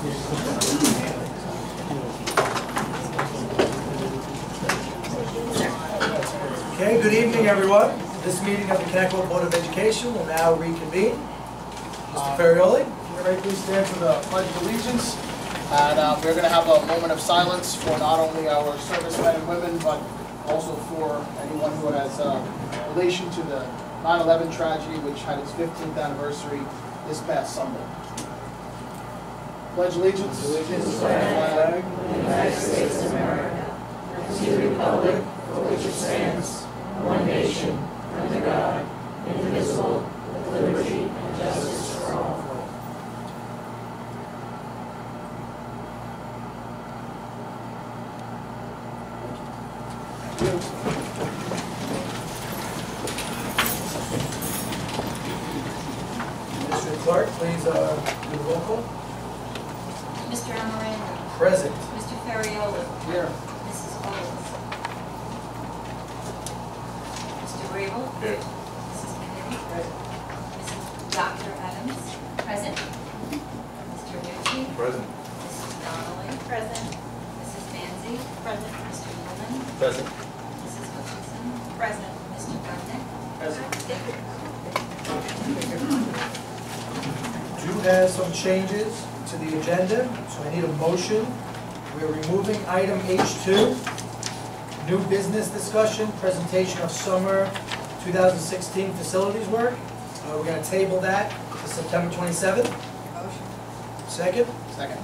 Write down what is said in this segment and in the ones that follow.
Okay, good evening, everyone. This meeting of the Connetquot Board of Education will now reconvene. Mr. Ferrioli. Everybody please stand for the Pledge of Allegiance. And we're going to have a moment of silence for not only our servicemen and women, but also for anyone who has relation to the 9/11 tragedy, which had its 15th anniversary this past Sunday. Pledge allegiance. Allegiance to the flag of the United States of America, and to the republic for which it stands, one nation, under God, indivisible, with liberty and justice for all. Mr. Clerk, please do the roll call. Mr. Amorando. Present. Mr. Ferrioli. Here. Mrs. Bowles. Mr. Grable. Here. Mrs. Kennedy. Present. Mrs. Dr. Adams. Present. Mr. Nucci. Present. Mrs. Donnelly. Present. Mrs. Manzi. Present. Mr. Newman. Present. Mrs. Hutchinson. Present. Mr. Gardner. Present. Do have some changes to the agenda, so I need a motion. We're removing item H2, new business discussion, presentation of summer 2016 facilities work. We're going to table that to September 27th. Motion. Second? Second.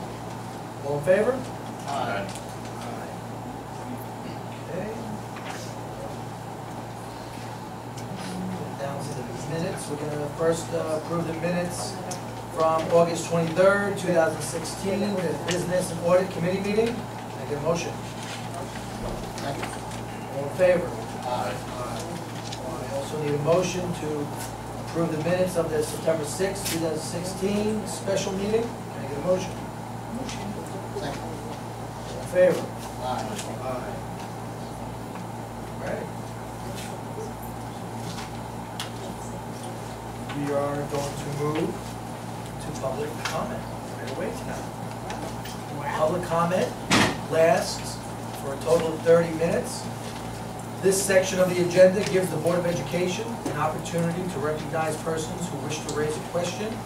All in favor? Aye. Okay. Down to the minutes. We're going to first approve the minutes from August 23rd, 2016, the Business and Audit Committee meeting. Can I get a motion? Second. All in favor? Aye. I also need a motion to approve the minutes of the September 6th, 2016 special meeting. Can I get a motion? Second. All in favor? Aye. Aye. All right. We are going to move to public comment right away tonight. Public comment lasts for a total of 30 minutes. This section of the agenda gives the Board of Education an opportunity to recognize persons who wish to raise a question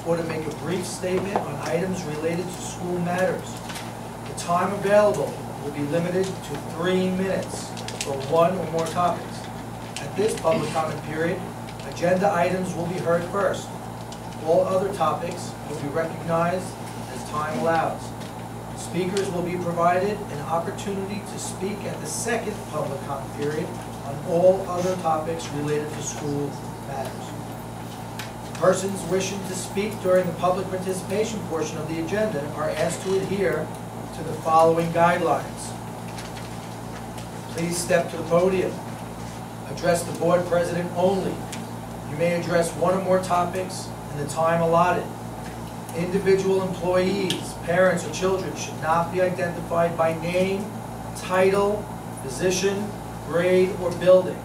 or to make a brief statement on items related to school matters. The time available will be limited to 3 minutes for one or more topics. At this public comment period, agenda items will be heard first. All other topics will be recognized as time allows. Speakers will be provided an opportunity to speak at the second public comment period on all other topics related to school matters. Persons wishing to speak during the public participation portion of the agenda are asked to adhere to the following guidelines. Please step to the podium. Address the board president only. You may address one or more topics in the time allotted. Individual employees, parents, or children should not be identified by name, title, position, grade, or building.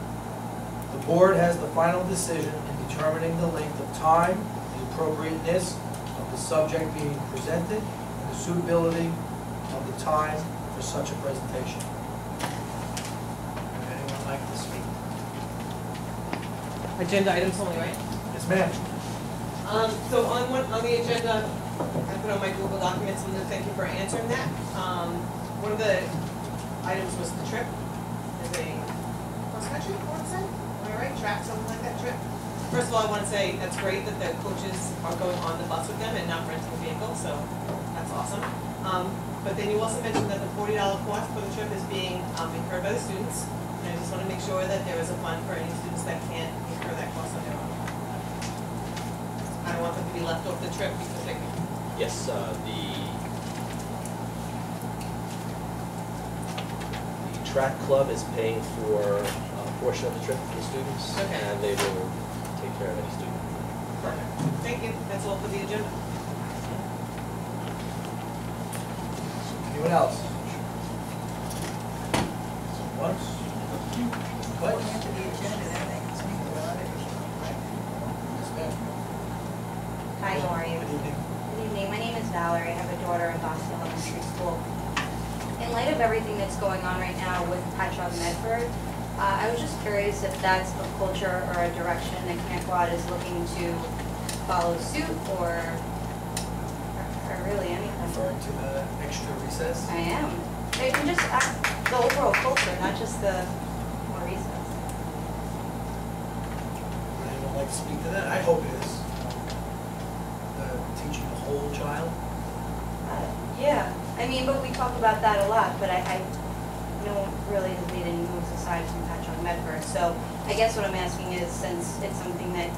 The board has the final decision in determining the length of time, the appropriateness of the subject being presented, and the suitability of the time for such a presentation. Would anyone like to speak? Agenda items only, right? Yes, ma'am. So on the agenda, I put on my Google Documents, and thank you for answering that. One of the items was the trip. Is a cross-country, I want to say? Am I right? Track, something like that trip? First of all, I want to say that's great that the coaches are going on the bus with them and not renting a vehicle, so that's awesome. But then you also mentioned that the $40 cost for the trip is being incurred by the students. And I just want to make sure that there is a fund for any students that can't incur that cost on their own. I don't want them to be left off the trip because they can. Yes, the track club is paying for a portion of the trip for the students, Okay. and they will take care of any student. Perfect. Thank you. That's all for the agenda. Anyone else? Once? What? Yes, ma'am. Hi, how are you? Good evening. Good evening. My name is Valerie. I have a daughter in Boston Elementary School. In light of everything that's going on right now with Patchogue Medford, I was just curious if that's a culture or a direction that Connetquot is looking to follow suit or really anything. Referring to the extra recess? I am. And just the overall culture, not just the more recess. Would anyone like to speak to that? I hope it is. The teaching the whole child. Yeah, I mean, but we talk about that a lot, but no one really has made any moves aside from Patchogue Medford. So I guess what I'm asking is, since it's something that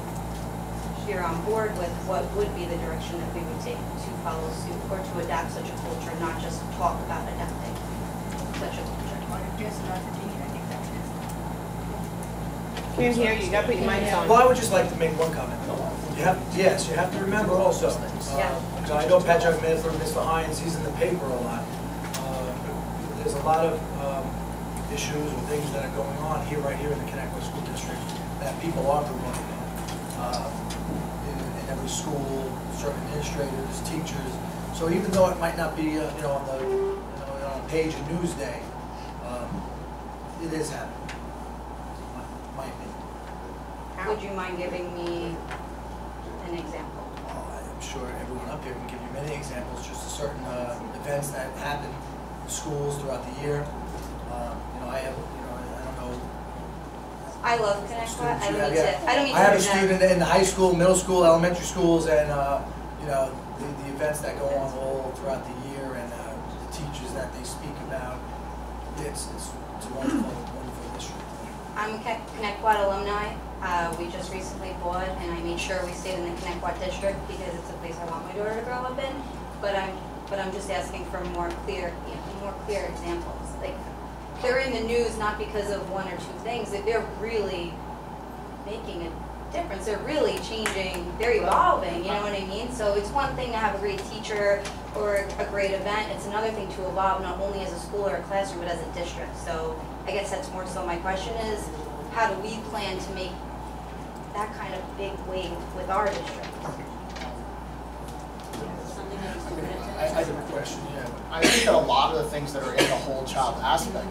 you're on board with, what would be the direction that we would take to follow suit or to adapt such a culture, not just talk about adapting such a culture? Can't hear you, you gotta put your mics on. Well, I would just like to make one comment. You have to remember also, so I know Patchogue Medford, Mr. Hines, he's in the paper a lot. There's a lot of issues or things that are going on here, right here in the Connetquot School District that people are promoting in every school, certain administrators, teachers. So even though it might not be, on a page of Newsday, it is happening. My opinion. Would you mind giving me an example? I'm sure everyone up here can give you many examples, just certain events that happen in schools throughout the year. I don't know. I love Connetquot. I don't mean to. I have a student in the high school, middle school, elementary schools, and the events that go on all throughout the year, and the teachers that they speak about. It's a wonderful district. I'm a Connetquot alumni. We just recently bought, and I made sure we stayed in the Connetquot district because it's a place I want my daughter to grow up in. But I'm just asking for more clear examples. Like, they're in the news not because of one or two things. They're really making a difference. They're really changing. They're evolving. You know what I mean? So it's one thing to have a great teacher or a great event. It's another thing to evolve not only as a school or a classroom, but as a district. So I guess that's more so my question is, how do we plan to make that kind of big wave with our district? I have a question, yeah. I think that a lot of the things that are in the whole child aspect,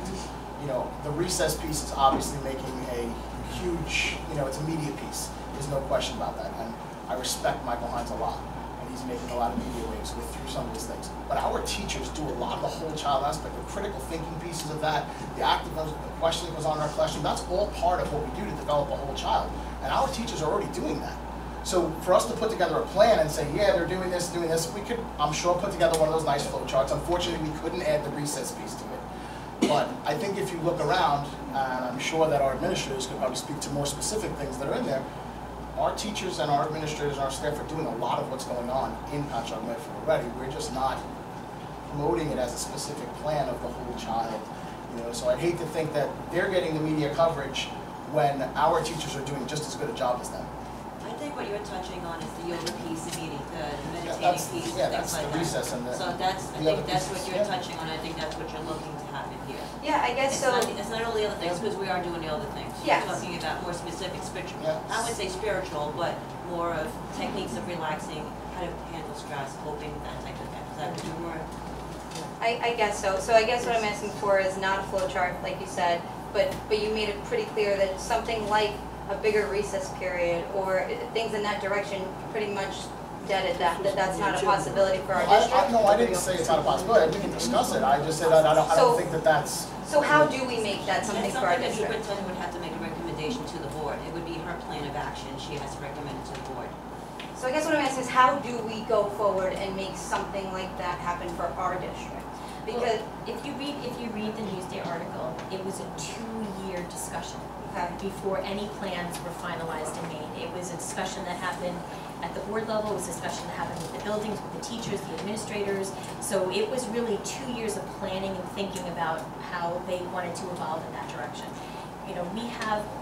the recess piece is obviously making a huge, it's a media piece. There's no question about that. And I respect Michael Hines a lot. And he's making a lot of media waves through some of these things. But our teachers do a lot of the whole child aspect, the critical thinking pieces of that, the active, the questioning goes on in our classroom. That's all part of what we do to develop a whole child. And our teachers are already doing that. So for us to put together a plan and say, yeah, they're doing this, we could, I'm sure, put together one of those nice flow charts. Unfortunately, we couldn't add the recess piece to it. But I think if you look around, and I'm sure that our administrators could probably speak to more specific things that are in there, our teachers and our administrators and our staff are doing a lot of what's going on in Patchogue Medford already. We're just not promoting it as a specific plan of the whole child. So I'd hate to think that they're getting the media coverage when our teachers are doing just as good a job as them. I think what you're touching on is the yoga piece, the meditating piece, yeah, things like the recess and the, so I think that's what you're touching on. I think that's what you're looking to happen here. Yeah, I guess so. It's not all the other things, because we are doing the other things. Yes. We're talking about more specific spiritual, Yeah. I would say spiritual, but more of techniques of relaxing, how to handle stress, coping, that type of thing. Is that what you're more? I guess so. So I guess what I'm asking for is not a flow chart, like you said, but you made it pretty clear that something like a bigger recess period or things in that direction pretty much deaded that's not a possibility for our district? No, I didn't say it's not a possibility. We can discuss it. I just said I don't think that that's... So how do we make that something for our That's something that the district? superintendent would have to make a recommendation to the board. It would be her plan of action. She has to recommend it to the board. So I guess what I'm asking is how do we go forward and make something like that happen for our district? Because if you read the Newsday article, it was a 2-year discussion before any plans were finalized and made. It was a discussion that happened at the board level. It was a discussion that happened with the buildings, with the teachers, the administrators. So it was really 2 years of planning and thinking about how they wanted to evolve in that direction.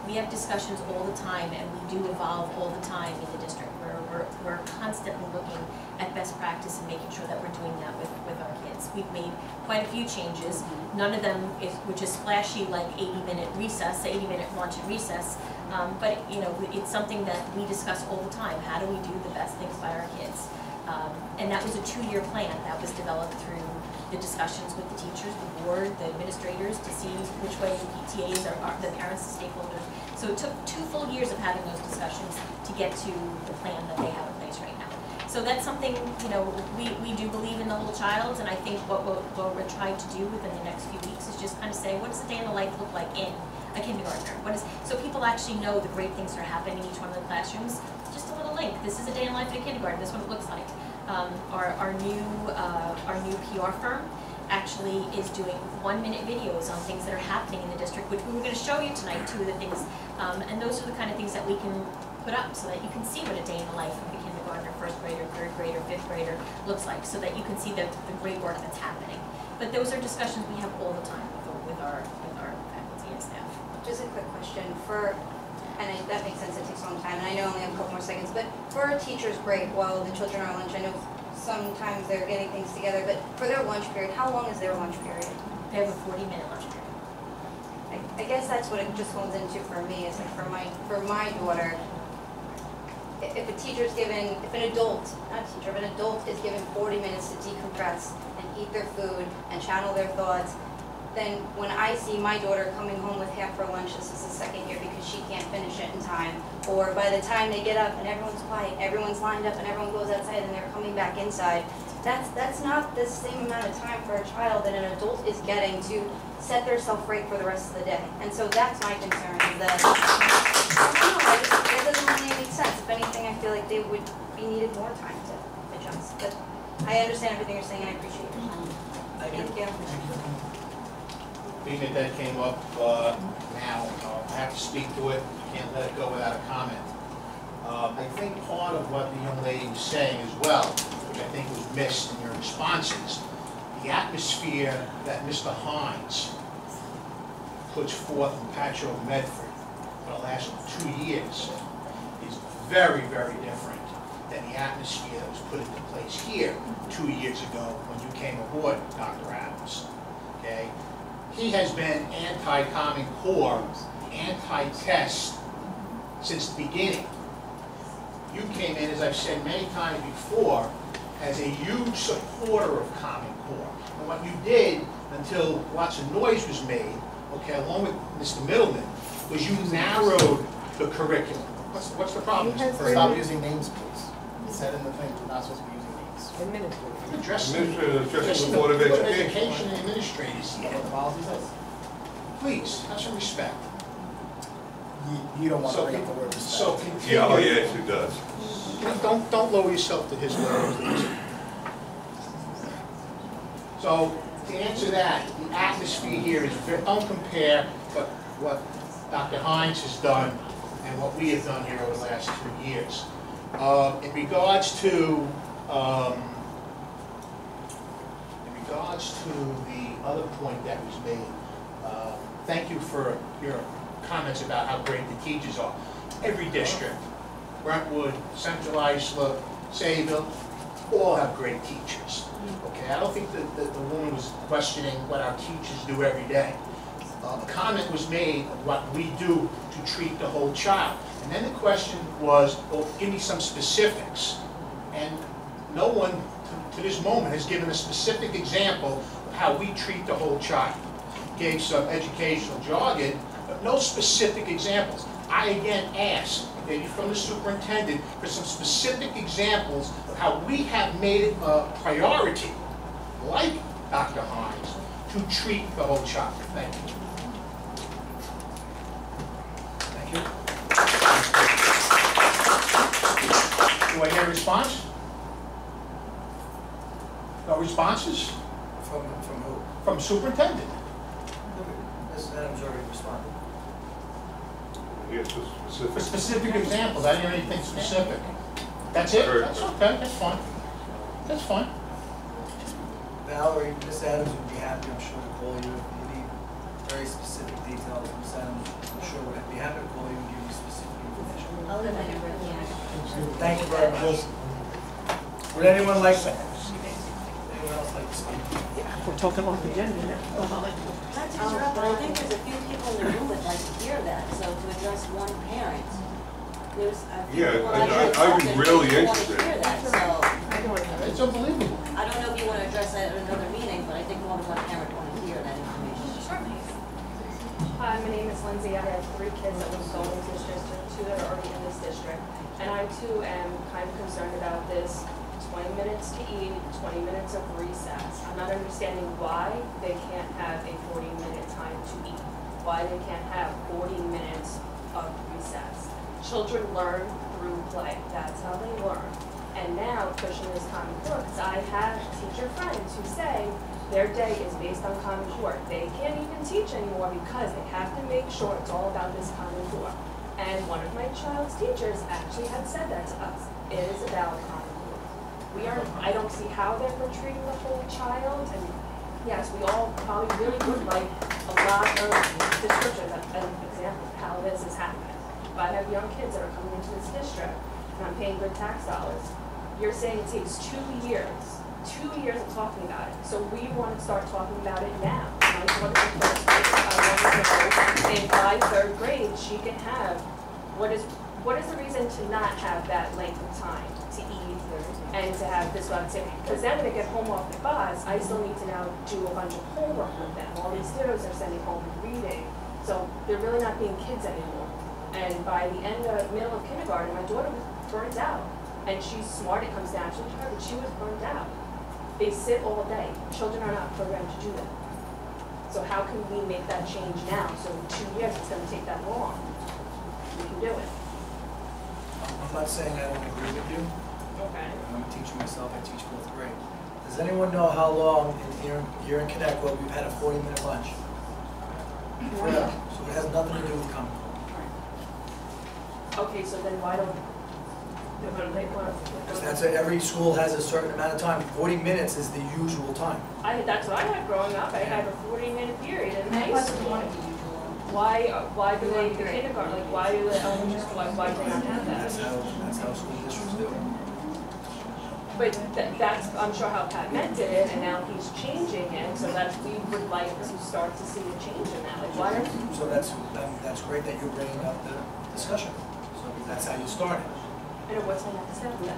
We have discussions all the time, and we do evolve all the time in the district. We're constantly looking at best practice and making sure that we're doing that with our kids. We've made quite a few changes. None of them were just splashy like 80-minute recess, 80-minute lunch and recess. But it's something that we discuss all the time. How do we do the best things by our kids? And that was a 2-year plan that was developed through the discussions with the teachers, the board, the administrators, to see which way the PTAs are the parents, the stakeholders. So it took 2 full years of having those discussions to get to the plan that they have in place right now. So that's something, you know, we do believe in the whole child, and I think what we're trying to do within the next few weeks is just kind of say, what does a day in the life look like in a kindergartner? So people actually know the great things that are happening in each one of the classrooms. Just a little link. This is a day in life in a kindergarten. This is what it looks like. Our new PR firm actually is doing 1-minute videos on things that are happening in the district, which we were going to show you tonight, 2 of the things. And those are the kind of things that we can put up so that you can see what a day in the life of a kindergartner, 1st grader, 3rd grader, 5th grader looks like, so that you can see the great work that's happening. But those are discussions we have all the time with our faculty and staff. Just a quick question that makes sense, it takes a long time, and I know I only have a couple more seconds, but for a teacher's break while the children are on lunch, I know sometimes they're getting things together, but for their lunch period, how long is their lunch period? They have a 40-minute lunch period. I guess that's what it just hones into for me, is like for my daughter, if an adult is given 40 minutes to decompress and eat their food and channel their thoughts, then when I see my daughter coming home with half her lunch, this is the 2nd year because she can't finish it in time, or by the time they get up and everyone's quiet, everyone's lined up and everyone goes outside and they're coming back inside, that's not the same amount of time for a child that an adult is getting to set themselves right for the rest of the day. And so that's my concern, is that, that doesn't really make sense. If anything, I feel like they would be needed more time to adjust. But I understand everything you're saying and I appreciate your time. Thank you. Being that came up now, I have to speak to it. I can't let it go without a comment. I think part of what the young lady was saying as well, which I think was missed in your responses, the atmosphere that Mr. Hines puts forth in Patchogue Medford for the last 2 years is very, very different than the atmosphere that was put into place here 2 years ago when you came aboard, Dr. Adams. Okay? He has been anti-Common Core, anti-test since the beginning. You came in, as I've said many times before, as a huge supporter of Common Core. And what you did, until lots of noise was made, okay, along with Mr. Middleman, was you narrowed the curriculum. What's the problem? Stop using names, please. It said in the thing, we're not supposed to be using names. Addressing the Board of Education and administrators here. What the policy says? Please, have some respect. You don't want to bring up the word respect. So continue. Yeah, oh yes, it does. Don't lower yourself to his level, please. So to answer that, the atmosphere here is very, don't compare what Dr. Hines has done and what we have done here over the last 2 years. In regards to the other point that was made, thank you for your comments about how great the teachers are. Every district, Brentwood, Central Islip, Sayville, all have great teachers. Okay, I don't think that the woman was questioning what our teachers do every day. A comment was made of what we do to treat the whole child. And then the question was, well, give me some specifics. And no one to this moment has given a specific example of how we treat the whole child. Gave some educational jargon, but no specific examples. I again ask, maybe from the superintendent, for some specific examples of how we have made it a priority, like Dr. Hines, to treat the whole child. Thank you. Thank you. Do I hear a response? No responses? From who? From superintendent. Ms. Adams already responded. Yes, specific. For specific examples, I didn't hear anything specific. That's it? That's okay, that's fine. That's fine. Valerie, Ms. Adams would be happy, I'm sure, to call you if you need very specific details. Ms. Adams, I'm sure would be happy to call you and give you specific information. I'll leave my number in the Thank you very much. Would anyone like to? Anyone else like to speak? We're talking about the agenda now. Not to interrupt, but I think there's a few people in the room would like to hear that, so to address one parent, there's a few Yeah, people I'd be that really want to interested. hear that, so. It's unbelievable. I don't know if you want to address that at another meeting, but I think more than one parent want to hear that information. Hi, my name is Lindsay. I have 3 kids that will go into this district, 2 that are already in this district. And I too am kind of concerned about this 20 minutes to eat, 20 minutes of recess. I'm not understanding why they can't have a 40-minute time to eat, why they can't have 40 minutes of recess. Children learn through play. That's how they learn. And now pushing this Common Core, because I have teacher friends who say their day is based on Common Core. They can't even teach anymore because they have to make sure it's all about this Common Core. And one of my child's teachers actually had said that to us. It is about Common Core. I don't see how they're portraying the whole child. And yes, we all probably really would like a lot of descriptions, an example of how this is happening. But I have young kids that are coming into this district and I'm paying good tax dollars. You're saying it takes 2 years. 2 years of talking about it. So we want to start talking about it now. My daughter's in first grade. I want to know, and by 3rd grade, she can have, what is the reason to not have that length of time to eat and to have this activity? Because then when they get home off the bus, I still need to now do a bunch of homework with them. All these kiddos are sending home reading. So they're really not being kids anymore. And by the middle of kindergarten, my daughter was burnt out. And she's smart, it comes naturally to her, but she was burnt out. They sit all day. Children are not programmed to do that. So how can we make that change now? So in 2 years, it's going to take that long. We can do it. I'm not saying I don't agree with you. Okay. I'm a teacher myself, I teach 4th grade. Does anyone know how long here in Connetquot we've had a 40-minute lunch? Forever. So it has nothing to do with Common Core. Okay, so then why don't Because that's it, every school has a certain amount of time. 40 minutes is the usual time. That's what I had growing up. I had a 40-minute period in high school. Why do they, the kindergarten, like why do the elementary school, like why do they not have that? That's how school districts do it. But that's, I'm sure how Pat Met did it, and now he's changing it, so that we would like to start to see a change in that. Like why? So that's great that you're bringing up the discussion. So that's how you start it. I know what's my next step then.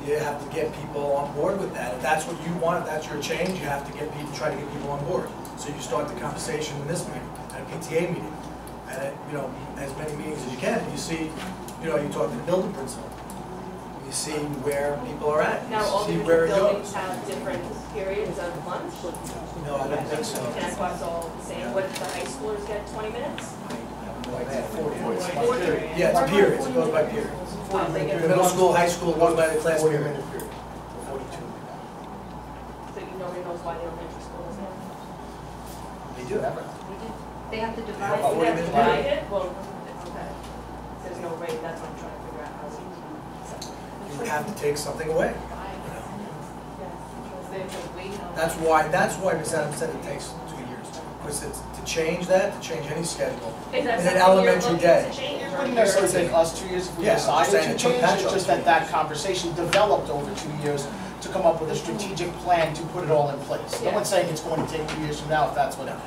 You have to get people on board with that. If that's what you want, if that's your change, you have to get people, try to get people on board. So you start the conversation in this meeting, at a PTA meeting, and at, as many meetings as you can. You see, you talk to the building principal. You see where people are at. Now all the see where different it goes. buildings have different periods of lunch. No, I don't think so. Connetquot's all the same. What did the high schoolers get? 20 minutes? Yeah, it's periods. It goes by periods. Middle school, high school, goes by the class period. 42. So nobody knows why the elementary school is there? They do. They have to Yeah, divide. about They have 40 to minutes. divide it? Well, okay. There's no rate, that's what I'm trying to figure out how You would have to take something away. That's why Ms. Adams said it takes 2 years. Because it's to change any schedule Is that in an something you're elementary looking day. to change? It wouldn't necessarily take us 2 years if we Yeah, I'm decided saying to it took change, Pat it's just Jones that conversation developed over 2 years to come up with a strategic plan to put it all in place. No Yeah. one's saying it's going to take 2 years from now if that's what, it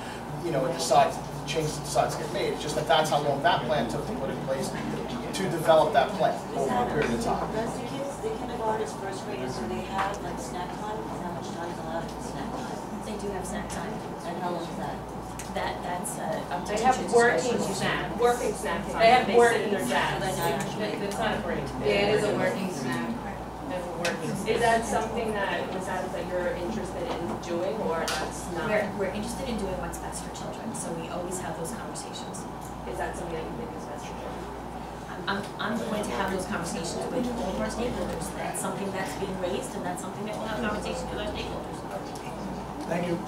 decides, the change that decides to get made. It's just that that's how long that plan took to put in place to develop that plan over a period of time. Does the kindergartners, 1st graders, do they have like snack time? How much time is allowed for snack time? They do have snack time. And how long is that? That's up to They have teachers' working discretion. snack, working snack time. They have sit working in their snack. desks. It's not a break. Yeah, it is a working snack. It's a working. Is that something that, Ms. Adams, that you're interested in doing, or that's not? We're interested in doing what's best for children, so we always have those conversations. Is that something that you think is best for children? I'm going to have those conversations with all of our stakeholders. That's something that's being raised, and that's something that we'll have conversations with our stakeholders. Thank you.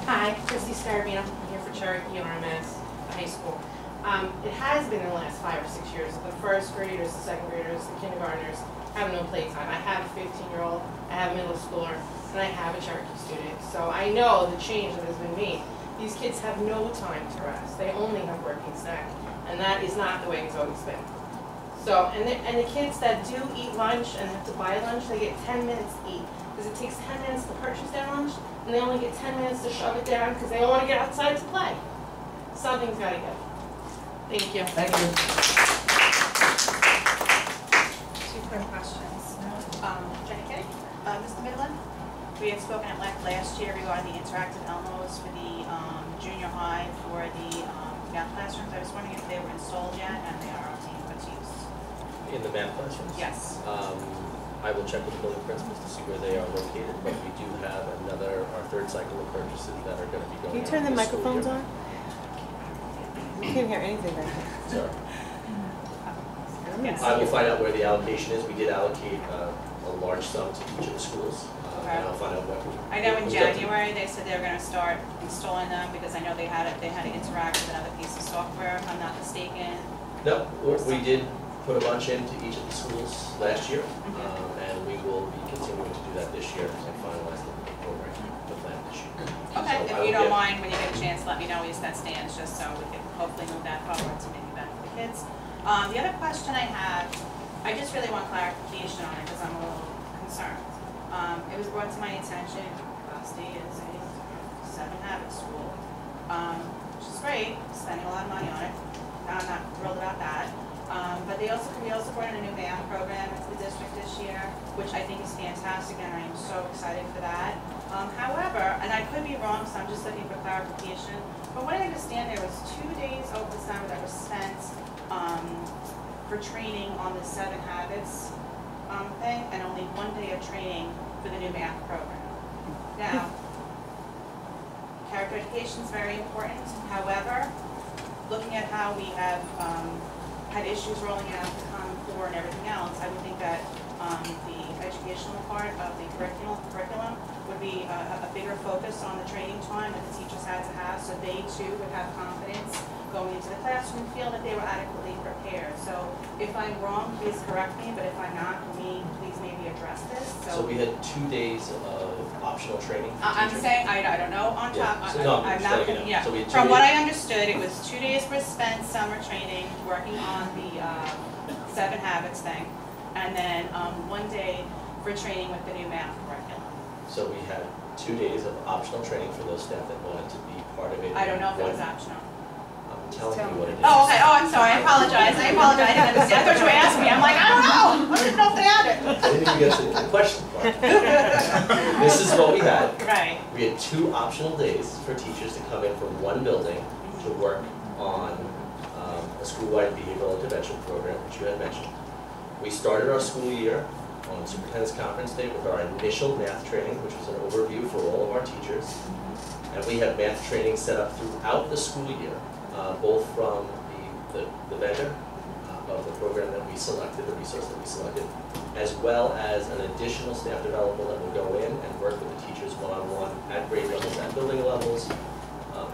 Hi, Christy Starabino. I'm here for Cherokee RMS High School. It has been in the last 5 or 6 years. The 1st graders, the 2nd graders, the kindergartners have no playtime. I have a 15-year-old, I have a middle schooler, and I have a Cherokee student. So I know the change that has been made. These kids have no time to rest. They only have working snack, and that is not the way it's always been. So, and the kids that do eat lunch and have to buy lunch, they get 10 minutes to eat. Because it takes 10 minutes to purchase their lunch, and they only get 10 minutes to shove it down because they don't want to get outside to play. Something's got to go. Thank you. Thank you. quick questions. Jenny Kitty, Mr. Midland, we had spoken at length last year regarding the interactive Elmos for the junior high for the math classrooms. I was wondering if they were installed yet and they are being put to use. In the math classrooms? Yes. I will check with the building principals to see where they are located, but we do have our third cycle of purchases that are going to be going on. Can you turn the this school microphones year. on? We can't hear anything right now. Sorry. Yes. I will find out where the allocation is. We did allocate a large sum to each of the schools, and I'll find out what. I know in January they said they were going to start installing them because I know they had to interact with another piece of software, if I'm not mistaken. No, we did put a bunch into each of the schools last year, and we will be continuing to do that this year and finalize the program, the plan this year. Okay, So if you don't mind, when you get a chance, let me know where that stands, just so we can hopefully move that forward to maybe benefit the kids. The other question I have, I just really want clarification on it because I'm a little concerned. It was brought to my attention, Boston is a 7 Habits school, which is great, spending a lot of money on it. I'm not thrilled about that. But we also brought in a new math program into the district this year, which I think is fantastic, and I am so excited for that. However, and I could be wrong, so I'm just looking for clarification, but what I understand, there was 2 days over the summer that was spent for training on the 7 Habits thing, and only 1 day of training for the new math program. Now, character education is very important. However, looking at how we have had issues rolling out the Common Core and everything else, I would think that the educational part of the curriculum would be a bigger focus on the training time that the teachers had to have, so they too would have confidence going into the classroom, feel that they were adequately prepared. So if I'm wrong, please correct me, but if I'm not, can we please maybe address this? So we had 2 days of optional training for I'm teachers. saying, I don't know on top, Yeah. So no, I'm just not, letting you know. yeah. So we had 2 From what days. I understood, it was 2 days were spent summer training, working on the 7 Habits thing, and then 1 day for training with the new math curriculum. So we had 2 days of optional training for those staff that wanted to be part of it. I don't know if it was One- optional. I'm telling you what it is. Oh, okay, oh, I'm sorry, I apologize, I didn't understand, I thought you were asking me, I'm like, I don't know, I didn't know if they had it. I didn't even get to the question part. This is what we had. Right. We had 2 optional days for teachers to come in from one building to work on a school-wide behavioral intervention program, which you had mentioned. We started our school year on Superintendent's Conference Day with our initial math training, which was an overview for all of our teachers. And we have math training set up throughout the school year, both from the vendor of the program that we selected, the resource that we selected, as well as an additional staff developer that will go in and work with the teachers one-on-one at grade levels, at building levels,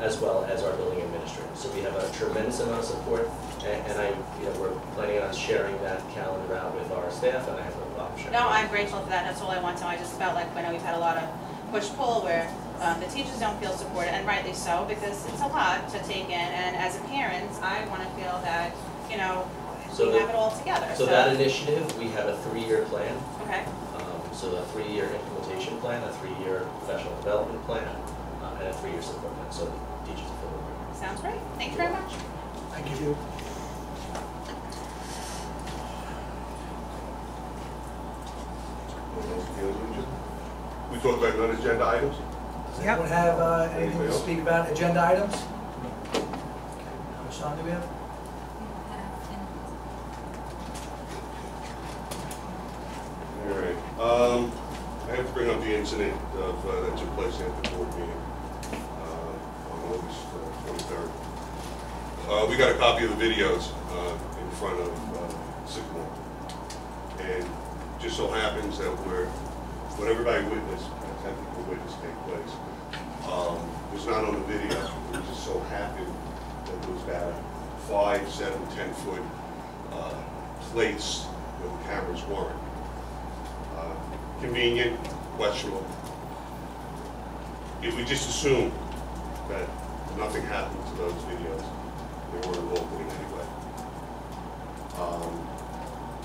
as well as our building administrators. So we have a tremendous amount of support, and we're planning on sharing that calendar out with our staff, and I have no problem sharing. No, I'm grateful for that, that's all I want to, I just felt like, I know we've had a lot of push-pull where the teachers don't feel supported, and rightly so, because it's a lot to take in, and as a parent, I want to feel that, we have it all together. So that initiative, we have a 3-year plan. Okay. So a 3-year implementation plan, a 3-year professional development plan, and a 3-year support plan, so the teachers are fully aware. Sounds great, thank you very much. Thank you. We talked about non-agenda items? Does anyone have anything to speak about agenda items? How much time do we have? All right. I have to bring up the incident that took place at the board meeting on August 23rd. We got a copy of the videos in front of Sycamore. And just so happens that what everybody witnessed, a technical witness take place, was not on the video. It just so happened that there was about 5, 7, 10-foot plates where the cameras weren't. Convenient, questionable. If we just assume that nothing happened to those videos, they weren't involved in any way.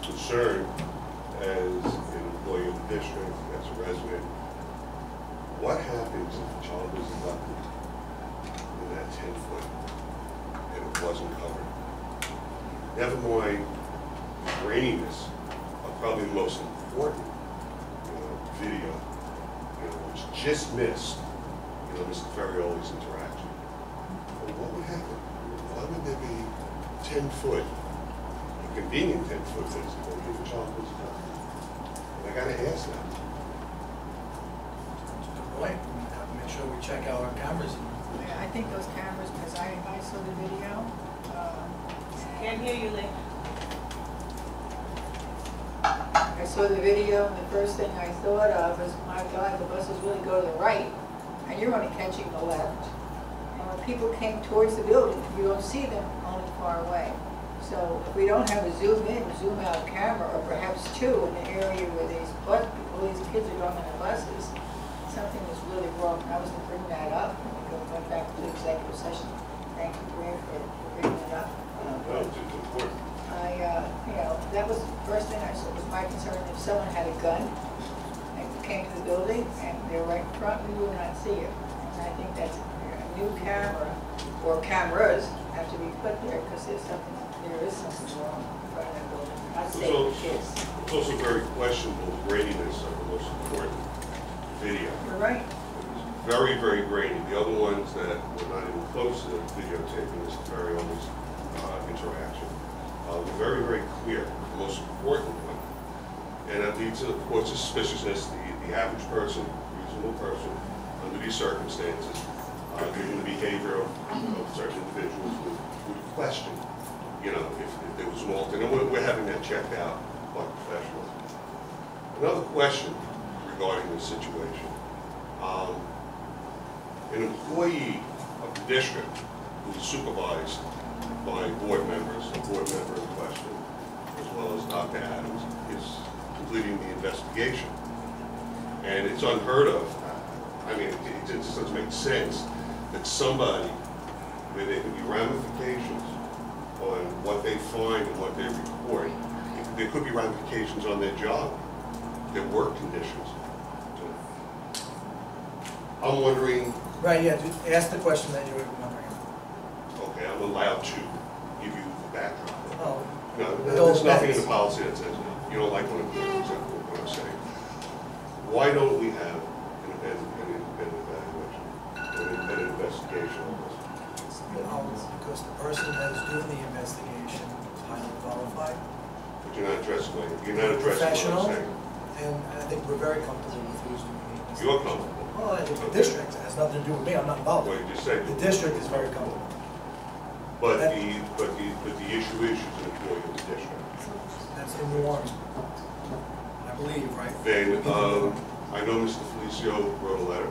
Concerned as an employee of the district, as a resident, what happens if a child was inducted in that 10-foot and it wasn't covered? Never mind the graininess of the probably the most important, video, which just missed, Mr. Ferrioli's interaction. Well, what would happen? Why would there be 10-foot, a convenient 10-foot visibility if the child was cut? I gotta ask that. Good point. We have to make sure we check out our cameras. Yeah, I think those cameras, because I saw the video. Can't hear you, Lee. I saw the video, and the first thing I thought of was, my God, the buses really go to the right, and you're only catching the left. And when people came towards the building, you don't see them only far away. So if we don't have a zoom in, zoom out camera, or perhaps two in the area where all these kids are going on the buses, something is really wrong. I was to bring that up, and we went back to the executive session. Thank you, Grant, for bringing it up. No, it's important. That was the first thing I saw, was my concern if someone had a gun and came to the building and they were right in front, we would not see it. And I think that's a new camera, or cameras, have to be put there because there is something wrong in front of that building. Not safe for kids. It's also very questionable the graininess of the most important video. You're right. Very, very grainy. The other ones that were not even close to videotaping Mr. Ferrioli's interaction were very, very clear. The most important one. And that leads to, of course, suspiciousness. The average person, reasonable person, under these circumstances, given the behavior of certain individuals, would question, if there was an alternate. And we're having that checked out by professionals. Another question regarding this situation. An employee of the district who is supervised by board members, a board member in question, as well as Dr. Adams, is completing the investigation. And it's unheard of. It just doesn't make sense that somebody, where there could be ramifications on what they find and what they report, there could be ramifications on their job, their work conditions. I'm wondering. Right, yeah, ask the question that you were wondering. Okay, I'm allowed to give you the backdrop. Oh. No, there's nothing in the policy that says you don't like what I'm saying. Why don't we have an independent evaluation, an independent investigation on this? Because the person that is doing the investigation is highly qualified. But you're not addressing what I'm Professional, saying. and I think we're very comfortable with who's doing the investigation. You're comfortable. Well, I think the district has nothing to do with me, I'm not involved. What did you say? The district is very comfortable. But the issue is she's an employee of the district. That's the norm, I believe, right? Then, I know Mr. Felicio wrote a letter.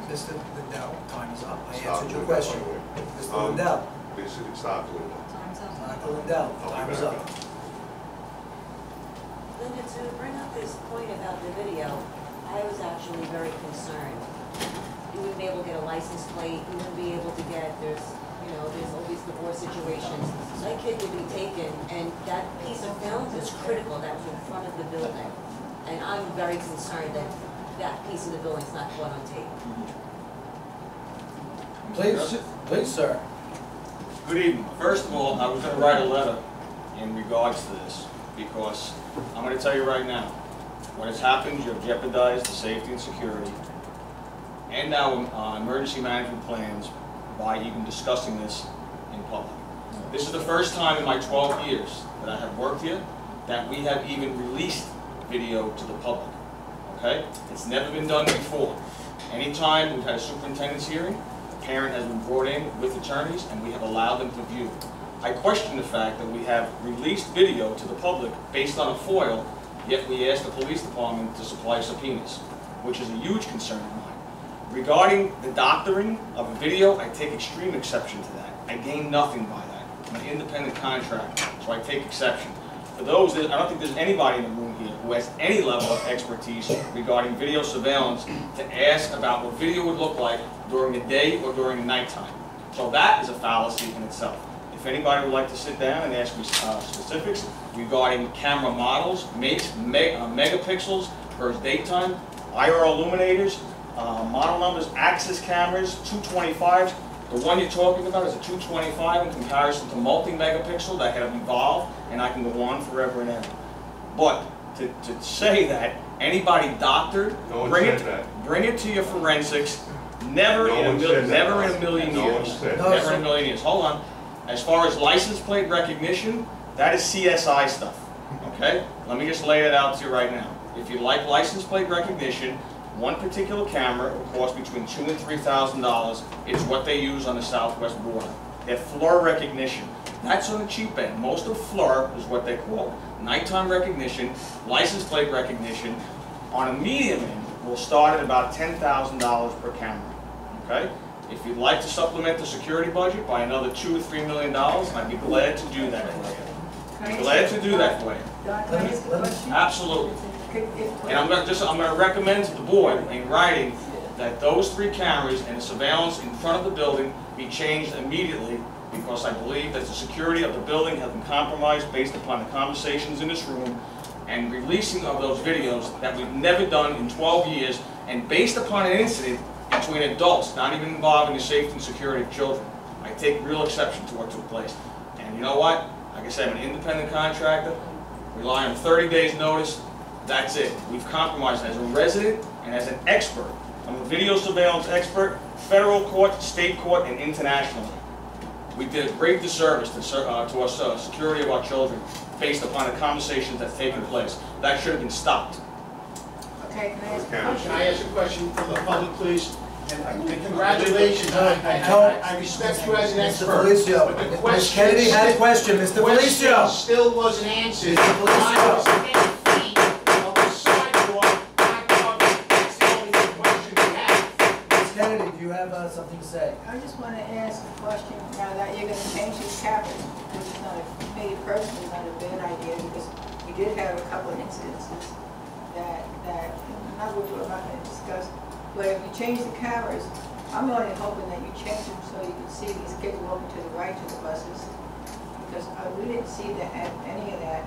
Mr. Lindell, time is up. I Stop answered your Lindell, question. by the way. Mr. Lindell, They said it stopped Lindell. Dr. Lindell, time is up. Linda, to bring up this point about the video, I was actually very concerned. You wouldn't be able to get a license plate, you wouldn't be able to get, there's always divorce situations. That kid would be taken, and that piece of film is critical, that was in front of the building. And I'm very concerned that that piece of the building's not caught on tape. Please, sir. Good evening. First of all, I was going to write a letter in regards to this, because I'm going to tell you right now, what has happened, you have jeopardized the safety and security, and now emergency management plans by even discussing this in public. This is the first time in my 12 years that I have worked here that we have even released video to the public, okay? It's never been done before. Anytime we've had a superintendent's hearing, a parent has been brought in with attorneys and we have allowed them to view. I question the fact that we have released video to the public based on a FOIL, yet we asked the police department to supply subpoenas, which is a huge concern of mine. Regarding the doctoring of a video, I take extreme exception to that. I gain nothing by that. I'm an independent contractor, so I take exception. For those that, I don't think there's anybody in the room here who has any level of expertise regarding video surveillance to ask about what video would look like during the day or during the nighttime. So that is a fallacy in itself. If anybody would like to sit down and ask me specifics regarding camera models, makes, megapixels versus daytime, IR illuminators, model numbers, axis cameras, 225s. The one you're talking about is a 225 in comparison to multi-megapixel that have evolved, and I can go on forever and ever. But to say that anybody doctored, No one bring said it, that. bring it to your forensics. Never No in a one million, said that. never in a million No one years. said that. Never in a million years. Hold on. As far as license plate recognition, that is CSI stuff. Okay? Let me just lay it out to you right now. If you like license plate recognition, one particular camera will cost between $2,000 and $3,000. It's what they use on the southwest border. Their floor recognition. That's on the cheap end. Most of floor is what they call nighttime recognition, license plate recognition. On a medium end, we'll start at about $10,000 per camera. Okay? If you'd like to supplement the security budget by another $2 or $3 million, I'd be glad to do that for you. I'd be glad to do that for you. Can I ask a question? Absolutely. And I'm going to recommend to the board in writing that those 3 cameras and the surveillance in front of the building be changed immediately, because I believe that the security of the building has been compromised based upon the conversations in this room and releasing of those videos that we've never done in 12 years, and based upon an incident between adults, not even involving the safety and security of children. I take real exception to what took place. And you know what? Like I said, I'm an independent contractor, rely on 30 days notice, that's it. We've compromised as a resident and as an expert. I'm a video surveillance expert, federal court, state court, and internationally. We did a great disservice to our security of our children based upon the conversations that's taken place. That should have been stopped. Okay, can I ask a Can question? Can I ask a question from the public, please? And congratulations, I respect you as an Mr. expert. Felicio, But the Ms. question Kennedy had a question, Mr. Felicio. still wasn't answered. Mr. Felicio. Why was 10 feet of the sidewalk not covered? That's the only question we have. Ms. Kennedy, do you have something to say? I just want to ask a question now that you're going to change these cameras, which is not, me personally, not a bad idea, because we did have a couple of incidences that not what we're about to discuss, but if you change the cameras, I'm only hoping that you change them so you can see these kids walking to the right to the buses, because we didn't see any of that,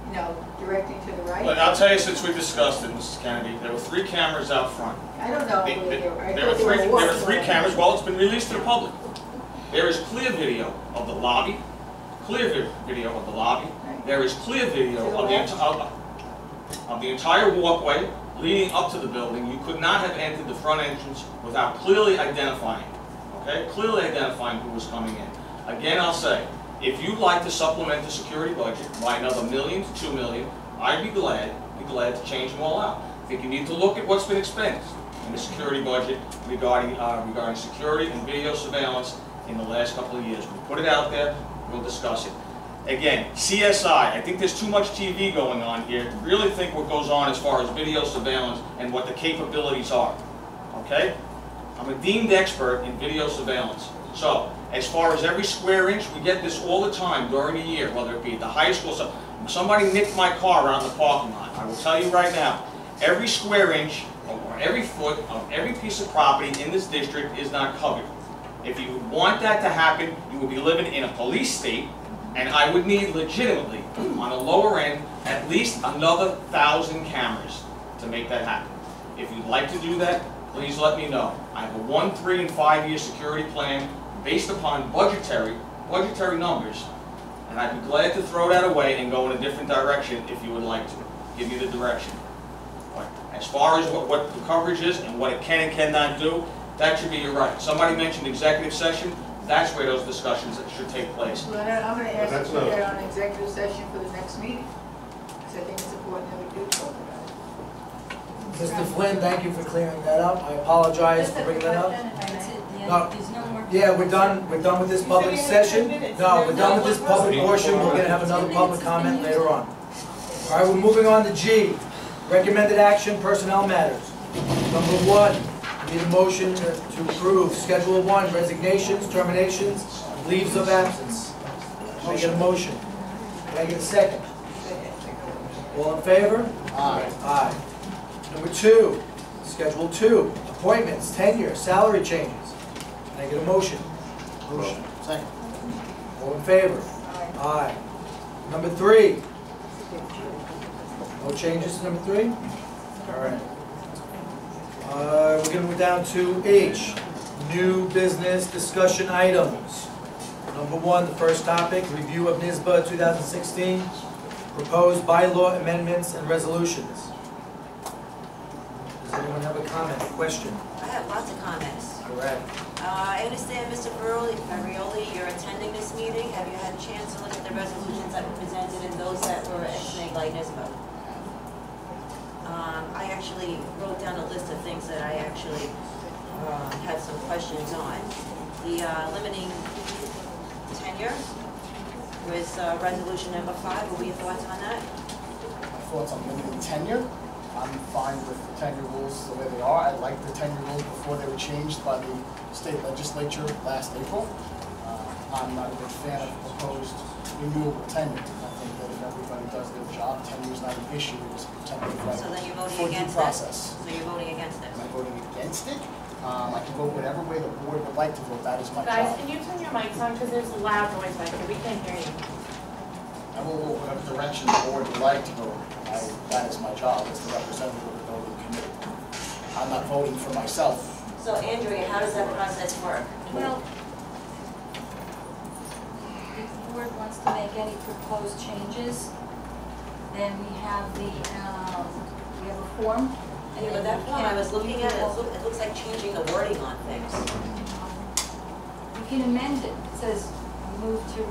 you know, directing to the right. Look, I'll tell you, since we discussed it, Mrs. Kennedy, there were 3 cameras out front. I don't know There where they were. I there were thought they 3 cameras. Well, it's been released to the public. There is clear video of the lobby, video of the lobby. There is clear video of the entire walkway leading up to the building. You could not have entered the front entrance without clearly identifying, okay? Clearly identifying who was coming in. Again, I'll say, if you'd like to supplement the security budget by another $1 million to $2 million, I'd be glad to change them all out. I think you need to look at what's been expended in the security budget regarding security and video surveillance in the last couple of years. We'll put it out there, we'll discuss it. Again, CSI, I think there's too much TV going on here to really think what goes on as far as video surveillance and what the capabilities are, okay? I'm a deemed expert in video surveillance. So, as far as every square inch, we get this all the time during the year, whether it be at the high school, so somebody nicked my car around the parking lot. I will tell you right now, every square inch or every foot of every piece of property in this district is not covered. If you want that to happen, you would be living in a police state, and I would need legitimately, on the lower end, at least another 1,000 cameras to make that happen. If you'd like to do that, please let me know. I have a 1-, 3-, and 5-year security plan based upon budgetary numbers, and I'd be glad to throw that away and go in a different direction if you would like to. Give you the direction. But as far as what the coverage is and what it can and cannot do, that should be your right. Somebody mentioned executive session. That's where those discussions should take place. Well, I'm going to ask you to put that on executive session for the next meeting, because I think it's important that we do talk about it. Mr. Flynn, thank you for clearing that up. I apologize for bringing that up. Yeah, we're done with this public session. No, we're done with this public portion. We're going to have another public comment later on. All right, we're moving on to G, recommended action, personnel matters. Number 1. Need a motion to approve Schedule 1, resignations, terminations, leaves of absence. Can I get a motion? Can I get a second? All in favor? Aye. Aye. Number 2, Schedule 2, appointments, tenure, salary changes. Can I get a motion? Motion. Second. All in favor? Aye. Number 3. No changes to number 3? All right. We're going to move down to H, new business discussion items. Number 1, the first topic, review of NISBA 2016. Proposed bylaw amendments and resolutions. Does anyone have a comment, question? I have lots of comments. Go ahead. I understand, Mr. Farioli, you're attending this meeting. Have you had a chance to look at the resolutions that were presented and those that were estimated by NISBA? I actually wrote down a list of things that I actually had some questions on. The limiting tenure was resolution number 5. What were your thoughts on that? My thoughts on limiting tenure? I'm fine with the tenure rules the way they are. I liked the tenure rules before they were changed by the state legislature last April. I'm not a big fan of proposed renewable tenure. I think that if everybody does their job, tenure is not an issue. It's a temporary So then you're voting for due against process. it? So you're voting against it? Am I voting against it? I can vote whatever way the board would like to vote. That is my job. Guys, can you turn your mics on, because there's a loud noise back here, we can't hear you. I will vote whatever direction the board would like to vote. That is my job as the representative of the voting committee. I'm not voting for myself. So Andrea, how does that process work? Well, if the board wants to make any proposed changes, then we have a form. Yeah, but that form I was looking at, it looks like changing the wording on things. You can amend it. It says move to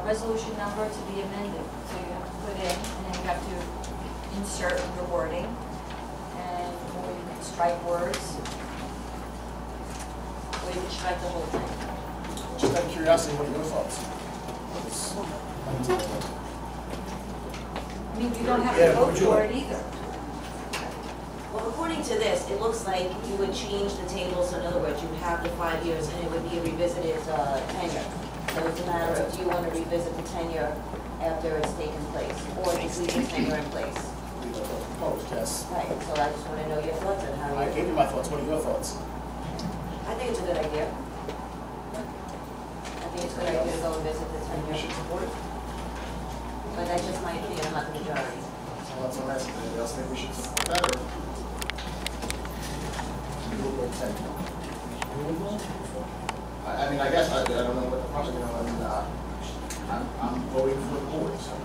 resolution number to be amended. So you have to put in, and then you have to insert the wording, and or you can strike words. Or you can strike the whole thing. Just out of curiosity, what are your thoughts? I mean, you don't have to vote for it either. Well, according to this, it looks like you would change the table, so in other words, you have the 5 years and it would be a revisited tenure. So it's a matter of, do you want to revisit the tenure after it's taken place, or just leave the tenure in place? Proposed, yes. Right, so I just want to know your thoughts on how I gave you my thoughts. What are your thoughts? I think it's a good idea. I think it's a good idea to go and visit the tenure. You should support it. But that's just my opinion, I'm not the majority. So that's what I'm asking. Anybody else think we should support that, or? I mean, I guess, I don't know what the process, I'm voting for the board, so.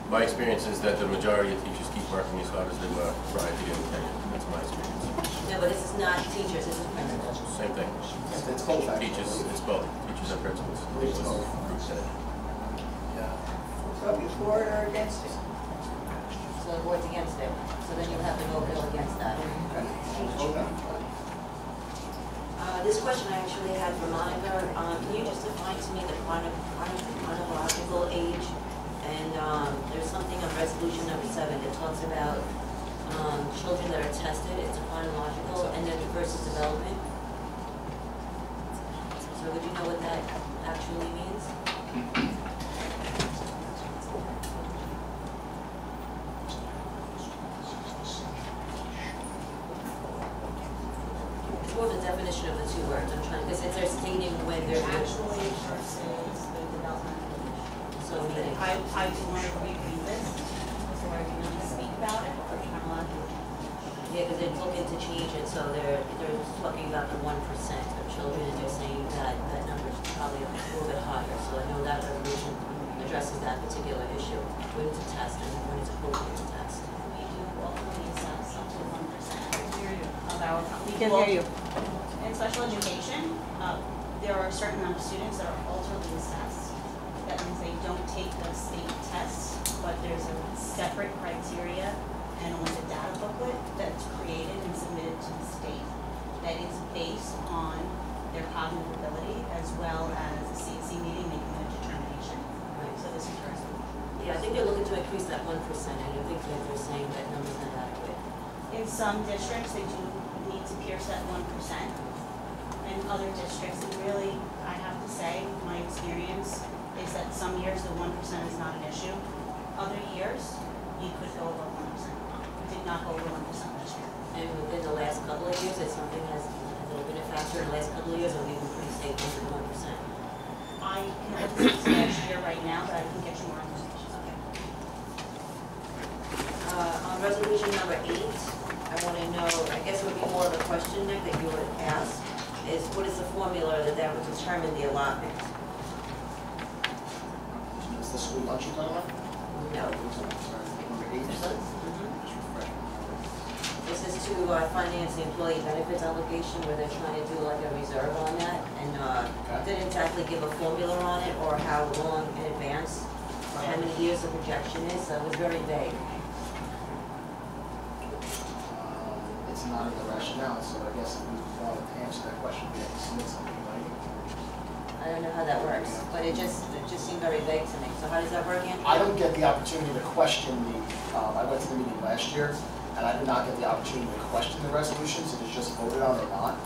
My experience is that the majority of teachers keep working as hard as they were prior to getting tenure. That's my experience. No, but this is not teachers, this is principals. Same thing. It's both, actually. Teachers, it's both. Teachers and principals. It's both. Group setting. So you're for it or against it? So the board's against it, so then you'll have to vote no against that. This question I actually had for Monica. Can you just define to me the chronological age? And there's something on resolution number 7 that talks about children that are tested. It's chronological, and then versus development. So would you know what that actually means? It's more of a definition of the two words. I'm trying, because they're stating when they're Actual age versus the developmental age. So meaning. I do want to reread this, so I can speak about it, or chronological. Yeah, because they're looking to change it, so they're talking about the 1% of children, and they're saying that that number is probably a little bit higher. So I know that resolution addresses that particular issue, when to test and when it's appropriate to test. We do ultimately assess up to 1% of our. We can hear you. In special education, there are a certain amount of students that are alternatively assessed. That means they don't take the state tests, but there's a separate criteria and like a data booklet that's created and submitted to the state that is based on their cognitive ability as well as a CC meeting making a determination. Right. So this is first. Yeah, I think they're looking to increase that 1%, and I think that they're saying that number's not adequate. In some districts, they do need to pierce that 1%. In other districts, it really, I have to say, my experience is that some years the 1% is not an issue. Other years, you could go over 1%. We did not go over 1% this year. And within the last couple of years, if something has it been a factor in the last couple of years, or we've been pretty safe under 1%? I can only speak to next year right now, but I can get you more information. Okay. On resolution number 8, I want to know, I guess it would be more of a question, Nick, that you would ask, is what is the formula that would determine the allotment? Is the school lunch you're talking about? No. Number 8. This is to finance the employee benefits obligation where they're trying to do like a reserve on that and didn't exactly give a formula on it or how long in advance or how many years the projection is, so it was very vague. It's not in the rationale, so I guess if we wanted to answer that question, we have to submit something, right? I don't know how that works, but it just seemed very vague to me. So how does that work, Anthony? I don't get the opportunity to question the, I went to the meeting last year, and I did not get the opportunity to question the resolutions. It is just voted on or not.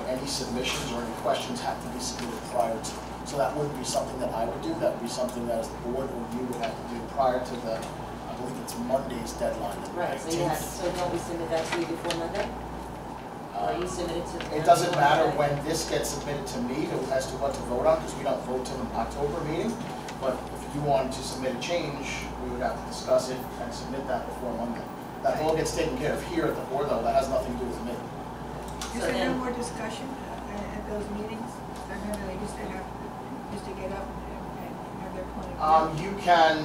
Any submissions or any questions have to be submitted prior to. So that wouldn't be something that I would do. That would be something that as the board or you would have to do prior to the, I believe it's Monday's deadline. Right, so don't we submit that to you before Monday? Or you submit it to? It doesn't matter when this gets submitted to me as to what to vote on, because we don't vote till the October meeting. But if you wanted to submit a change, we would have to discuss it and submit that before Monday. That all gets taken care of here at the board, though. That has nothing to do with me. Is there no more discussion at those meetings? I remember they used to get up and have their point of view. You can,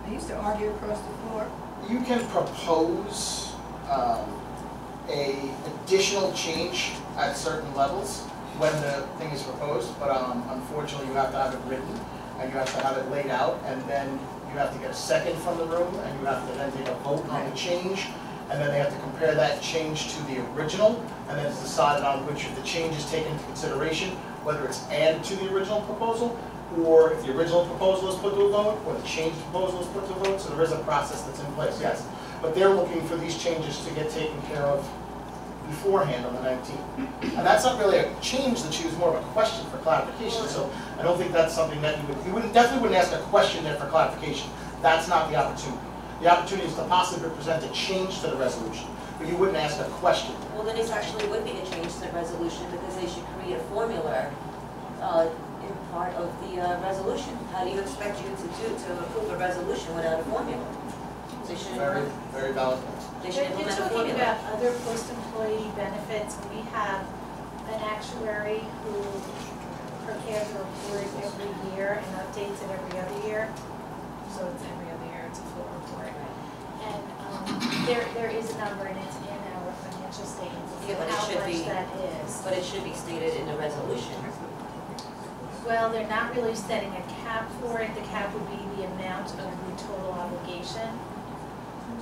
They used to argue across the floor. you can propose a additional change at certain levels when the thing is proposed, but unfortunately you have to have it written and you have to have it laid out, and then you have to get a second from the room, and you have to then take a vote on the change, and then they have to compare that change to the original, and then it's decided on which of the changes taken into consideration, whether it's added to the original proposal, or if the original proposal is put to a vote, or the changed proposal is put to a vote. So there is a process that's in place, yes. But they're looking for these changes to get taken care of beforehand on the 19th. And that's not really a change that she was more of a question for clarification, so I don't think that's something that you definitely wouldn't ask a question there for clarification. That's not the opportunity. The opportunity is to possibly present a change to the resolution, but you wouldn't ask a question. Well, then this actually would be a change to the resolution because they should create a formula in part of the resolution. How do you expect you to approve a resolution without a formula? They should Very, very valid. They should You're implement a talking formula. about other post-employee benefits. We have an actuary who prepares a report every year and updates it every other year. So it's every other year, it's a full report. And there is a number and it's in our financial statements. Yeah, but it how should much be, that is. but it should be stated in the resolution. Well, they're not really setting a cap for it. The cap would be the amount of the total obligation.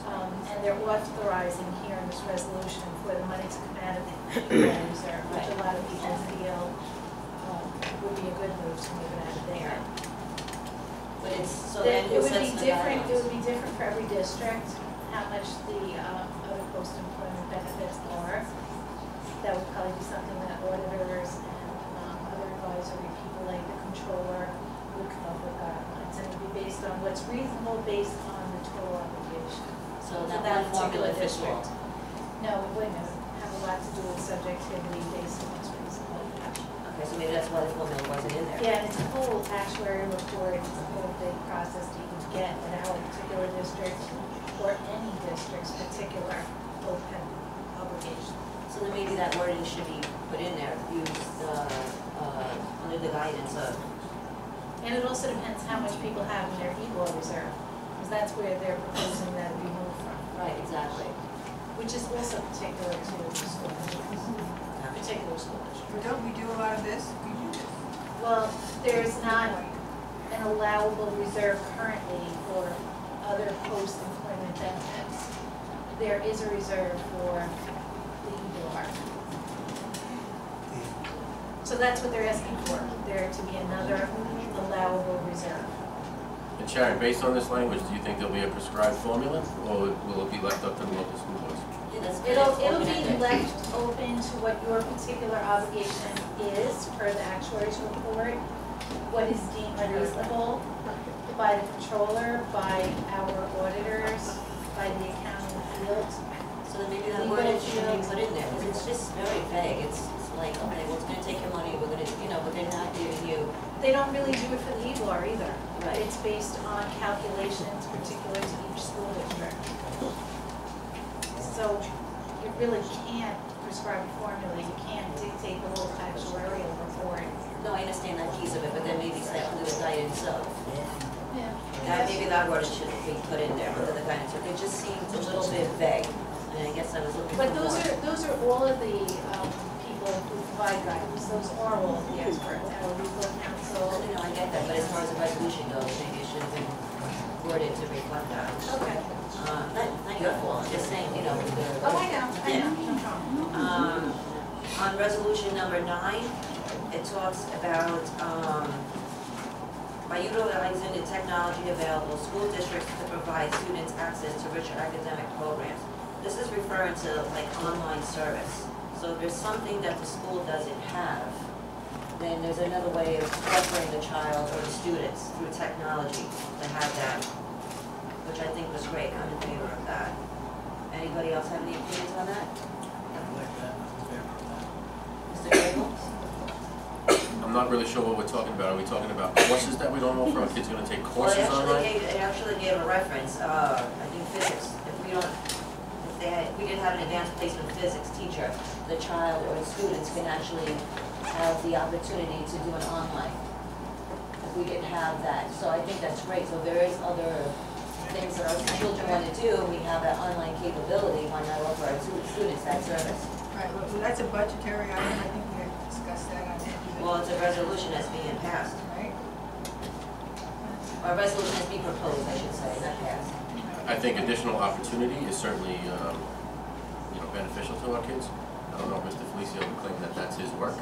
And they're authorizing here in this resolution for the money to come out of the reserve, which a lot of people feel would be a good move to move it out of there. But it's, so Then then it who would sets be the different, it guidelines? would be different for every district, how much the other post-employment benefits are. That would probably be something that auditors and other advisory people like the controller would come up with guidelines. And it would be based on what's reasonable based on the total obligation. So for that that one formula particular fits all. district. No, it wouldn't have a lot to do with subjectivity based on what's reasonable. Okay, so maybe that's why the formula wasn't in there. Yeah, and it's a whole actuarial report, it's a whole big process to even get at our particular district or any district's particular OPEB obligation. So then maybe that wording should be put in there, used under the guidance of. And it also depends how much people have in their e-law reserve, because that's where they're proposing that it be moved from. Right, exactly. Which is also particular to the school districts, particular school districts. But don't we do a lot of this? We do this. Well, there's not an allowable reserve currently for other post-employment benefits. There is a reserve for the EBLR. So that's what they're asking for, there to be another allowable reserve. And Sharon, based on this language, do you think there'll be a prescribed formula, or will it be left up to the local school boards? It'll be left open to what your particular obligation is per the actuary's report, what is deemed reasonable by the controller, by our auditors, by the accounting field. So then maybe that wording should be put in there, because it's just very vague. It's like, okay, well, it's gonna take your money, we're gonna, but they're not giving you. They don't really do it for the EBLR either. Right. It's based on calculations particular to each school district. So you really can't prescribe a formula, you can't dictate the whole actuarial report. No, I understand that piece of it, but then maybe set under the guidance of. Maybe that word should be put in there, under the guidance, it just seems a little bit vague, and I guess I was looking for But more. those are all of the people who provide guidance, those are all of the experts, our legal counsel. You know, I get that, but as far as the resolution goes, maybe it should have been worded to reflect that. Okay. Not your fault, I'm just saying, you know. Oh, I know, no problem. On resolution number 9, it talks about, by utilizing the technology available, school districts can provide students access to richer academic programs. This is referring to like online service. So if there's something that the school doesn't have, then there's another way of offering the child or the students through technology to have that, which I think was great. I'm in favor of that. Anybody else have any opinions on that? Mr. Grable? I'm not really sure what we're talking about. Are we talking about courses that we don't offer? Are kids gonna take courses online? It actually gave a reference, I think physics. If we didn't have an advanced placement physics teacher, the child or the students can actually have the opportunity to do an online. If we didn't have that, so I think that's great. So there is other things that our children want to do, and we have that online capability. Why not offer our students that service? Right, well, that's a budgetary item, I think we had discussed that on it. Well, it's a resolution that's being passed. Right. Or a resolution that's being proposed, I should say, not passed. I think additional opportunity is certainly, beneficial to our kids. I don't know if Mr. Felicio would claim that that's his work.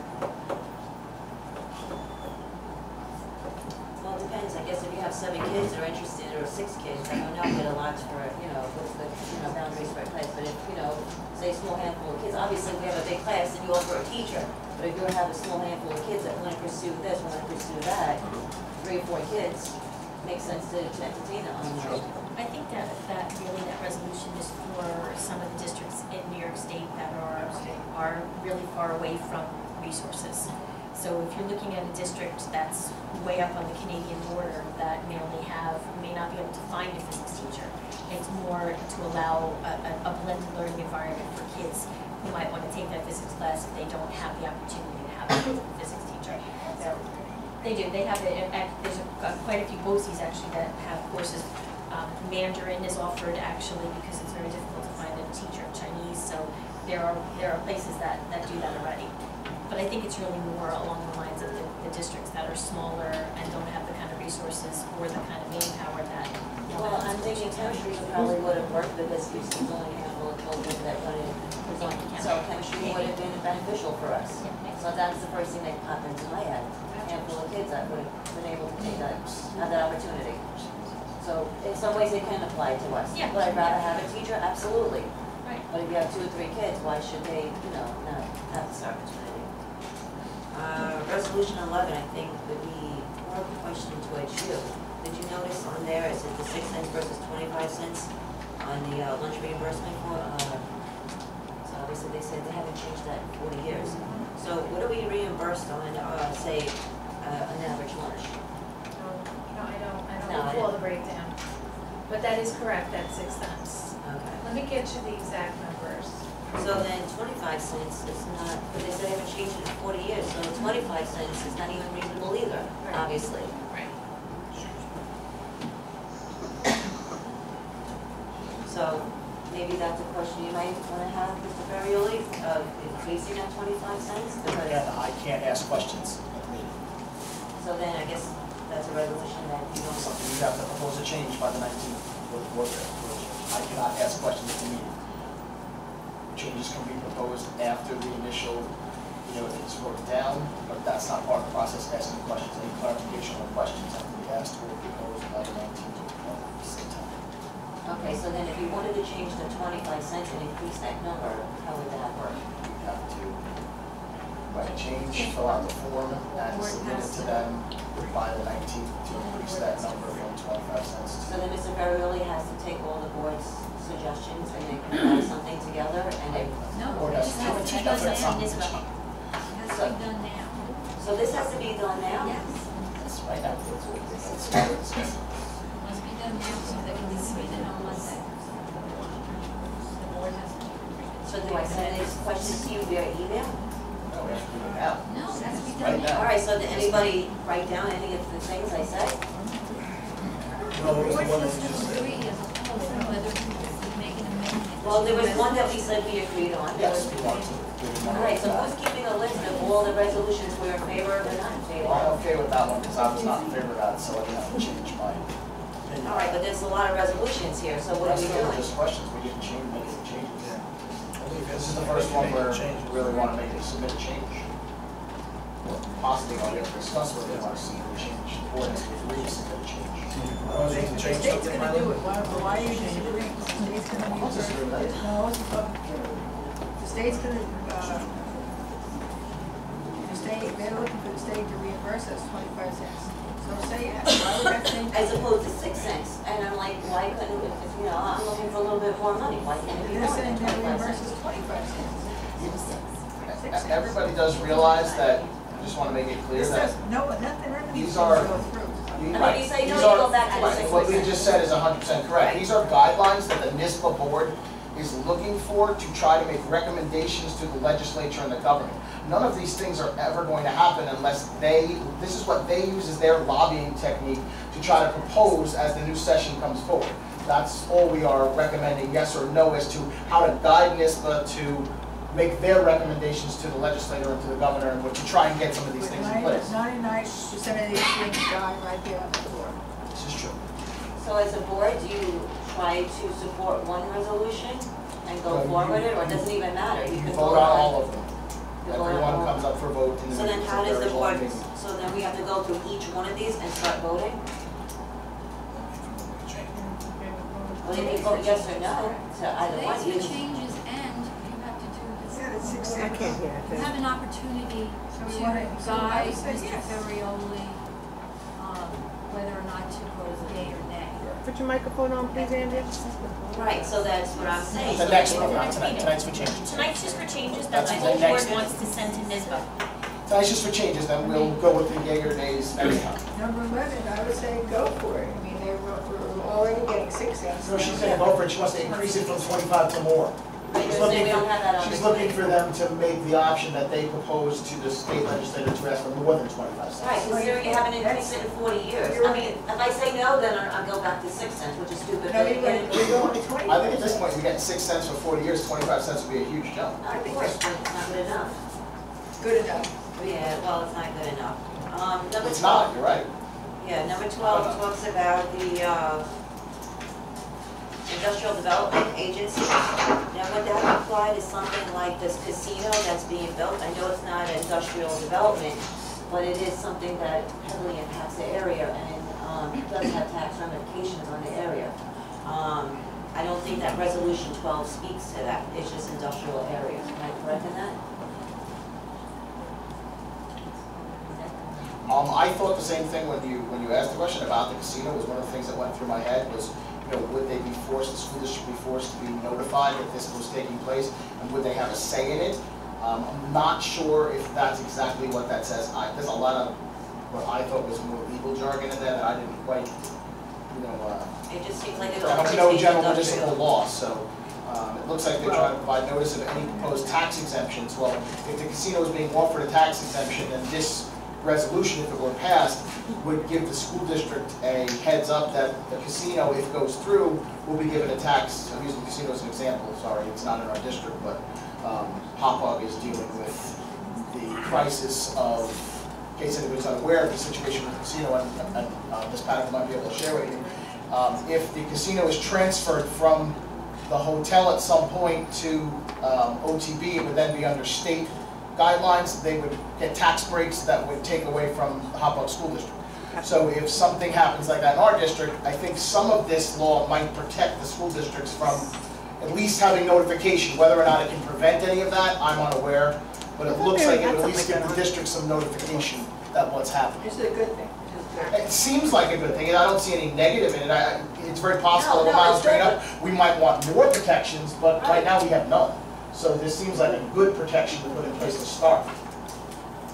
Well, it depends. I guess if you have 7 kids that are interested, or 6 kids, I don't know, get a lot for, what's the, boundaries for a class. But if, say a small handful of kids, obviously if we have a big class, then you offer a teacher. But if you have a small handful of kids that want to pursue this, want to pursue that, 3 or 4 kids, makes sense to entertain them online. I think that resolution is for some of the districts in New York State that are really far away from resources. So if you're looking at a district that's way up on the Canadian border that may not be able to find a physics teacher, it's more to allow a blended learning environment for kids who might want to take that physics class if they don't have the opportunity to have a physics teacher. So they do. They have it. There's quite a few BOCES actually that have courses. Mandarin is offered actually because it's very difficult to find a teacher of Chinese. So there are places that do that already. But I think it's really more along the lines of the districts that are smaller and don't have the kind of resources or the kind of manpower that. Well, I'm thinking chemistry probably would have worked because there's only a handful of children that wanted to go. So chemistry would have been beneficial for us. So that's the first thing that popped into my head. A handful of kids that would have been able to take that, have that opportunity. So in some ways it can apply to us. Yeah. Would I rather have a teacher? Absolutely. Right. But if you have 2 or 3 kids, why should they, not have this opportunity? Resolution 11, I think, would be more of a question towards you. Did you notice on there, it said the 6 cents versus 25 cents on the lunch reimbursement for, so obviously they said they haven't changed that in 40 years. So what are we reimbursed on, say, an average lunch? No, I No, don't recall the breakdown. But that is correct, that's 6 cents. Okay. Let me get you the exact numbers. So then 25 cents is not, but they said they haven't changed it in 40 years, so 25 cents is not even reasonable either, obviously. Right. So maybe that's a question you might want to have, Mr. Ferrioli, of increasing that 25 cents? Again, I can't ask questions at the meeting. So then I guess that's a resolution that you don't. Something you have to propose a change by the 19th for the board. I cannot ask questions at the meeting. Changes can be proposed after the initial, it's voted down, but that's not part of the process, asking questions. Any clarification or questions have to be asked or proposed by the 19th of September. Okay, so then if you wanted to change the 25 cents and increase that number, how would that work? You have to write a change, fill out the form, and submit it to them by the 19th to increase that number from 25 cents to. So then Mr. Ferrioli has to take all the board's suggestions and then compile something together and then. Or that's It has to be done now. It has to be done now. So this has to be done now? Yes. That's right now. Must be done now so that we can submit it on Monday. The board has to. So do I send these questions to you via email? No, we have to do it now. No, it has to be Right done now. now. All right, so did anybody write down any of the things I said? No, it was the one that Board you just system said. agree as a whole, whether to make an amendment. Well, there was one that we said we agreed on. Yes, we want to. All right, so who's keeping a list of all the resolutions we're in favor of and not in favor Well, I'm of? okay with that one, because I was not in favor of that, so I didn't have to change my opinion. All right, but there's a lot of resolutions here, so what are we Rest of them were doing? just questions, we didn't change, make any changes. I believe This is the first one where we really want to make a submit a change. Possibly, I'll get to discuss whether they want to see a change, or if we submit a change. Proposing to The change state's something, gonna do Eileen? it, why are you disagreeing? The state's gonna I'll use disagree with that. No, it's a public hearing. The state's gonna, they're looking for the state to reimburse us 25 cents. So say yes, why would that change? As opposed to 6 cents, and I'm like, why couldn't, you know, I'm looking for a little bit more money, why can't it be They're more saying than they 25 reimburse cents? us 25 cents. 6 cents. Everybody does realize that, I just want to make it clear This that says, no, nothing, none of these these things are- go through. I mean, you say, no, you go back to the 6 what we just said is 100% correct. These are guidelines that the NISBA board is looking for to try to make recommendations to the legislature and the government. None of these things are ever going to happen unless this is what they use as their lobbying technique to try to propose as the new session comes forward. That's all we are recommending, yes or no, as to how to guide NISBA to make their recommendations to the legislator and to the governor and to try and get some of these things in place. 99% of these things die right there on the floor. This is true. So as a board, do you try to support one resolution and go forward with it, or it doesn't even matter? You You can vote on all of them. You vote on Everyone all. comes up for vote in the So then how does the there's board, one meeting. so then we have to go through each one of these and start voting? Well, you can vote yes or no to either one. Today's for changes and you have to do this. Yeah, it's 6 I cents. can't hear You it. have an opportunity So we to wanna- so I guide would say Mr. yes. Ferrioli, whether or not to vote yea or nay. Put your microphone on, please, Andy. Right, so that's what I'm saying. The next one, not tonight. Tonight's for changes. Tonight's just for changes that That's the the whole board next one. wants to send to NISBA. Tonight's just for changes, then we'll go with the yea or nays next time. Number 11, I would say go for it. I mean, we're already getting 6 cents. No, she's gonna vote for it, she wants to increase it from 25 to more. But you're saying we don't have that on the She's looking committee. for them to make the option that they propose to the state legislature to ask for more than 25 cents. Right, considering you haven't increased it in 40 years. I mean, if I say no, then I'll go back to 6 cents, which is stupid. No, but you're again, going to 20. I think at this point, we get 6 cents for 40 years, 25 cents would be a huge jump. Of course, but it's not good enough. Good enough. Yeah, well, it's not good enough. Number It's 12. not, you're right. Yeah, number 12 talks about the industrial development agency. Now, would that apply to something like this casino that's being built? I know it's not industrial development, but it is something that heavily impacts the area and does have tax ramifications on the area. I don't think that resolution 12 speaks to that. It's just industrial area. Am I correct in that? I thought the same thing when you asked the question about the casino. Was one of the things that went through my head was, you know, would they be forced, the school district be forced to be notified that this was taking place, and would they have a say in it? I'm not sure if that's exactly what that says. There's a lot of what I thought was more legal jargon in there that I didn't quite, you know. It just seems like it'll I don't change know general industrial. municipal law, so it looks like they're trying to provide notice of any proposed tax exemptions. Well, if the casino is being offered a tax exemption, then this resolution, if it were passed, would give the school district a heads up that the casino, if it goes through, will be given a tax. I'm using the casino as an example, sorry, it's not in our district, but Hop is dealing with the crisis of, in case anybody's unaware of the situation with the casino, and Ms. Panico might be able to share with you. If the casino is transferred from the hotel at some point to OTB, it would then be under state guidelines. They would get tax breaks that would take away from the Hop School District. So if something happens like that in our district, I think some of this law might protect the school districts from at least having notification. Whether or not it can prevent any of that, I'm unaware. But it looks like it would at least give the district some notification that what's happening. It's a good thing. It seems like a good thing, and I don't see any negative in it. It's very possible No, when miles it's train good. up, we might want more protections, but right now we have none. So this seems like a good protection to put in place to start.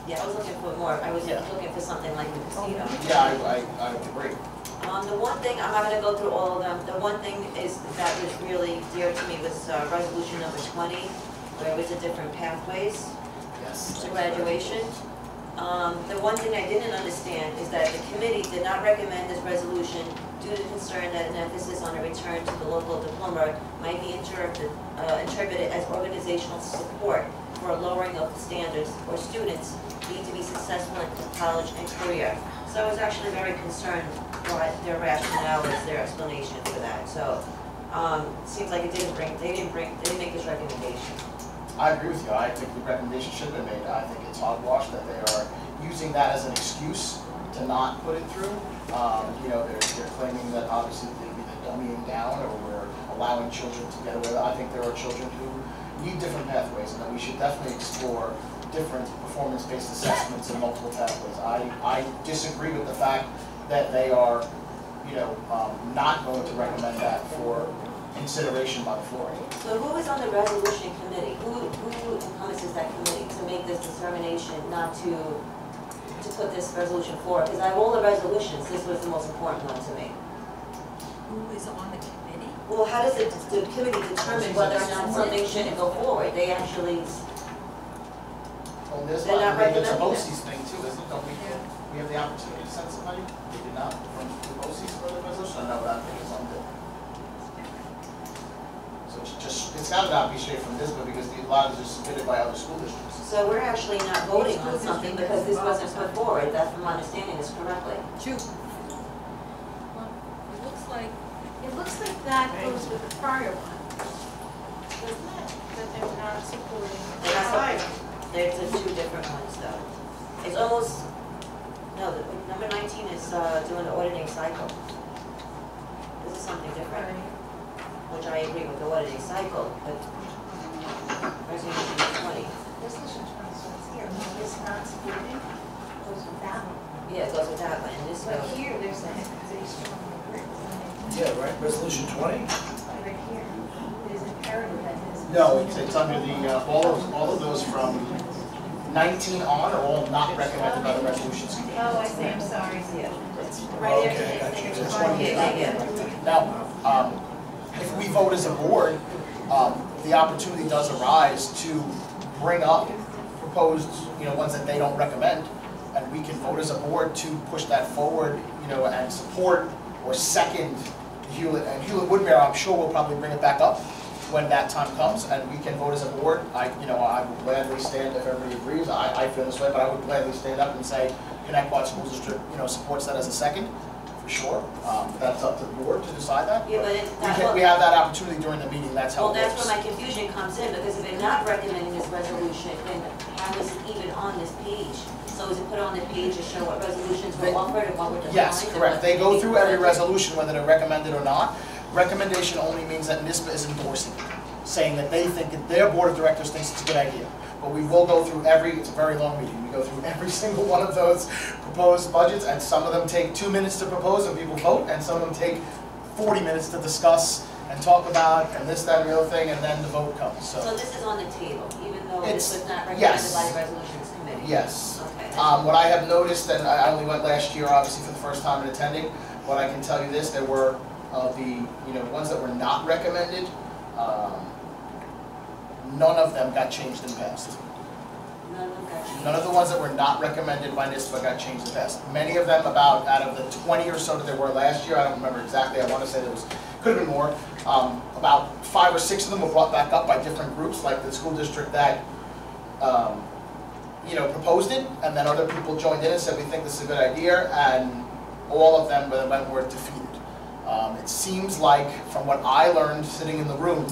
Yeah, I was looking for more. I was looking for something like the casino. Yeah, I agree. The one thing, I'm not gonna go through all of them, the one thing is, that was really dear to me was resolution number 20, where it was the different pathways to graduation. The one thing I didn't understand is that the committee did not recommend this resolution due to concern that an emphasis on a return to the local diploma might be interpreted as organizational support for a lowering of the standards for students need to be successful in college and career. So I was actually very concerned what their rationale is, their explanation for that. So it seems like they didn't make this recommendation. I agree with you. I think the recommendation should have been made. I think it's hogwash that they are using that as an excuse to not put it through. You know, they're claiming that obviously they're either dummying down or we're allowing children to get away with it. I think there are children who need different pathways and that we should definitely explore different performance-based assessments in multiple pathways. I disagree with the fact that they are, you know, not going to recommend that for consideration by the floor. So who is on the resolution committee? Who encompasses that committee to make this determination not to put this resolution forward? Because out of all the resolutions, this was the most important one to me. Who is on the committee? Well, how does the committee determine whether or not something shouldn't go forward? They actually, Well, this they're not one, maybe it's a recommending it. BOCES thing too, isn't it? Don't we have the opportunity to send somebody? We did not from the BOCES for the resolution? No, that thing is on the. So it's got to not be straight from NISBA because a lot of it is submitted by other school districts. So we're actually not voting on something because this wasn't put forward. That's from my understanding this correctly. True. Well, it looks like that goes with the prior one. Doesn't it? That they were not supporting. There's the two different ones though. It's almost, no, the, number 19 is doing the auditing cycle. This is something different, which I agree with the auditing cycle, but resolution 20. Resolution 20 says here, it's not supporting, goes with that one. Yeah, it goes with that one, and this But goes. here, there's a strong word. Yeah, right, resolution 20? Right here, there's imperative that is. No, it's under the, all of those from 19 on are all not recommended by the resolutions committee. Oh, I see, I'm sorry. Yeah. Right Okay, after gotcha. they So say 28. Now, if we vote as a board, the opportunity does arise to bring up proposed, you know, ones that they don't recommend, and we can vote as a board to push that forward, you know, and support or second Hewlett. And Hewlett-Woodbury, I'm sure will probably bring it back up when that time comes, and we can vote as a board. I would gladly stand, if everybody agrees, I feel this way, but I would gladly stand up and say Connetquot School District, you know, supports that as a second, for sure. That's up to the board to decide that. Yeah, but we have that opportunity during the meeting, that's how well, it works. that's where my confusion comes in, because if they're not recommending this resolution, then how is it even on this page? So is it put on the page to show what resolutions were offered and what were declined? Yes, correct. They go through every resolution, whether they're recommended or not. Recommendation only means that NISBA is endorsing it, saying that they think that their board of directors thinks it's a good idea. But we will go through it's a very long meeting, we go through every single one of those proposed budgets, and some of them take 2 minutes to propose and people vote, and some of them take 40 minutes to discuss and talk about, and this, that, and the other thing, and then the vote comes, So this is on the table, even though It's- this was not recommended yes. by the resolutions committee? Yes. Okay. What I have noticed, and I only went last year, obviously, for the first time in attending, but I can tell you this, there were the ones that were not recommended, none of them got changed in past. None of the ones that were not recommended by NISBA got changed in past. Many of them, out of the 20 or so that there were last year, I don't remember exactly, I want to say there was, could have been more, about 5 or 6 of them were brought back up by different groups, like the school district that proposed it, and then other people joined in and said, we think this is a good idea, and all of them were defeated. It seems like, from what I learned sitting in the room,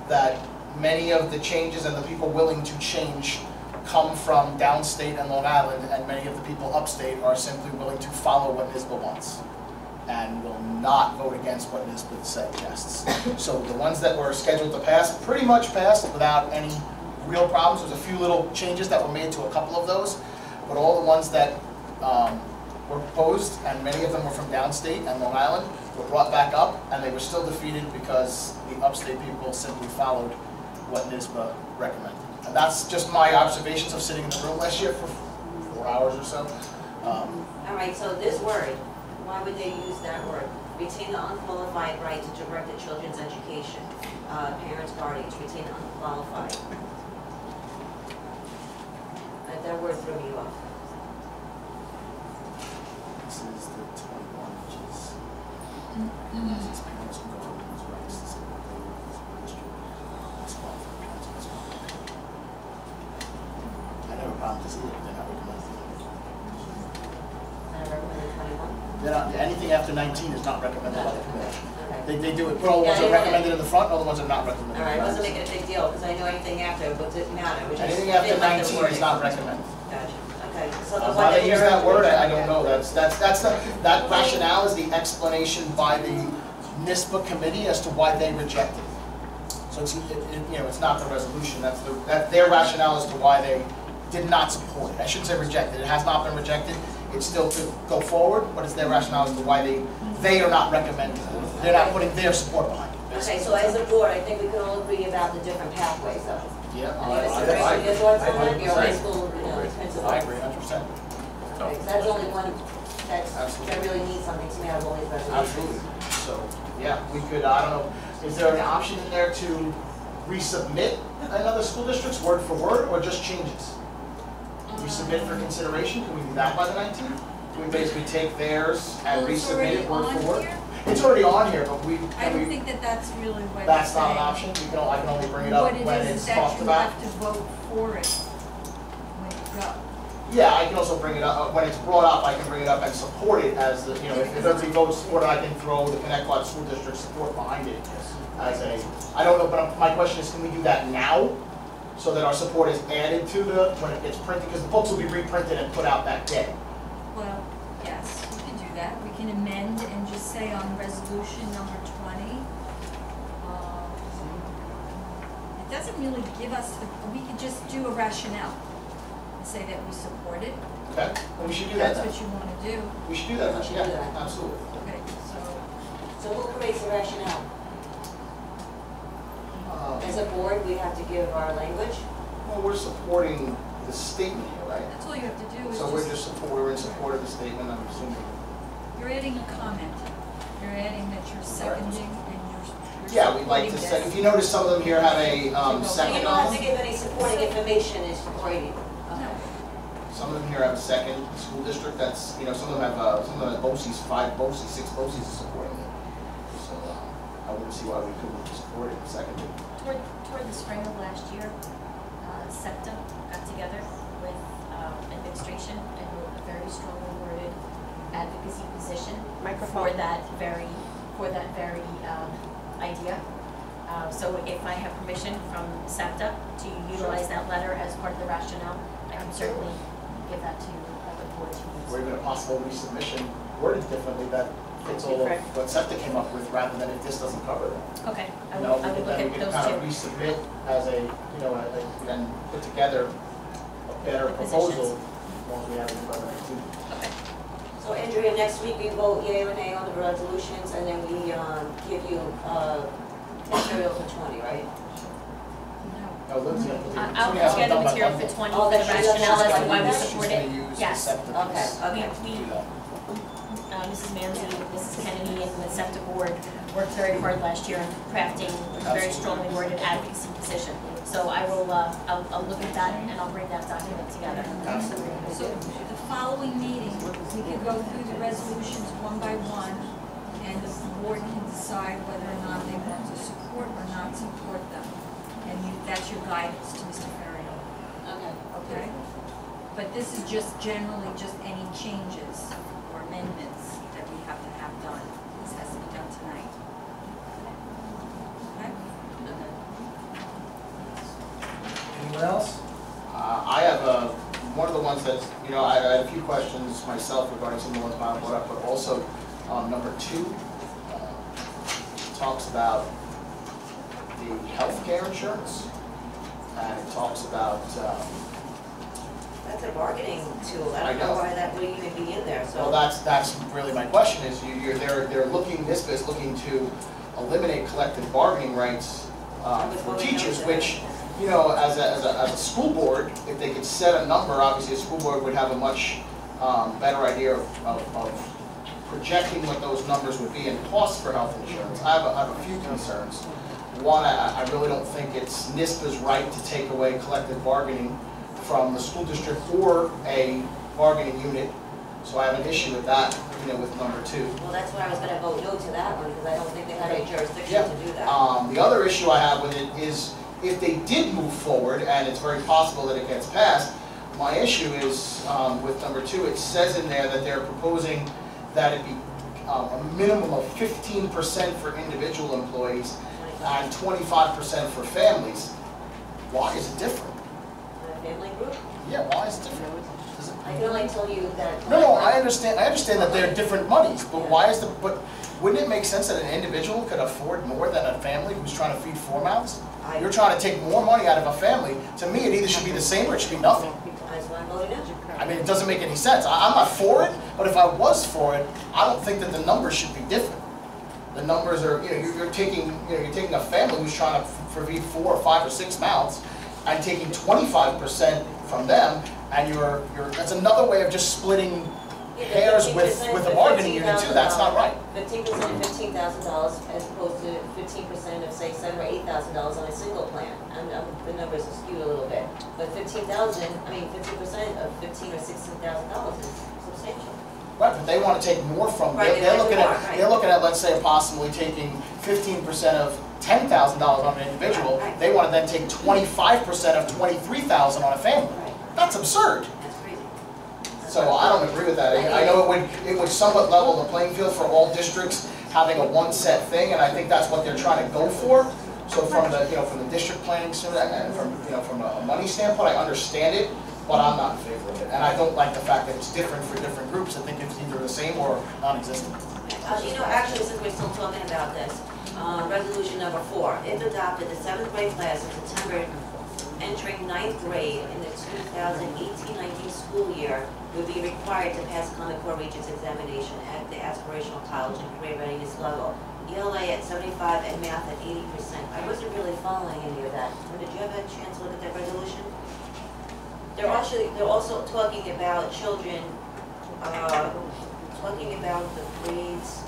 that many of the changes and the people willing to change come from downstate and Long Island, and many of the people upstate are simply willing to follow what NISBA wants and will not vote against what NISBA suggests. So the ones that were scheduled to pass pretty much passed without any real problems. There's a few little changes that were made to a couple of those, but all the ones that were proposed, and many of them were from downstate and Long Island, were brought back up, and they were still defeated because the upstate people simply followed what NISBA recommended. And that's just my observations of sitting in the room last year for 4 hours or so. All right, so this word, why would they use that word? Retain the unqualified right to direct the children's education. Parents, guardians, retain the unqualified. That word threw me off. This is the 21, which is I never problem with this either, they're not recommended. I recommended 21. They're not, anything after 19 is not recommended by the commission. Okay. They do it, put all the ones that are recommended in the front, all the ones that are not recommended. All right, I wasn't making a big deal, because I know anything after, but it didn't matter, which is. Anything after 19 is not recommended. Gotcha, okay, so the one Why that they use you're. that word, I don't know, that rationale is the explanation by the NISBA committee as to why they rejected it. So it's, you know, it's not the resolution, that's their rationale as to why they did not support it. I shouldn't say rejected, it has not been rejected, it's still to go forward, but it's their rationale as to why they are not recommending it. They're not putting their support behind it. Okay, so as a board, I think we can all agree about the different pathways though. Yeah, I mean, Mr. Ray, your thoughts on that, your high school, principal? I agree, 100%. Okay, 'cause that's only one that really needs something to me out of all these resolutions. Absolutely. So, yeah, we could, I don't know, is there an option in there to resubmit another school district's word for word, or just changes? Resubmit for consideration, can we do that by the 19th? Do we basically take theirs and resubmit it word for word? It's already on here, but I don't think that that's really what it's that's not an saying. option, I can only bring it up when it's talked about. What it is that you have to vote for it when you go. Yeah, I can also bring it up, when it's brought up, I can bring it up and support it as the, you know, if everybody votes support it, I can throw the Connetquot School District support behind it as a, I don't know, but my question is, can we do that now? So that our support is added to when it gets printed, because the books will be reprinted and put out that day. Well, yes, we can do that. We can amend and just say on resolution number 20. It doesn't really give us, we could just do a rationale and say that we support it. Okay, well, we should do that. That's what you want to do. We should do that, yeah, absolutely. Okay, So who creates the rationale? As a board, we have to give our language? Well, we're supporting the statement here, right? that's all you have to do is So we're we're in support of the statement, I'm assuming. you're adding a comment. You're adding that you're seconding and you're Yeah, we'd like to supporting second, this. if you notice, some of them here have a So you second. don't have to give any supporting information, it's supporting. No. Some of them here have a second school district, that's, you know, some of them have BOCES, 5 BOCES, 6 BOCES is supporting it. So I wouldn't see why we couldn't support it seconded. Toward the spring of last year, SEPTA got together with administration and wrote a very strongly worded advocacy position for that very idea. So if I have permission from SEPTA to utilize that letter as part of the rationale, I can certainly give that to the board to use. Or even a possible resubmission worded differently that fits all of what SEPTA came up with, rather than if this doesn't cover that. Okay, I You know, will look then at we can those kind of two. resubmit as a, you know, and put together a better proposal once we have it by the 19th. Okay. So Andrea, next week we vote yea or nay on the resolutions, and then we give you material for 20, right? Oh, Lindsay, I'll put together material for 20 Oh, for the that's true. rationale as to why we She's support gonna it. use the Yes. SEPTA piece. Okay. Mrs. Manzi, Mrs. Kennedy, and the SEPTA board worked very hard last year in crafting a very strongly worded advocacy position. So I will, I'll look at that and I'll bring that document together. So the following meeting, we can go through the resolutions one by one, and the board can decide whether or not they want to support or not support them. And that's your guidance to Mr. Ferriero. Okay. Okay? But this is just generally just any changes or amendments that we have to have done. This has to be done tonight. Okay? Anyone else? I have one of the ones that, you know, I had a few questions myself regarding some of the ones Bob brought up, but also number 2 talks about the healthcare insurance, and it talks about That's a bargaining tool, I don't know why that would even be in there, so. well, that's really my question, is they're looking, NISBA is looking to eliminate collective bargaining rights for teachers, which, you know, as a school board, if they could set a number, obviously a school board would have a much better idea of projecting what those numbers would be in costs for health insurance. I have a few concerns. One, I really don't think it's NISBA's right to take away collective bargaining from the school district or a bargaining unit, so I have an issue with that. with number 2. Well, that's why I was gonna vote no to that one, because I don't think they have any jurisdiction Yeah. to do that. The other issue I have with it is if they did move forward, and it's very possible that it gets passed, my issue is with number 2, it says in there that they're proposing that it be a minimum of 15% for individual employees and 25% for families. Why is it different? Family group? Yeah, why is it different? I can only tell you that. No, I understand that they're different monies, but but wouldn't it make sense that an individual could afford more than a family who's trying to feed 4 mouths? You're trying to take more money out of a family. To me, it either should be the same or it should be nothing. That's why I voted no. I mean, it doesn't make any sense. I'm not for it, but if I was for it, I don't think that the numbers should be different. The numbers are, you're taking a family who's trying to feed 4 or 5 or 6 mouths and taking 25% from them, and that's another way of just splitting hairs with a bargaining unit too. That's not right. 15% of $15,000 as opposed to 15% of say $7,000 or $8,000 on a single plan. And the numbers are skewed a little bit, but 15% of $15,000 or $16,000 is substantial. Right, but they want to take more from. Right, They're looking at let's say possibly taking 15% of $10,000 on an individual. Right. They want to then take 25% of $23,000 on a family. That's absurd. That's crazy. So I don't agree with that. I know it would somewhat level the playing field for all districts having a one set thing, and I think that's what they're trying to go for. So from the district planning, from a money standpoint, I understand it, but I'm not in favor of it. And I don't like the fact that it's different for different groups. I think it's either the same or non-existent. Actually, since we're still talking about this, resolution number 4, if adopted, the 7th grade class in September entering 9th grade in the 2018-19 school year would be required to pass Connetquot Regents examination at the aspirational college and career readiness level. ELA at 75 and math at 80%. I wasn't really following any of that. Did you have a chance to look at that resolution? They're also talking about children, talking about the grades,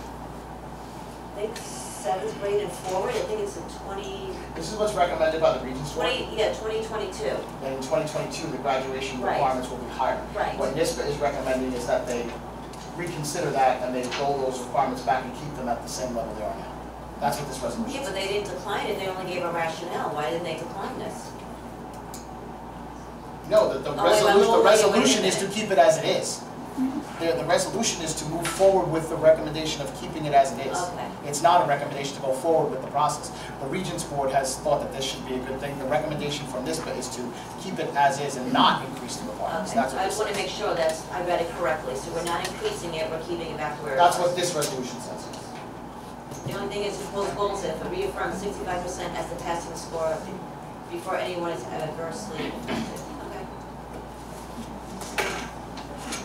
I think 7th grade and forward. I think it's in 20. This is what's recommended by the Regents Board. 2022. And in 2022, the graduation Right. requirements will be higher. Right. What NISBA is recommending is that they reconsider that and they roll those requirements back and keep them at the same level they are now. That's what this resolution Yeah, is. but they didn't decline it. They only gave a rationale. Why didn't they decline this? No, the resolution is to keep it as it is. The resolution is to move forward with the recommendation of keeping it as it is. Okay. It's not a recommendation to go forward with the process. The Regents Board has thought that this should be a good thing. The recommendation from NISBA is to keep it as is and not increase the requirements. Okay. That's what I this want to says. make sure that I read it correctly. So we're not increasing it, we're keeping it back to where it That's was. what this resolution says. The only thing is to propose goals if reaffirm 65% as the passing score before anyone is adversely affected. Okay.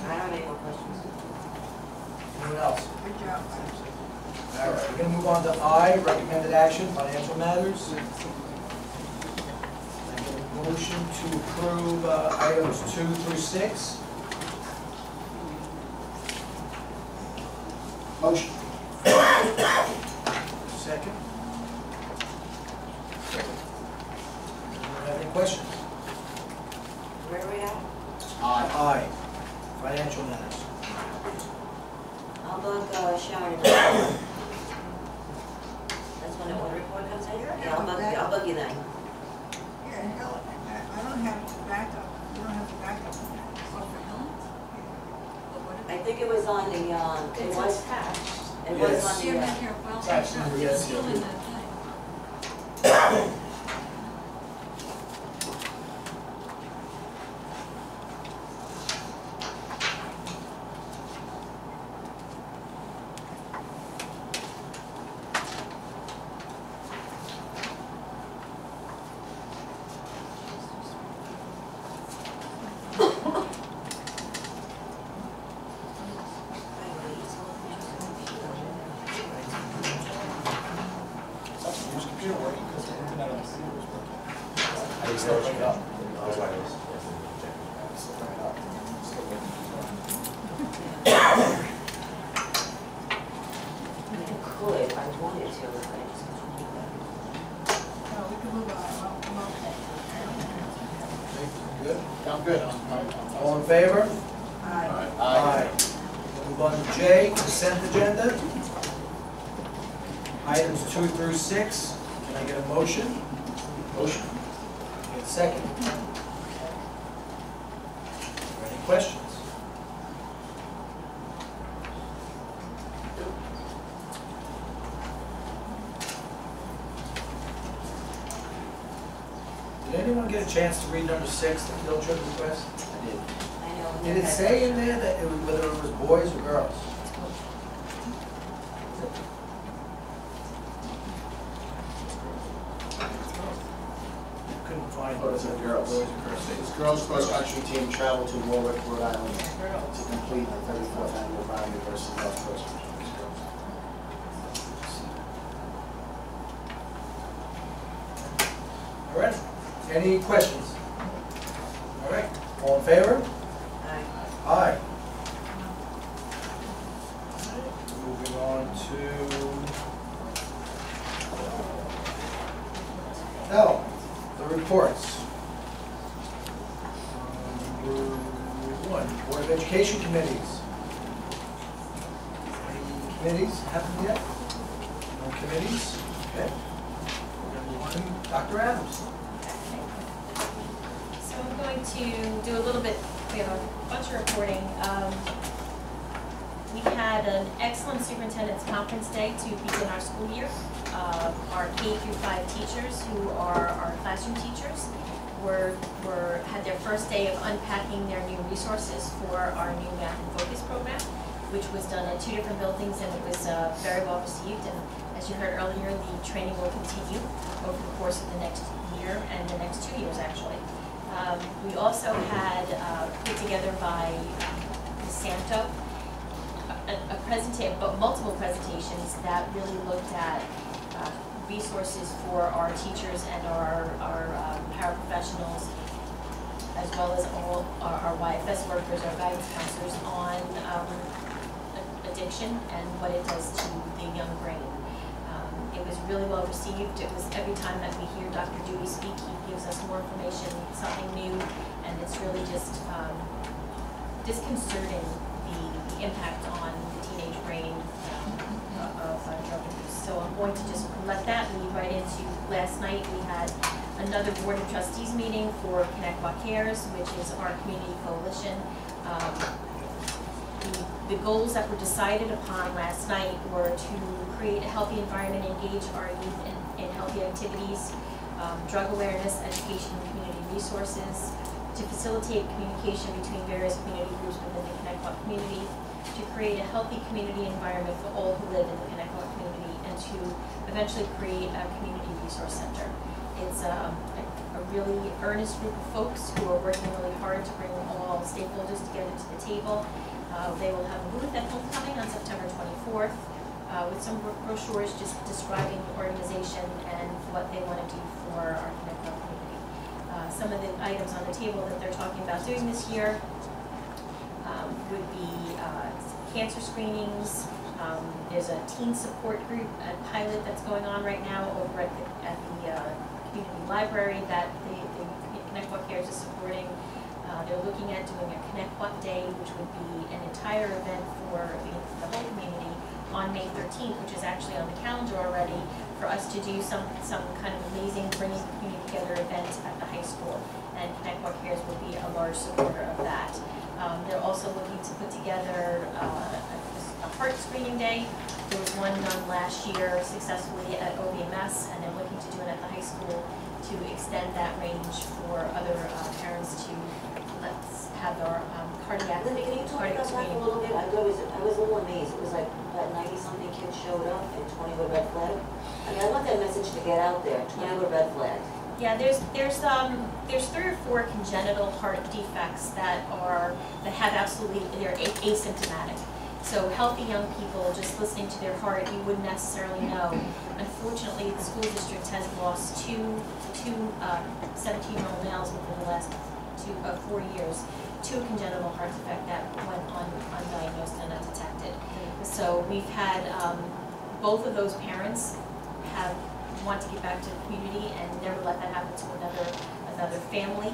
I don't have any more questions. Anyone else? Good job. All right, we're gonna move on to I, recommended action, financial matters. I get a motion to approve items 2 through 6. Motion. Second. Anyone have any questions? Where are we at? I, financial matters. I'll book Sharon. That's when the order report comes in? Yeah, I'll book you then. Yeah, Helen, I don't have to back up. You don't have to back up. What for Helen? I think it was on the, it was attached. It was Yes. on the, It's actually, yes, Still in yes. that thing. Is your computer working? Because the internet on the computer is working. I didn't Still bring it up. That's why I was. Still bring it up. Still working. I could, if I wanted to, but I just can't do that. No, we can move on. Well, Good? I'm good. I'm All in favor? Aye. Aye. Move on to J, consent agenda. Items 2 through 6. Can I get a motion? Motion. Get a second. Any questions? Did anyone get a chance to read number 6, the field trip request? I know. Did it say in there that it was, whether it was boys or girls? Couldn't find it. Boys and girls. Boys or girls. This girls cross-country team traveled to Warwick, Rhode Island to complete the 34th annual Brown University Girls Cross-Country. All right, any questions? All right, all in favor? Aye. Aye. Moving on to L, the reports. Number 1, Board of Education committees. Any committees happened yet? No committees? Okay. We're going to move on to Dr. Adams. So I'm going to do a little bit, we have a bunch of reporting. We had an excellent superintendent's conference day to begin our school year. Our K through 5 teachers, who are our classroom teachers, had their first day of unpacking their new resources for our new Math and Focus program, which was done at 2 different buildings, and it was very well received. And as you heard earlier, the training will continue over the course of the next year and the next 2 years, actually. We also had put together by Ms. Santo multiple presentations that really looked at resources for our teachers and our paraprofessionals, as well as all our YFS workers, our guidance counselors, on addiction and what it does to the young brain. It was really well received. It was every time that we hear Dr. Dewey speak, he gives us more information, something new, and it's really just disconcerting the impact on the teenage brain of drug abuse. So I'm going to just let that lead right into last night. We had another Board of Trustees meeting for Connetquot Cares, which is our community coalition. The goals that were decided upon last night were to create a healthy environment, engage our youth in healthy activities, drug awareness, education, and community resources, to facilitate communication between various community groups within the Connetquot community, to create a healthy community environment for all who live in the Connetquot community, and to eventually create a community resource center. It's a really earnest group of folks who are working really hard to bring all stakeholders together to the table. They will have a booth at Homecoming on September 24th with some brochures just describing the organization and what they want to do for our Connetquot community. Some of the items on the table that they're talking about doing this year would be cancer screenings. There's a teen support group, a pilot that's going on right now over at the community library that the Connetquot Cares is supporting. They're looking at doing a Connetquot Day, which would be an entire event for the whole community on May 13th, which is actually on the calendar already, for us to do some kind of amazing bringing the community together event at the high school. And Connetquot Cares will be a large supporter of that. They're also looking to put together a heart screening day. There was one done last year successfully at OBMS, and they're looking to do it at the high school to extend that range for other parents to let's have our cardiac Linda, can you talk about that screening. for a little bit? I was a little amazed. It was like about 90-something kids showed up and 20 were red flagged. I mean, I want that message to get out there. 20 were red flagged. Yeah, there's 3 or 4 congenital heart defects that have absolutely, they're asymptomatic. So healthy young people, just listening to their heart, you wouldn't necessarily know. Unfortunately, the school district has lost two 17-year-old males within the last 4 years to a congenital heart defect that went undiagnosed and undetected. So we've had both of those parents want to get back to the community and never let that happen to another family.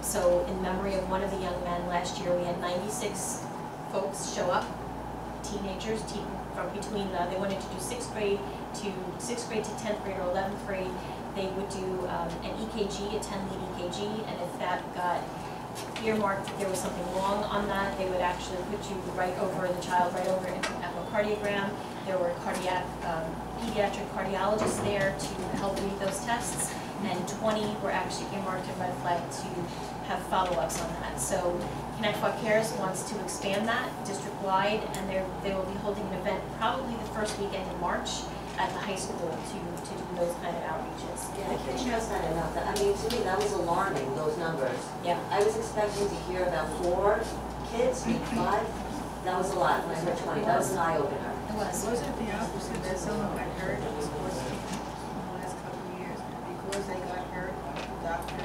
So in memory of one of the young men last year, we had 96 folks show up teenagers, from between, they wanted to do 6th grade to 10th grade or 11th grade. They would do an EKG, a 10-lead EKG, and if that got earmarked that there was something wrong on that, they would actually put you right over the child, right over into an echocardiogram. There were pediatric cardiologists there to help read those tests, and 20 were actually earmarked and red flagged to have follow-ups on that. So Connetquot Cares wants to expand that district-wide, and they will be holding an event probably the first weekend in March at the high school to do those kind of outreaches. Yeah, I can't stress that enough. I mean, to me, that was alarming, those numbers. Yeah. I was expecting to hear about 4 kids, maybe 5. That was a lot when I heard 20. That was an eye-opener. It was. Wasn't the opposite that someone got hurt in the sports team in the last couple of years? Because they got hurt, the doctor,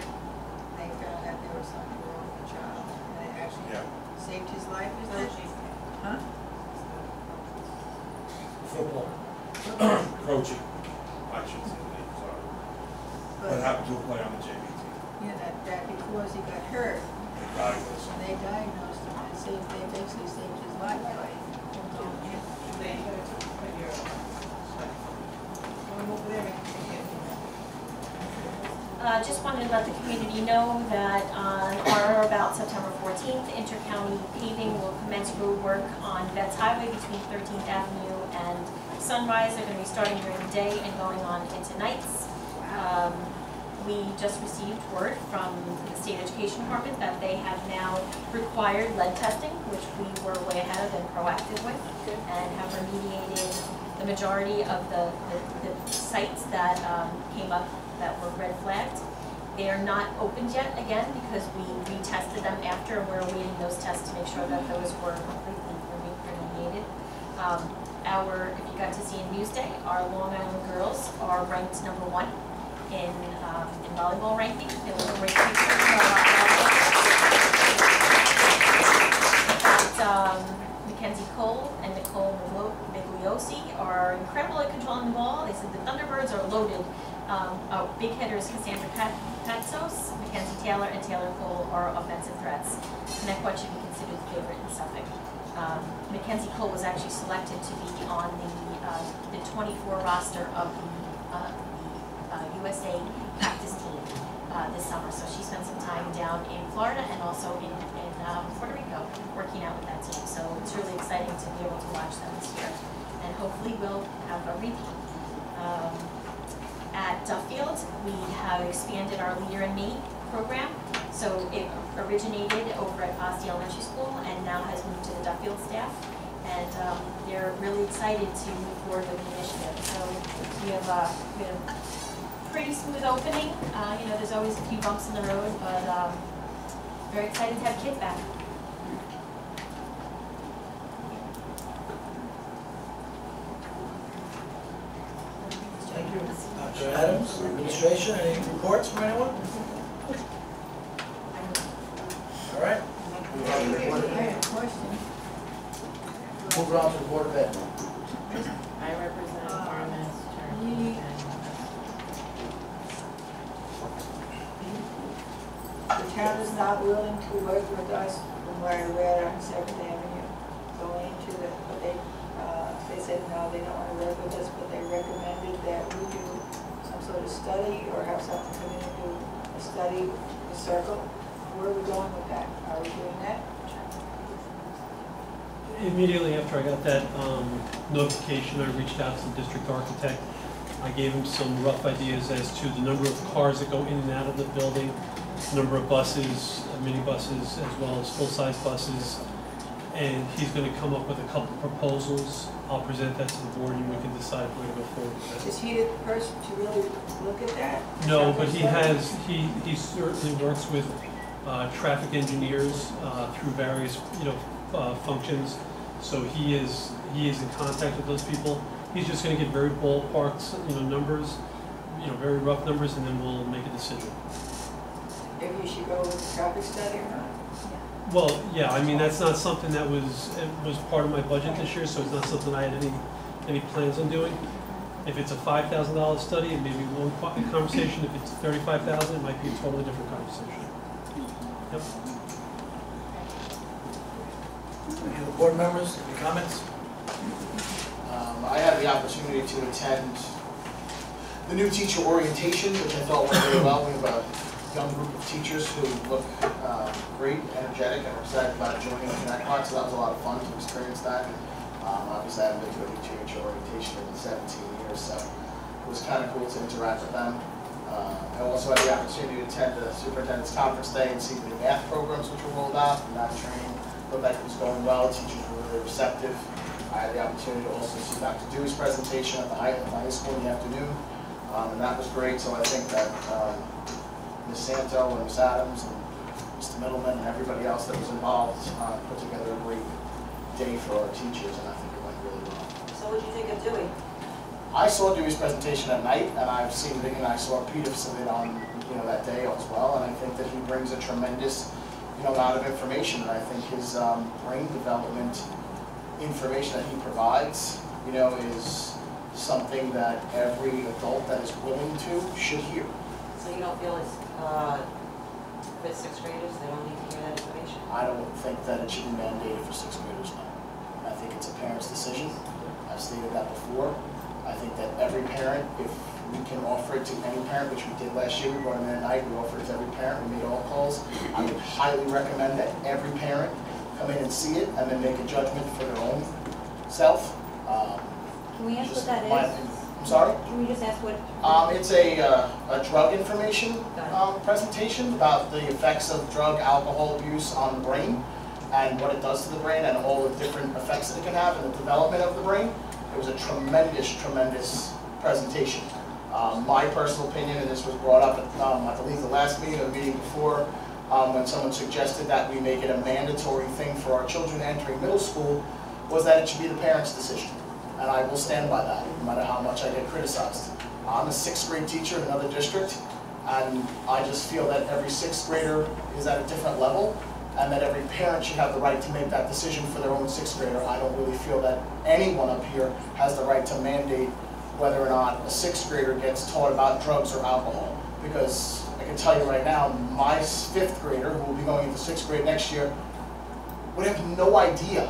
they found that there was something wrong with the child, and it actually saved his life, is that? Huh? Football. Coaching. I should say that, sorry. What happened to a player on the JV team? Yeah, that because he got hurt, They diagnosed him. they diagnosed him and saved, they basically saved his life by doing it. Just wanted to let the community know that on or about September 14th, Inter-County Paving will commence road work on Betts Highway between 13th Avenue and Sunrise. They're going to be starting during the day and going on into nights. We just received word from the State Education Department that they have now required lead testing, which we were way ahead of and proactive with, and have remediated the majority of the sites that came up that were red flagged. They are not opened yet, again, because we retested them after, and we're awaiting those tests to make sure that those were completely remediated. If you got to see in Newsday, our Long Island girls are ranked #1 in volleyball ranking. They was a great picture of Mackenzie Cole and Nicole Migliosi are incredible at controlling the ball. They said the Thunderbirds are loaded. Big hitters Cassandra Patsos, Mackenzie Taylor, and Taylor Cole are offensive threats. Connetquot should be considered the favorite in Suffolk. Mackenzie Cole was actually selected to be on the 24 roster of the USA practice team this summer. So she spent some time down in Florida and also in Puerto Rico working out with that team. So it's really exciting to be able to watch them this year. And hopefully we'll have a repeat. At Duffield, we have expanded our Leader in Me program. So it originated over at Fossey Elementary School and now has moved to the Duffield staff. And they're really excited to move forward with the initiative. So we have a pretty smooth opening. There's always a few bumps in the road, but very excited to have kids back. Thank you. Dr. Adams, administration, any reports from anyone? All right. I had a question. Move on to the Board of Ed. I represent RMS The town is not willing to work with us from where I read on 7th Avenue, going into they said no, they don't want to work with us, but they recommended that we do some sort of study or have something come in and do a study, a circle. Where are we going with that? Are we doing that? Immediately after I got that notification, I reached out to the district architect. I gave him some rough ideas as to the number of cars that go in and out of the building, number of buses, minibuses, as well as full-size buses. And he's going to come up with a couple proposals. I'll present that to the board and we can decide if we're going to go forward with that. Is he the person to really look at that? No, but he certainly works with traffic engineers through various functions. So he is in contact with those people. He's just going to get very ballpark numbers, very rough numbers, and then we'll make a decision. If you should go with the traffic study or not? Well, yeah, I mean, that's not something that was part of my budget this year, so it's not something I had any plans on doing. If it's a $5,000 study, it may be one conversation. If it's $35,000, it might be a totally different conversation. Yep. Any other board members, any comments? I had the opportunity to attend the new teacher orientation, which I thought went really well. We have a young group of teachers who look great, energetic, and are excited about joining Connetquot, so that was a lot of fun to experience that. Obviously, I haven't been to a new teacher orientation in 17 years, so it was kind of cool to interact with them. I also had the opportunity to attend the superintendent's conference day and see the new math programs which were rolled out, and that training looked like it was going well. Teachers were really receptive. I had the opportunity to also see Dr. Dewey's presentation at the high school in the afternoon, and that was great. So I think that Ms. Santo and Ms. Adams and Mr. Middleman and everybody else that was involved put together a great day for our teachers, and I think it went really well. So what did you think of Dewey? I saw Dewey's presentation at night, and I've seen it, and I saw Peter submit on that day as well, and I think that he brings a tremendous amount of information, and I think his brain development information that he provides is something that every adult that is willing to should hear. So you don't feel it's for 6th graders, they don't need to hear that information? I don't think that it should be mandated for 6th graders, no. I think it's a parent's decision. I've stated that before. I think that every parent, if we can offer it to any parent, which we did last year, we brought them in at night, we offered it to every parent, we made all calls. I would highly recommend that every parent come in and see it and then make a judgment for their own self. Can we ask what that is? I'm sorry? Can we just ask what? It's a drug information presentation about the effects of drug, alcohol abuse on the brain and what it does to the brain and all the different effects that it can have in the development of the brain. It was a tremendous, tremendous presentation. My personal opinion, and this was brought up at, I believe, the last meeting or the meeting before, when someone suggested that we make it a mandatory thing for our children entering middle school, was that it should be the parents' decision. And I will stand by that, no matter how much I get criticized. I'm a 6th grade teacher in another district, and I just feel that every 6th grader is at a different level, and that every parent should have the right to make that decision for their own 6th grader. I don't really feel that anyone up here has the right to mandate whether or not a 6th grader gets taught about drugs or alcohol. Because I can tell you right now, my 5th grader, who will be going into 6th grade next year, would have no idea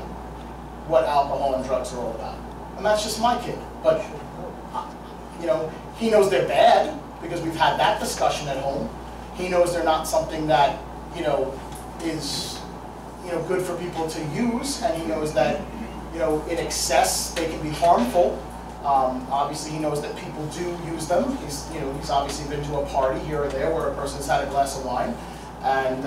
what alcohol and drugs are all about. And that's just my kid. But, he knows they're bad because we've had that discussion at home. He knows they're not something that, is, good for people to use, and he knows that, in excess they can be harmful. Obviously, he knows that people do use them. He's obviously been to a party here or there where a person's had a glass of wine, and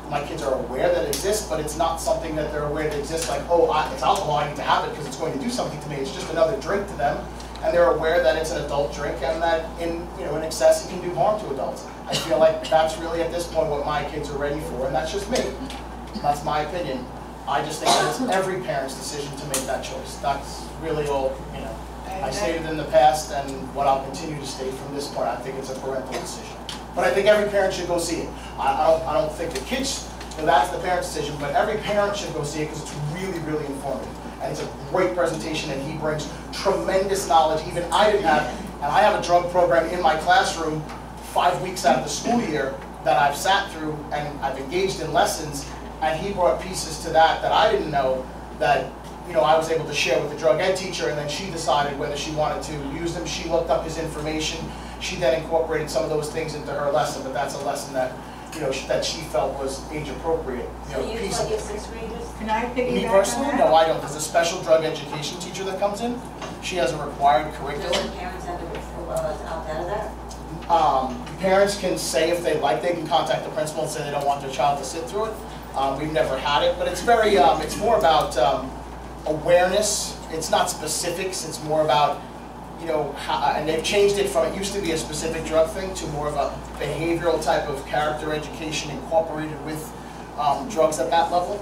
my kids are aware that it exists, but it's not something that they're aware that exists. Like, oh, it's alcohol, I need to have it because it's going to do something to me. It's just another drink to them, and they're aware that it's an adult drink and that in excess it can do harm to adults. I feel like that's really at this point what my kids are ready for, and that's just me. That's my opinion. I just think that it's every parent's decision to make that choice. That's really all, I stated in the past, and what I'll continue to state from this point. I think it's a parental decision. But I think every parent should go see it. I don't think the kids, that's the parent's decision, but every parent should go see it because it's really, really informative. And it's a great presentation, and he brings tremendous knowledge even I didn't have. And I have a drug program in my classroom 5 weeks out of the school year that I've sat through and I've engaged in lessons, and he brought pieces to that I didn't know that I was able to share with the drug ed teacher, and then she decided whether she wanted to use them. She looked up his information. She then incorporated some of those things into her lesson, but that's a lesson that that she felt was age appropriate. So you taught your 6th graders? Can I piggyback Me on personally, that? no, I don't. There's a special drug education teacher that comes in. She has a required curriculum. Does the parents have to opt out of that? Parents can say if they like, they can contact the principal and say they don't want their child to sit through it. We've never had it, but it's very, it's more about awareness. It's not specifics. It's more about, and they've changed it from, it used to be a specific drug thing to more of a behavioral type of character education incorporated with drugs at that level.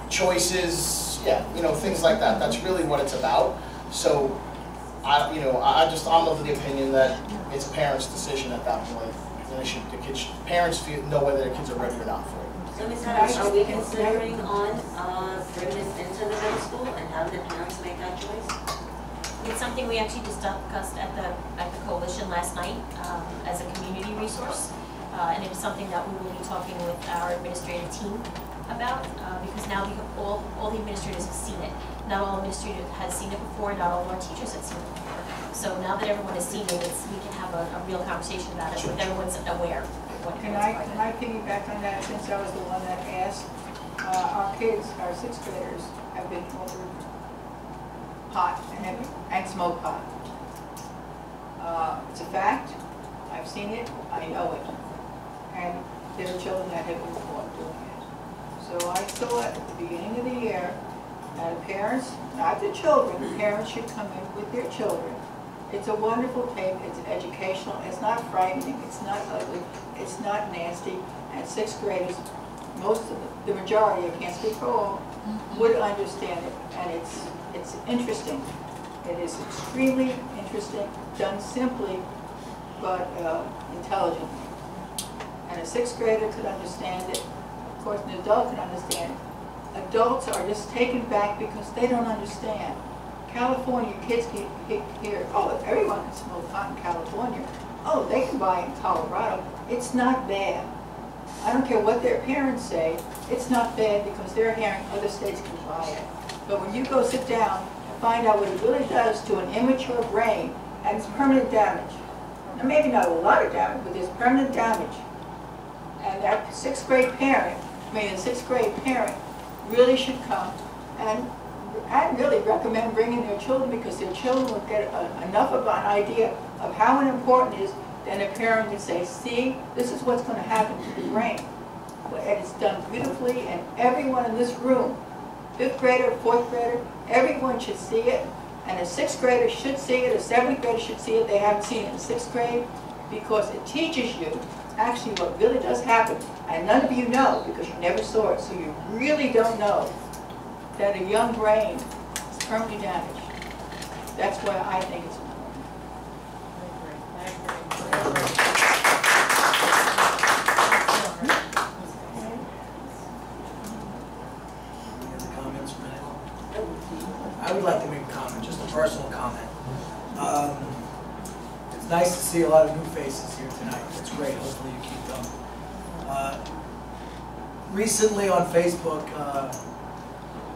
Choices, things like that. That's really what it's about. So, I'm of the opinion that it's a parent's decision at that point. Parents know whether their kids are ready or not for it. So Ms. Adams, are we considering on bringing this into the middle school and having the parents make that choice? It's something we actually discussed at the coalition last night as a community resource, and it was something that we will be talking with our administrative team about, because now all the administrators have seen it. Not all administrators had seen it before, not all of our teachers had seen it before. So now that everyone has seen it, we can have a real conversation about it, with everyone's aware of what Can I piggyback on that, since I was the one that asked? Our kids, our 6th graders, have been over pot and smoke pot. It's a fact. I've seen it. I know it. And there are children that have been caught doing it. So I thought at the beginning of the year that parents, not the children, parents should come in with their children. It's a wonderful tape. It's educational. It's not frightening. It's not ugly. It's not nasty. And 6th graders, most of the majority, I can't speak for all, would understand it. And it's interesting. It is extremely interesting, done simply, but intelligently. And a 6th grader could understand it. Of course, an adult can understand it. Adults are just taken back because they don't understand. California kids hear, oh, everyone can smoke pot in California. Oh, they can buy it in Colorado. It's not bad. I don't care what their parents say. It's not bad because they're hearing other states can buy it. But when you go sit down and find out what it really does to an immature brain, and it's permanent damage. Now, maybe not a lot of damage, but there's permanent damage. And that 6th grade parent, a 6th grade parent, really should come and I'd really recommend bringing their children, because their children will get enough of an idea of how important it is. Then a parent would say, see, this is what's going to happen to the brain. And it's done beautifully, and everyone in this room, 5th grader, 4th grader, everyone should see it. And a 6th grader should see it, a 7th grader should see it. They haven't seen it in 6th grade, because it teaches you actually what really does happen. And none of you know, because you never saw it, so you really don't know that a young brain is permanently damaged. That's why I think it's important. Any other comments from anyone? I would like to make a comment, just a personal comment. It's nice to see a lot of new faces here tonight. It's great. Hopefully you keep going. Recently on Facebook,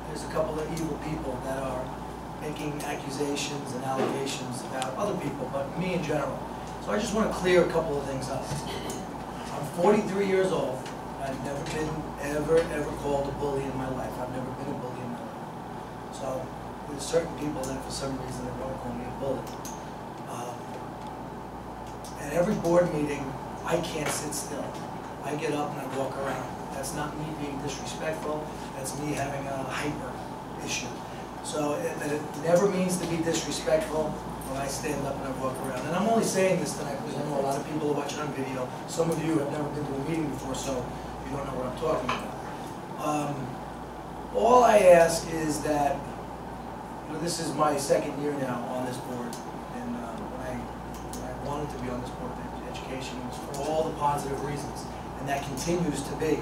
there's a couple of evil people that are making accusations and allegations about other people, but me in general. So I just want to clear a couple of things up. I'm 43 years old. I've never been ever called a bully in my life. I've never been a bully in my life. So there's certain people that for some reason are going to call me a bully. At every board meeting, I can't sit still. I get up and I walk around. That's not me being disrespectful. That's me having a hyper issue. So it never means to be disrespectful when I stand up and I walk around. And I'm only saying this tonight because I know a lot of people are watching on video. Some of you have never been to a meeting before, so you don't know what I'm talking about. All I ask is that, this is my 2nd year now on this board, and when I wanted to be on this board of education, it was for all the positive reasons, and that continues to be.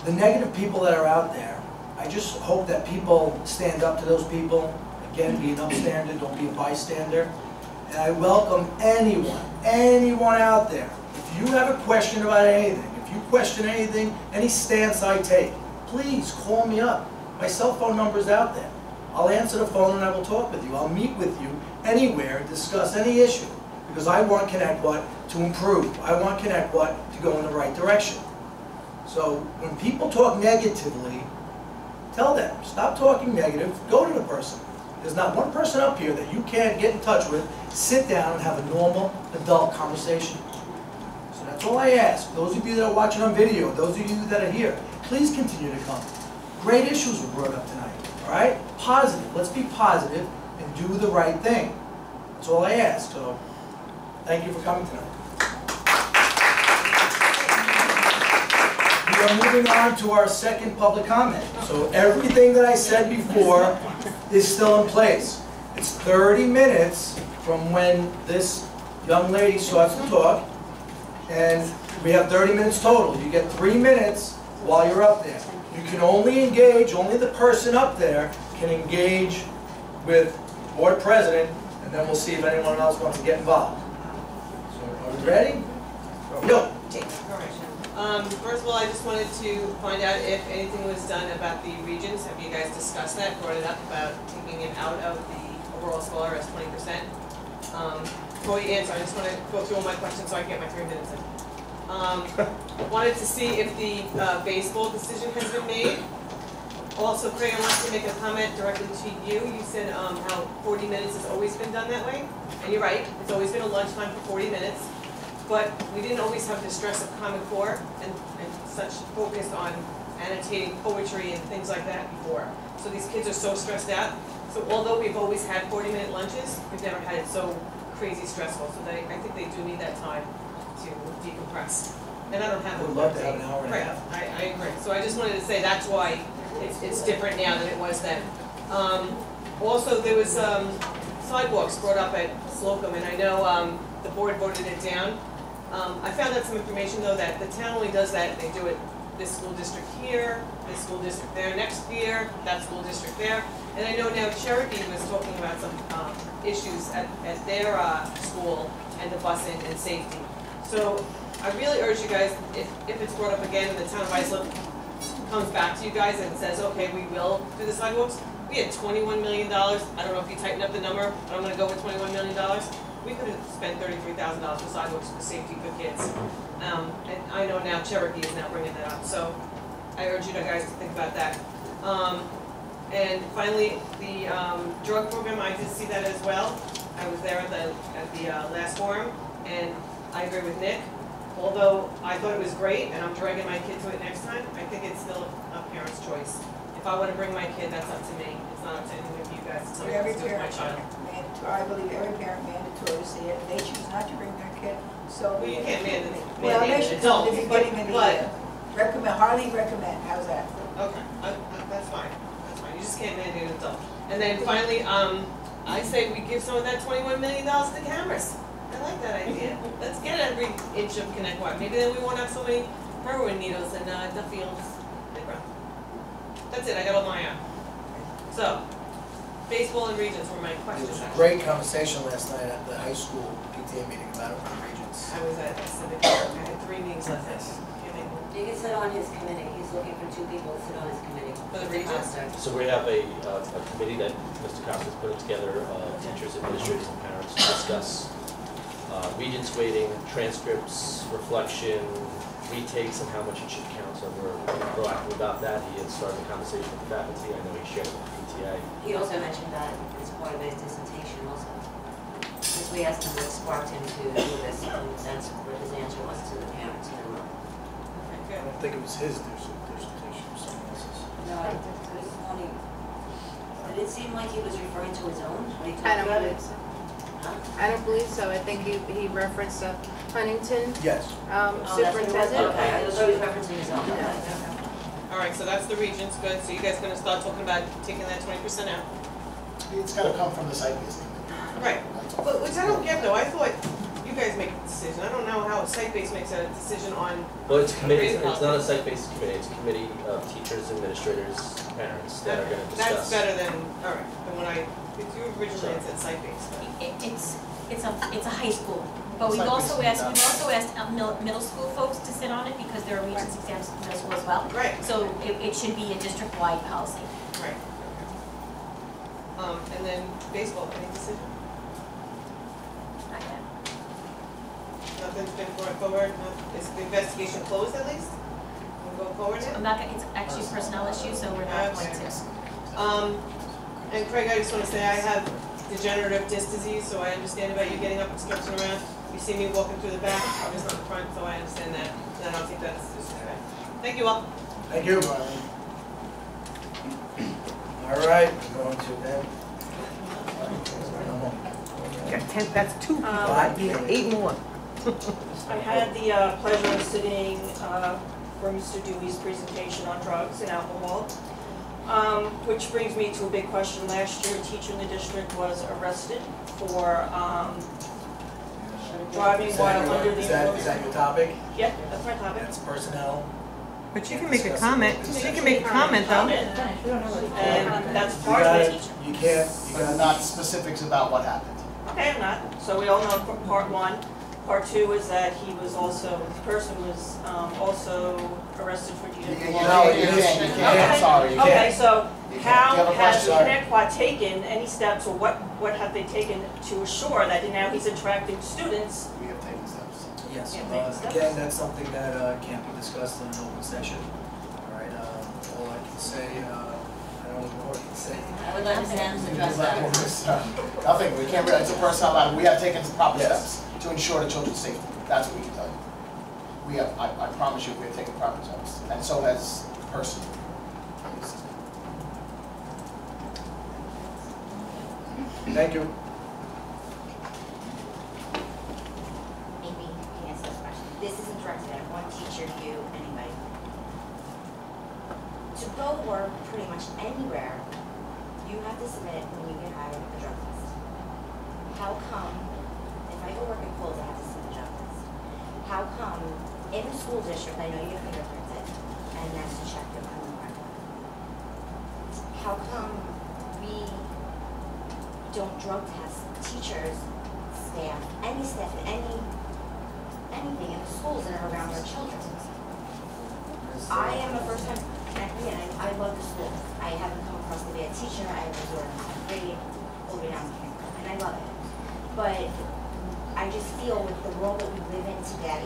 The negative people that are out there, I just hope that people stand up to those people. Again, be an upstander, don't be a bystander. And I welcome anyone out there. If you have a question about anything, if you question anything, any stance I take, please call me up. My cell phone number is out there. I'll answer the phone and I will talk with you. I'll meet with you anywhere, discuss any issue. Because I want Connetquot to improve. I want Connetquot to go in the right direction. So when people talk negatively, tell them, stop talking negative, go to the person. There's not one person up here that you can't get in touch with, sit down and have a normal adult conversation. So that's all I ask. Those of you that are watching on video, those of you that are here, please continue to come. Great issues were brought up tonight, all right? Positive, let's be positive and do the right thing. That's all I ask, so thank you for coming tonight. We are moving on to our 2nd public comment. So everything that I said before is still in place. It's 30 minutes from when this young lady starts to talk, and we have 30 minutes total. You get 3 minutes while you're up there. You can only engage, only the person up there can engage with board president, and then we'll see if anyone else wants to get involved. So are we ready? Go. First of all, I just wanted to find out if anything was done about the regions. Have you guys discussed that, brought it up about taking it out of the overall score as 20%? Before you answer, I just want to go through all my questions so I can get my 3 minutes in. Wanted to see if the baseball decision has been made. Also, Craig, I wanted to make a comment directly to you. You said how 40 minutes has always been done that way. And you're right, it's always been a lunchtime for 40 minutes. But we didn't always have the stress of Common Core and such focus on annotating poetry and things like that before. So these kids are so stressed out. So although we've always had 40-minute lunches, we've never had it so crazy stressful. So I think they do need that time to decompress. And I don't have. I would love to have an hour and a right. half. I agree. So I just wanted to say that's why it's different now than it was then. Also, there was sidewalks brought up at Slocum, and I know the board voted it down. I found out some information though that the town only does that. They do it this school district here, this school district there, next year, that school district there. And I know now Cherokee was talking about some issues at their school and the busing and safety. So I really urge you guys, if it's brought up again and the town of Islip comes back to you guys and says, okay, we will do the sidewalks. We had $21 million. I don't know if you tightened up the number, but I'm going to go with $21 million. We could have spent $33,000 for sidewalks for safety for kids. And I know now Cherokee is now bringing that up. So I urge you guys to think about that. And finally, the drug program, I did see that as well. I was there at the last forum, and I agree with Nick. Although I thought it was great, and I'm dragging my kid to it next time, I think it's still a parent's choice. If I want to bring my kid, that's up to me. It's not up to any of you guys. It's something to do with my child. I believe every parent mandatory to see it. If they choose not to bring their kid, so. Well, you can't mandate Well, they should come at the beginning of the but year. Recommend, hardly recommend, how's that? okay, that's fine. That's fine. You just can't mandate an adult. And then finally, I say we give some of that $21 million to cameras. I like that idea. Let's get every inch of Connetquot. Maybe then we won't have so many heroin needles in the fields. That's it. I got all my out. So, baseball and regions were my There questions. was a great conversation last night at the high school PTA meeting about it with the regions. I was at civic. I had 3 meetings last night. You can sit on his committee. He's looking for 2 people to sit on his committee. For the regions? So we have a committee that Mr. Costa is putting together, teachers, administrators, and parents to discuss regents weighting, transcripts, reflection, retakes, and how much it should count. So we're proactive about that. He had started a conversation with the faculty. I know he shared it with the PTA. He also mentioned that as part of his dissertation also. Because we asked him what sparked him to do this, and that's what his answer was to the parents in the room. I don't think it was his dissertation, it was someone else's. No, it was only, did it seem like he was referring to his own? When he I talked don't about believe it? so. Huh? I don't believe so. I think he referenced Huntington Yes. Oh, that's what it was? superintendent. Okay, I thought he was referencing his own. Okay. All right, so that's the regions. Good. So you guys going to start talking about taking that 20% out? It's gotta come from the site-based thing. Right. But which I don't get though. I thought you guys make the decision. I don't know how site-based makes a decision on. Well, it's a committee. Grade It's not a site-based committee. It's a committee of teachers, administrators, parents that are going to discuss. That's better than, all right, than when if you originally had said site-based. It's a high school, but we've also asked middle school folks to sit on it because there are regents exams in middle school as well. Right. So it should be a district-wide policy. Right. And then baseball, any decision? Not yet. Nothing's been brought forward? Is the investigation closed at least? We'll go forward now? I'm not gonna, it's actually a personnel issue, so we're not going to. And Craig, I just want to say I have degenerative disc disease, so I understand about you getting up and stretching around. You see me walking through the back, I was not the front, so I understand that. And I don't think that's disrespect. Thank you all. Thank you. All right, we're going to then. Got 10, that's 2 people. 8 more. I had the pleasure of sitting for Mr. Dewey's presentation on drugs and alcohol, which brings me to a big question. Last year, a teacher in the district was arrested for driving while under the influence. Is that your topic? Yeah, that's my topic. That's personnel. But you can make a comment. She can make a comment, though. And that's part of it. You can't, But not specifics about what happened. Okay, I'm not. So we all know from part 1. Part two is that he was also, the person was also arrested for DWI. No, you can't, I'm sorry, you can't. Okay, so You can't. how Do you have a has question? Connetquot taken any steps, or what have they taken to assure that now he's attracting students? We have taken steps. Yes, Can't take steps. again, that's something that can't be discussed in an open session. All right, all I can say, I don't even know what I can say. I would like Sam to address that. Nothing, we can't, it's a personnel matter, we have taken proper Yes. steps to ensure the children's safety, that's what we can tell you. We have, I promise you, we have taken proper steps, and so has the person. Thank you. Maybe you can answer this question. This isn't directed at one teacher, you, anybody. To go work pretty much anywhere, you have to submit when you get hired a drug test. How come, if I go work in Kohl's, I have to submit a drug test? How come in the school district, I know you get fingerprinted, and that's to check your criminal record. How come we don't drug test teachers, staff, anything in the schools that are around our children? I am a first-time connectee, and I love the school. I haven't come across a bad teacher. I have absorbed grade all the way down to kindergarten, and I love it. But I just feel with the world that we live in today,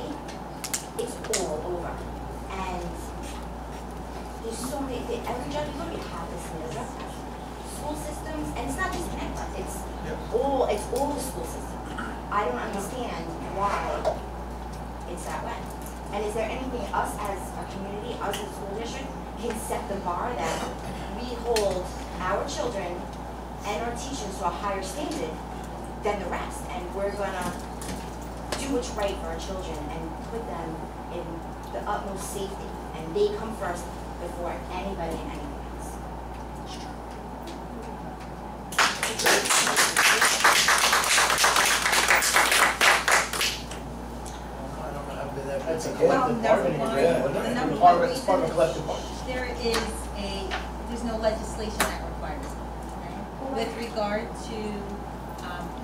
it's all over. And there's so many, every job you go to, you have this in the drug test. School systems, and it's not just Connetquot, it's all the school systems. I don't understand why it's that way. And is there anything us as a community, us as a school district, can set the bar that we hold our children and our teachers to a higher standard than the rest, and we're gonna do what's right for our children and put them in the utmost safety, and they come first before anybody and anything else. It's a Well, collective number bargaining one, agreement. the number Part of one it's part of a reason collective bargaining. there's no legislation that requires it. With regard to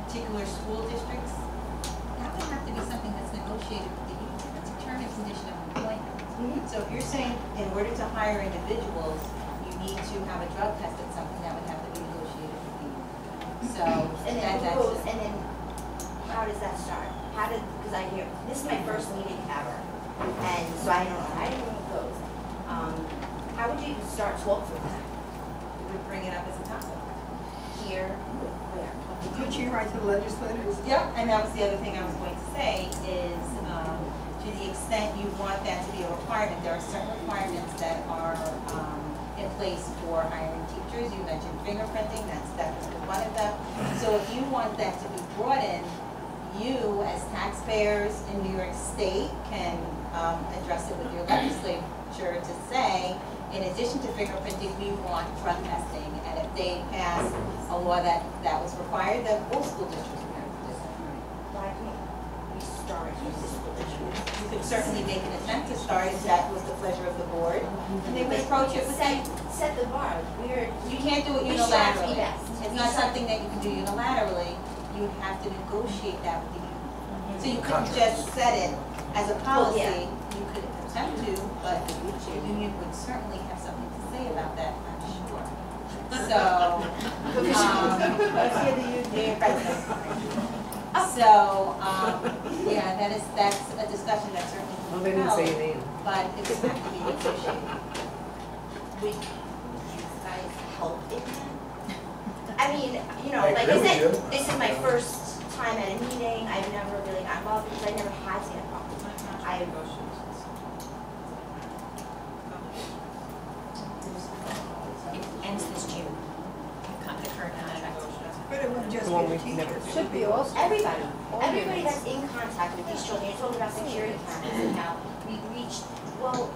particular school districts, that would have to be something that's negotiated with the union. That's a term and condition of employment. So if you're saying in order to hire individuals, you need to have a drug test, it's something that would have to be negotiated with the union. So And then how does that start? Because I hear, this is my first meeting ever, and so I don't know, I didn't know it goes. How would you even start talk from that? we would bring it up as a topic. Here, where? Could you write to the legislators? Yeah, and that was the other thing I was going to say is, to the extent you want that to be a requirement, there are certain requirements that are in place for hiring teachers. You mentioned fingerprinting, that's definitely one of them. So if you want that to be brought in, you as taxpayers in New York State can address it with your legislature to say, in addition to fingerprinting, we want drug testing. And if they pass a law that was required, then all school districts would have to do it. Why can't we start with the school district? You could certainly make an attempt to start if that was the pleasure of the board. And they would approach it with set the bar. You can't do it We should have to be unilaterally. best. It's not something that you can do unilaterally. You would have to negotiate that with the union. So you couldn't just set it as a policy. You could attempt to, but the union would certainly have something to say about that, I'm sure. So, that's a discussion that certainly Well, can they be didn't held, say your name. but it would have to be negotiated. Would you guys help in that? I mean, I like I agree with said, you. this is my first time at a meeting. I've never really got involved because I never had seen a problem. It ends this June. The current contract. But it wouldn't just The one be we the never- teachers, it should be also. Everybody, All everybody units. that's in contact with these children, you're talking about security cameras and how we've reached, well,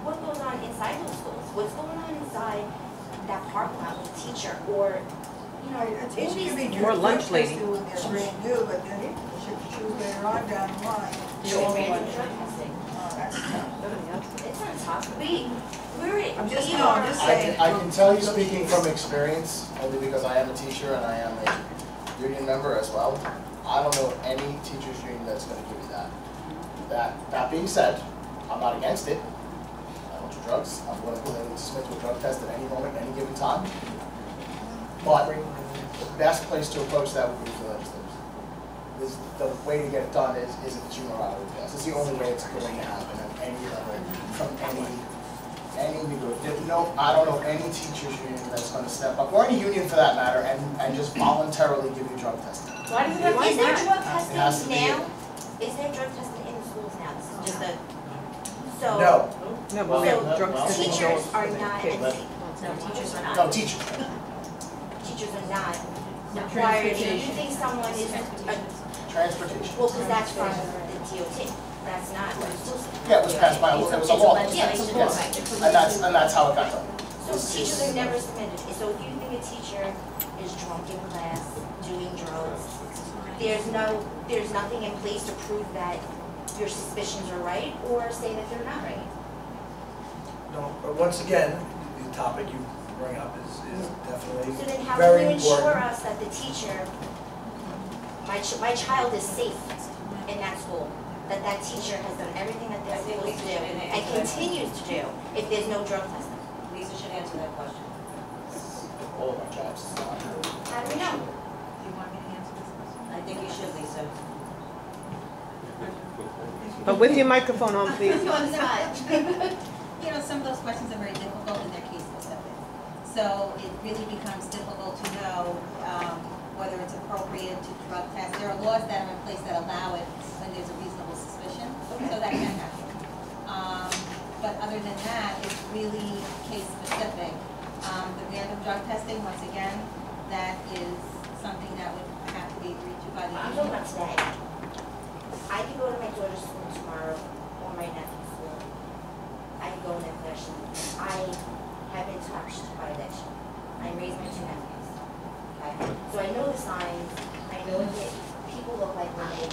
what goes on inside those schools? What's going on inside that parking lot with a teacher or, A teacher can be Or lunch lady. tested when they're brand new, but then they should choose later on down the line. doing random drug testing. Oh, that's tough. It's not tough. I'm just saying. I can tell you, speaking from experience, only because I am a teacher and I am a union member as well, I don't know any teachers union that's gonna give you that. That being said, I'm not against it. I don't do drugs. I'm willing to submit to a drug test at any moment, any given time. But the best place to approach that would be for legislators. The way to get it done is if it's unilateral pass. It's the only way it's going to happen at any level, from any group. No, I don't know any teachers union that's going to step up, or any union for that matter, and just voluntarily give you drug testing. Why does it have to be Is there drug testing now? Is there drug testing in the schools now? This is just a, so. No. No, but we have drug So testing. teachers are not, kids. no, teachers are not. No, teachers. Teachers are not required, if you think someone is Transportation. well, because that's from the DOT, that's not exclusive. Yeah, it was passed by, it was a law. Yeah, it's a law, right. And that's how it got done. So teachers are never submitted, so if you think a teacher is drunk in class, doing drugs, there's nothing in place to prove that your suspicions are right, or say that they're not right. No, but once again, the topic you bring up is definitely So then how very can you ensure important. us that the teacher, my child is safe in that school? That teacher has done everything that they're supposed to do and continues to do if there's no drug testing? Lisa should answer that question. All of our jobs. How do we know? Do you want me to answer this question? I think you should, Lisa. But with your microphone on, please. You know, some of those questions are very difficult and they're case specific. So it really becomes difficult to know whether it's appropriate to drug test. There are laws that are in place that allow it when there's a reasonable suspicion, so that can happen. But other than that, it's really case specific. The random drug testing, once again, that is something that would have to be agreed to by the I'm talking about today. I could go to my daughter's school tomorrow or my nephew's school. I could go in their classroom. I have been touched by addiction. I raised my two nephews. Okay? So I know the signs. I know that people look like when they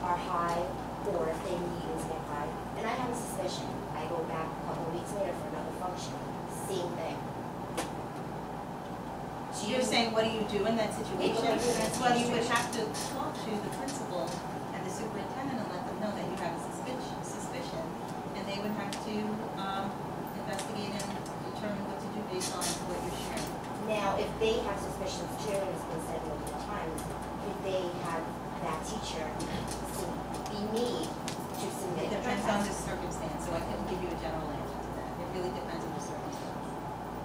are high or if they need to get high. And I have a suspicion. I go back a couple of weeks later for another function. Same thing. So you're saying, what do you do in that situation? Well, you would have to talk to the principal and the superintendent and let them know that you have a suspicion, and they would have to investigate and determine what to do based on what you're sharing. Now, if they have suspicions too, and it's been said multiple times, could they have that teacher be made to submit? It depends on the circumstance, so I couldn't give you a general answer to that. It really depends on the circumstance.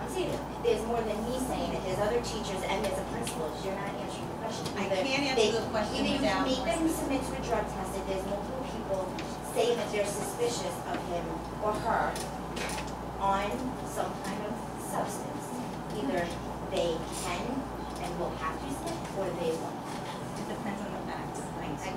I'm saying that there's more than me saying it. There's other teachers and there's a principal. You're not answering the question. I can't answer the question Either you without. make them submit to a drug test if there's multiple people saying that they're suspicious of him or her on some kind of substance. Either they can and will have to submit, or they won't. It depends on the facts.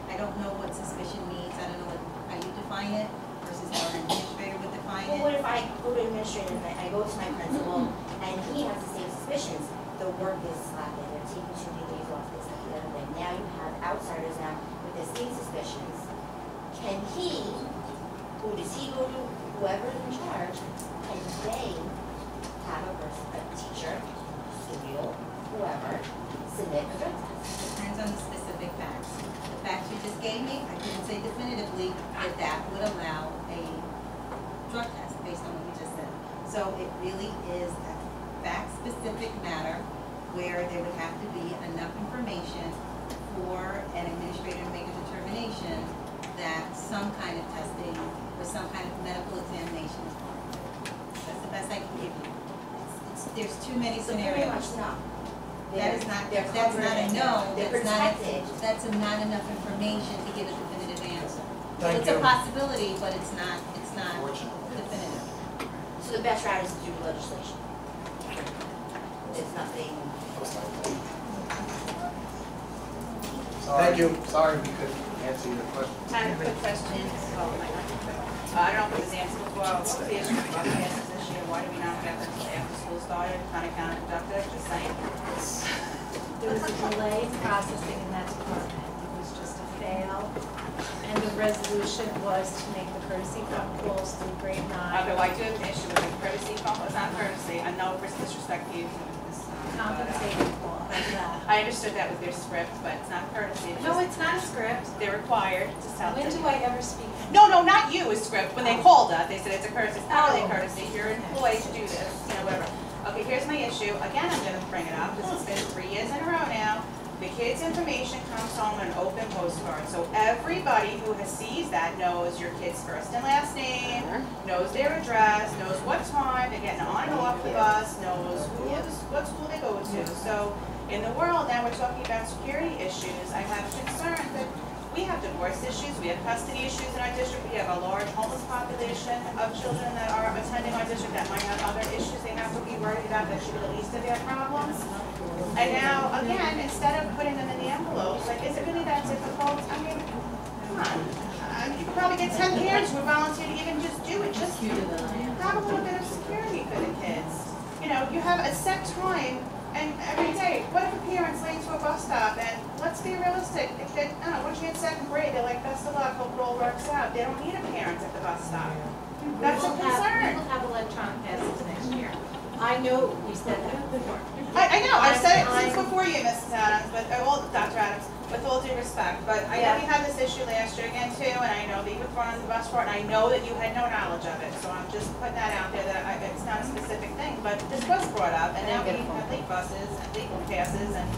I don't know what suspicion means. I don't know how you define it versus how an administrator would define Well, it. what if I go to administrator and I go to my principal and he has the same suspicions? The work is slacking, they're taking too many days off, this, that, the other thing. Now you have outsiders now with the same suspicions. Can he, who does he go to, whoever is in charge, can they have a person, a teacher, studio, whoever, submit a drug test? Depends on the specific facts. The facts you just gave me, I couldn't say definitively that that would allow a drug test based on what you just said. So it really is a fact-specific matter where there would have to be enough information for an administrator to make a determination that some kind of testing or some kind of medical examination is warranted. That's the best I can give you. There's too many So scenarios. pretty much no. That is not, They're that's covered not a and no, they're that's not, protected. that's not enough information to give a definitive answer. Thank It's you. a possibility, but it's not definitive. So the best route is to do legislation. There's nothing. Thank you. Sorry we couldn't answer your question. I have a quick question. I don't know if it was answered before. What was the issue with drug tests this year? Why did we not get them until after school started? Kind of counterproductive, just saying. There was a delay in processing in that department. It was just a fail. And the resolution was to make the courtesy phone calls through grade 9. Okay, well, I do have an issue with the courtesy phone. It's not courtesy. I know it's disrespect to you. compensated for, like that. I understood that with their script, but it's not courtesy. No, it's not a script. They're required to tell them. When do I ever speak? No, not you, it's script. When they called us, they said it's a courtesy. It's not really a courtesy. You're employed to do this, whatever. Okay, here's my issue. Again, I'm gonna bring it up. This has been 3 years in a row now. The kids' information comes home on an open postcard. So everybody who sees that knows your kid's first and last name, knows their address, knows what time they're getting on and off the bus, knows what school they go to. So in the world now, we're talking about security issues. I have concern that we have divorce issues, we have custody issues in our district, we have a large homeless population of children that are attending our district that might have other issues they have to be worried about that should be the least of their problems. And now, again, instead of putting them in the envelopes, like, is it really that difficult? I mean, come on. You could probably get 10 parents who would volunteer to even just do it, just have a little bit of security for the kids. You have a set time. And every day, what if a parent's late to a bus stop? And let's be realistic. If they, I don't know, once you're in second grade, they're like, best of luck, hope it all works out. They don't need a parent at the bus stop. That's a concern. We will have electronic passes next year. I know we said that before. I know, I've said it since before you, Mrs. Adams, but, Dr. Adams, with all due respect. But I know we had this issue last year again too, and I know that you were thrown on the bus for it, and I know that you had no knowledge of it. So I'm just putting that out there that it's not a specific thing, but this was brought up, and now we have late buses and late passes and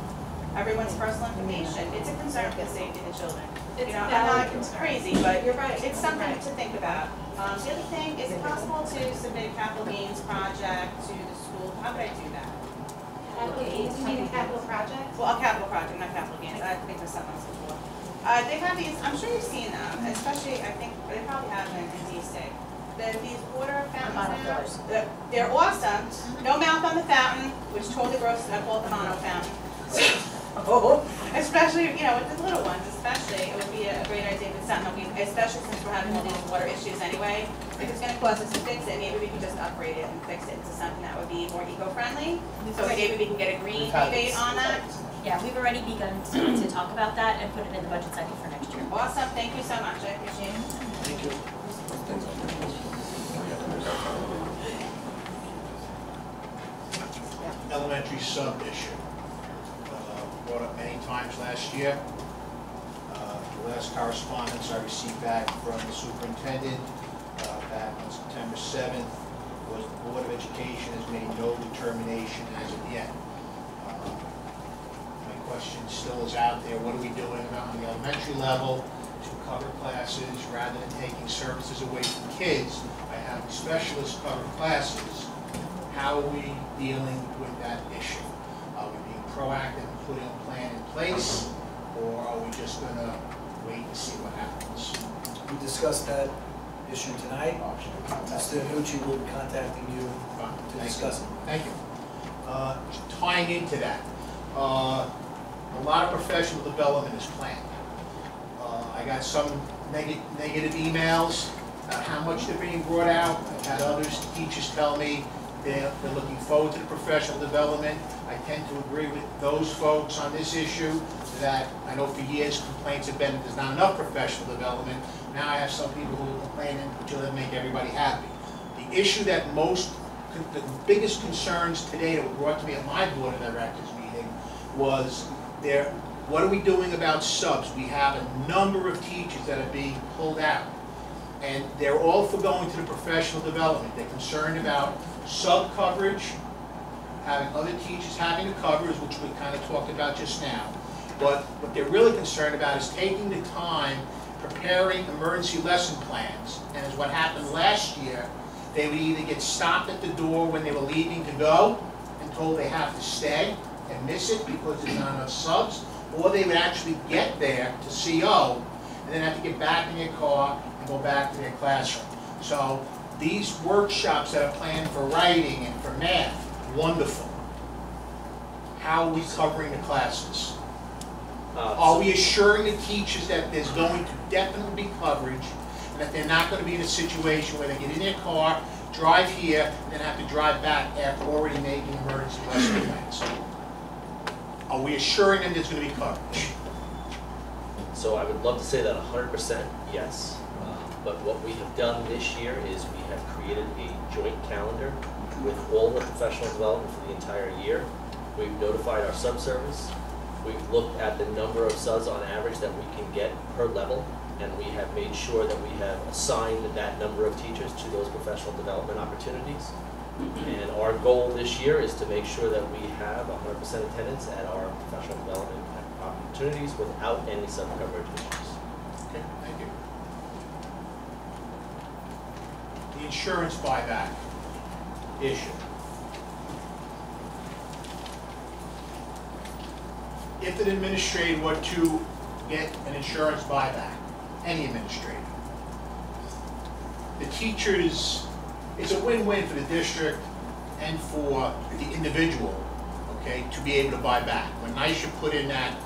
everyone's personal information. It's a concern for the safety of the children. I'm not crazy, but you're right. It's something to think about. The other thing, is it possible to submit a capital gains project to the school? How could I do that? Capital gains, you mean a capital project? Well, a capital project, not capital gains. I think there's something else before. They have these, I'm sure you've seen them, especially, I think, they probably have them in D-State. These water fountains now, they're awesome. No mouth on the fountain, which totally grosses me. I call it the mono fountain. Especially, with the little ones, especially, it would be a great idea if it's something that we, especially since we're having all these water issues anyway. If it's going to cost us to fix it, maybe we can just upgrade it and fix it into something that would be more eco-friendly. So maybe we can get a green rebate on that. Yeah, we've already begun to talk about that and put it in the budget cycle for next year. Awesome, thank you so much, I appreciate it. Thank you. Elementary sub issue. Brought up many times last year. The last correspondence I received back from the superintendent back on September 7th was the Board of Education has made no determination as of yet. My question still is out there. What are we doing on the elementary level to cover classes rather than taking services away from kids? I have specialists cover classes. How are we dealing with that issue? Are we being proactive and putting a plan in place, or are we just going to wait and see what happens? We discussed that issue tonight. Mr. Nucci will be contacting you to discuss it. Thank you. Tying into that, a lot of professional development is planned. I got some negative emails about how much they're being brought out. I've had others, teachers tell me they're looking forward to the professional development. I tend to agree with those folks on this issue that I know for years complaints have been that there's not enough professional development. Now I have some people who are complaining until they make everybody happy. The issue that the biggest concerns today that were brought to me at my board of directors meeting was what are we doing about subs? We have a number of teachers that are being pulled out, and they're all for going to the professional development. They're concerned about sub coverage, having other teachers having the coverage, which we kind of talked about just now. But what they're really concerned about is taking the time preparing emergency lesson plans. And as what happened last year, they would either get stopped at the door when they were leaving to go and told they have to stay and miss it because there's not enough subs, or they would actually get there to CO and then have to get back in their car and go back to their classroom. So these workshops that are planned for writing and for math, wonderful. How are we covering the classes? Are we assuring the teachers that there's going to definitely be coverage and that they're not going to be in a situation where they get in their car, drive here, and then have to drive back after already making emergency lesson plans? Are we assuring them there's going to be coverage? So I would love to say that 100% yes. But what we have done this year is we have created a joint calendar with all the professional development for the entire year. We've notified our subservice. We've looked at the number of subs on average that we can get per level, and we have made sure that we have assigned that number of teachers to those professional development opportunities. And our goal this year is to make sure that we have 100% attendance at our professional development opportunities without any sub-coverage issues. Okay, thank you. The insurance buyback issue. If an administrator were to get an insurance buyback, any administrator, the teachers, it's a win-win for the district and for the individual, okay, to be able to buy back. When NYSHA put in that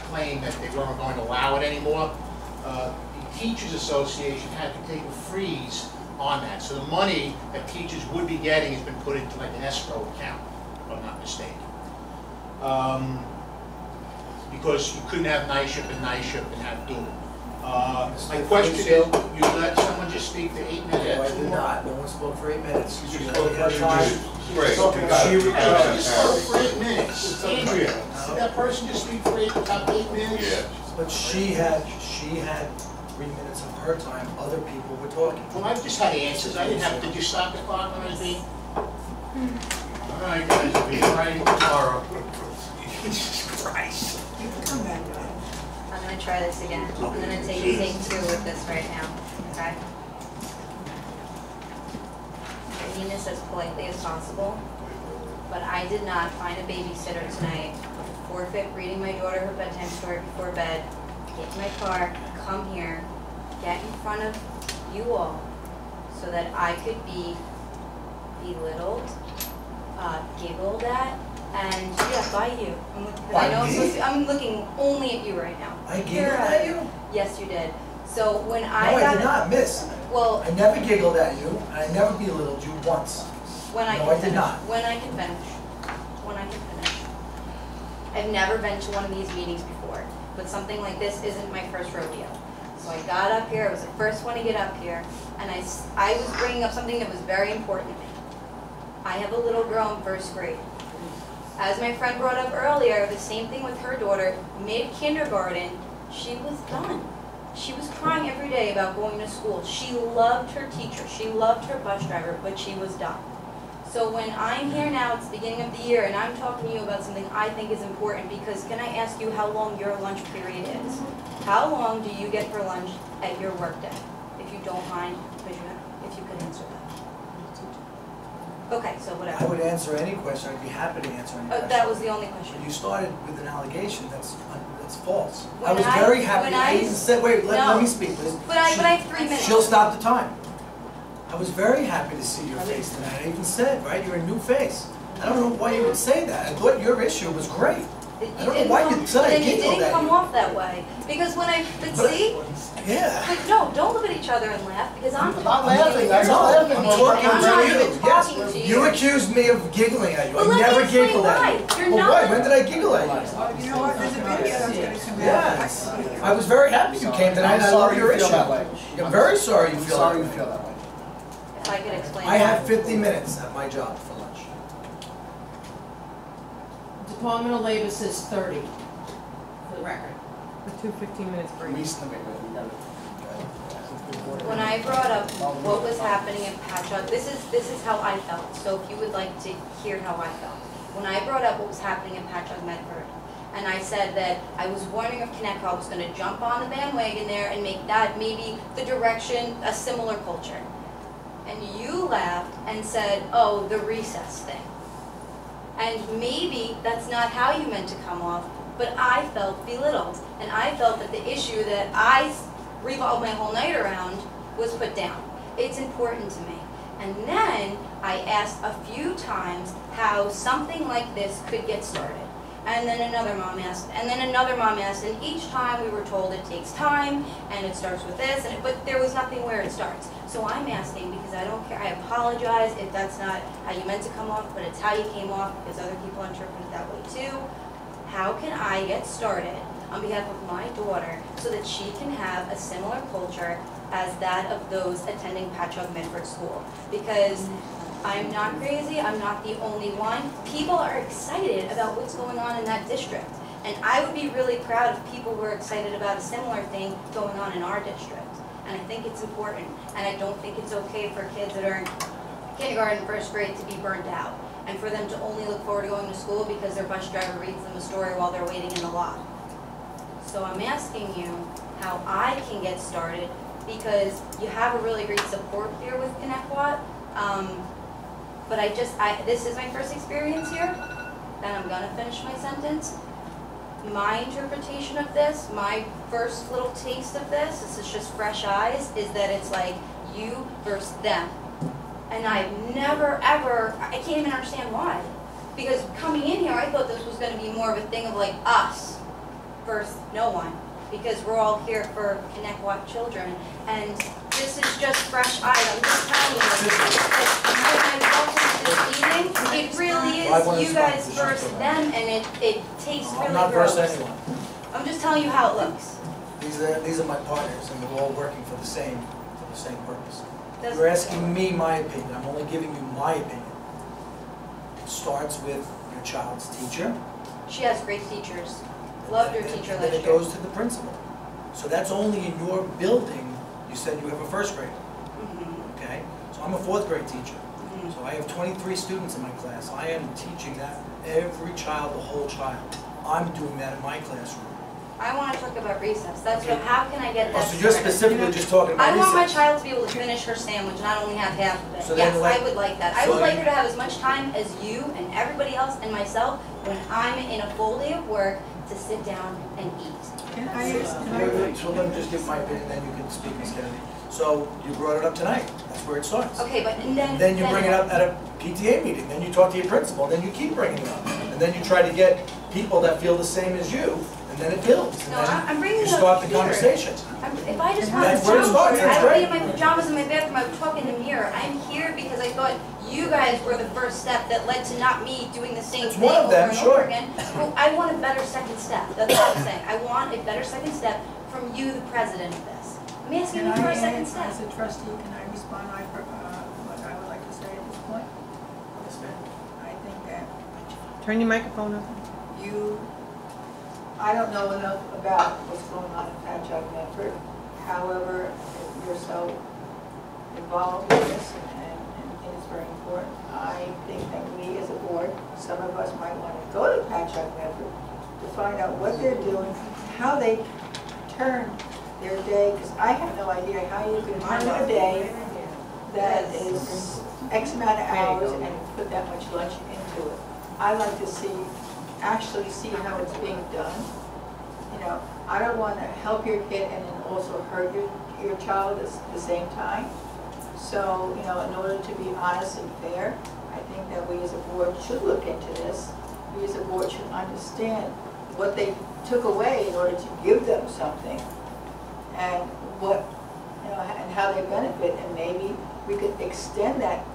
claim that they weren't going to allow it anymore, the Teachers Association had to take a freeze on that. So the money that teachers would be getting has been put into like an escrow account, if I'm not mistaken. Because you couldn't have NYSHA and have dual. My question is, you let someone just speak for 8 minutes? No, I did not. No one spoke for 8 minutes. You She spoke had for time. Right. She spoke for 8 minutes. Andrea, did that person just speak for about 8 minutes? Yeah. But she had 3 minutes of her time. Other people were talking. Well, I just had answers. I didn't have to just stop the clock when I was being. All right, guys, we'll be writing tomorrow. Jesus Christ. I'm gonna try this again. I'm gonna take 2 with this right now, okay? I mean this as politely as possible, but I did not find a babysitter tonight to forfeit reading my daughter her bedtime story before bed, get in my car, come here, get in front of you all, so that I could be belittled, giggled at, and yeah, by you. I know I'm looking only at you right now. I giggled at you? Yes, you did. So when No, I did not, miss. Well, I never giggled at you, and I never belittled you once. when I No, can I did finish. not. When I can finish. When I can finish. I've never been to one of these meetings before, but something like this isn't my first rodeo. So I got up here, I was the first one to get up here, and I was bringing up something that was very important to me. I have a little girl in 1st grade. As my friend brought up earlier, the same thing with her daughter, mid-kindergarten, she was done. She was crying every day about going to school. She loved her teacher, she loved her bus driver, but she was done. So when I'm here now, it's the beginning of the year, and I'm talking to you about something I think is important, because can I ask you how long your lunch period is? How long do you get for lunch at your workday? If you don't mind, if you could answer that. Okay, so whatever. I would answer any question. I'd be happy to answer any question. That was the only question. But you started with an allegation that's false. When I was very happy. when I even said, wait, let me speak, please. But I have 3 minutes. She'll stop the time. I was very happy to see your face tonight. I even said, right, you're a new face. I don't know why you would say that. I thought your issue was great. I don't know why you said I giggled at you. It didn't come off that way. Because when see? Yeah. But no, don't look at each other and laugh, because I'm not laughing. I'm not laughing. I'm talking I'm not even to you. talking Yes. to you. You accused me of giggling at you. Well, I let me never explain giggled at you. why. You're Well, not- why? When did I giggle at you? You know what, there's a video that's gonna come out. Yes. I was very happy you came tonight. I love your issue. I'm very sorry you feel that way. If I could explain I that. have 50 minutes at my job for lunch. Department of Labor says 30, for the record. The 2 15-minute breaks. When I brought up what was happening in Patchogue, this is how I felt, so if you would like to hear how I felt. When I brought up what was happening in Patchogue, Medford, and I said that I was wondering if Connetquot was going to jump on the bandwagon there and make that maybe the direction, a similar culture. And you laughed and said, oh, the recess thing. And maybe that's not how you meant to come off, but I felt belittled. And I felt that the issue that I revolved my whole night around was put down. It's important to me. And then I asked a few times how something like this could get started. And then another mom asked, and then another mom asked, and each time we were told it takes time, and it starts with this, but there was nothing where it starts. So I'm asking because I don't care, I apologize if that's not how you meant to come off, but it's how you came off because other people interpret it that way too. How can I get started on behalf of my daughter so that she can have a similar culture as that of those attending Patchogue Medford School? Because I'm not crazy, I'm not the only one. People are excited about what's going on in that district. And I would be really proud if people were excited about a similar thing going on in our district. And I think it's important, and I don't think it's okay for kids that are in kindergarten, first grade to be burned out. And for them to only look forward to going to school because their bus driver reads them a story while they're waiting in the lot. So I'm asking you how I can get started, because you have a really great support here with Connetquot. But this is my first experience here, and I'm gonna finish my sentence. My interpretation of this, my first little taste of this is just fresh eyes, is that it's like you versus them. And I've never, ever, I can't even understand why. Because coming in here, I thought this was gonna be more of a thing of like us versus no one. Because we're all here for Connetquot children. And this is just fresh eyes. I'm just telling you, when I walked into this meeting, it really is you guys versus them, and it tastes really gross. I'm not versus anyone. I'm just telling you how it looks. These are my partners, and we're all working for the same purpose. You're asking me my opinion. I'm only giving you my opinion. It starts with your child's teacher. She has great teachers. Loved her teacher last year. Then it goes to the principal. So that's only in your building. You said you have a first grader. Okay? So I'm a fourth grade teacher. So I have 23 students in my class. I am teaching that every child, the whole child. I'm doing that in my classroom. I want to talk about recess. That's what, how can I get that? So you're specifically just talking about I want my recess. child to be able to finish her sandwich, not only have half of it. So Yes, then I would like that. I would like her to have as much time as you and everybody else and myself when I'm in a full day of work to sit down and eat. So let me just give my opinion, then you can speak, Ms. Kennedy. So you brought it up tonight. That's where it starts. Okay, but and then... Then you bring it up at a PTA meeting. Then you talk to your principal. Then you keep bringing it up. And then you try to get people that feel the same as you. And then it builds. And No, then I'm bringing you it up start the here. conversation. If I just wanted That's where it to starts. That's I would be great. in my pajamas in my bathroom, I would talk in the mirror. I'm here because I thought you guys were the first step that led to not me doing the same It's thing one of over them, and sure. over again. Well, I want a better second step. That's what I'm saying. I want a better second step from you, the president of this. I'm asking you for a second step. As a trustee, can I respond what I would like to say at this point? Yes, ma'am. I think that Turn your microphone up. I don't know enough about what's going on in Patchogue Medford. However, you're so involved in this and it's very important. I think that we as a board, some of us might want to go to Patchogue Medford to find out what they're doing, how they turn their day, because I have no idea how you can run a day that is X amount of hours and put that much lunch into it. I like to actually see how it's being done. You know, I don't want to help your kid and then also hurt your child at the same time. So, you know, in order to be honest and fair, I think that we as a board should look into this. We as a board should understand what they took away in order to give them something and what, you know, and how they benefit, and maybe we could extend that.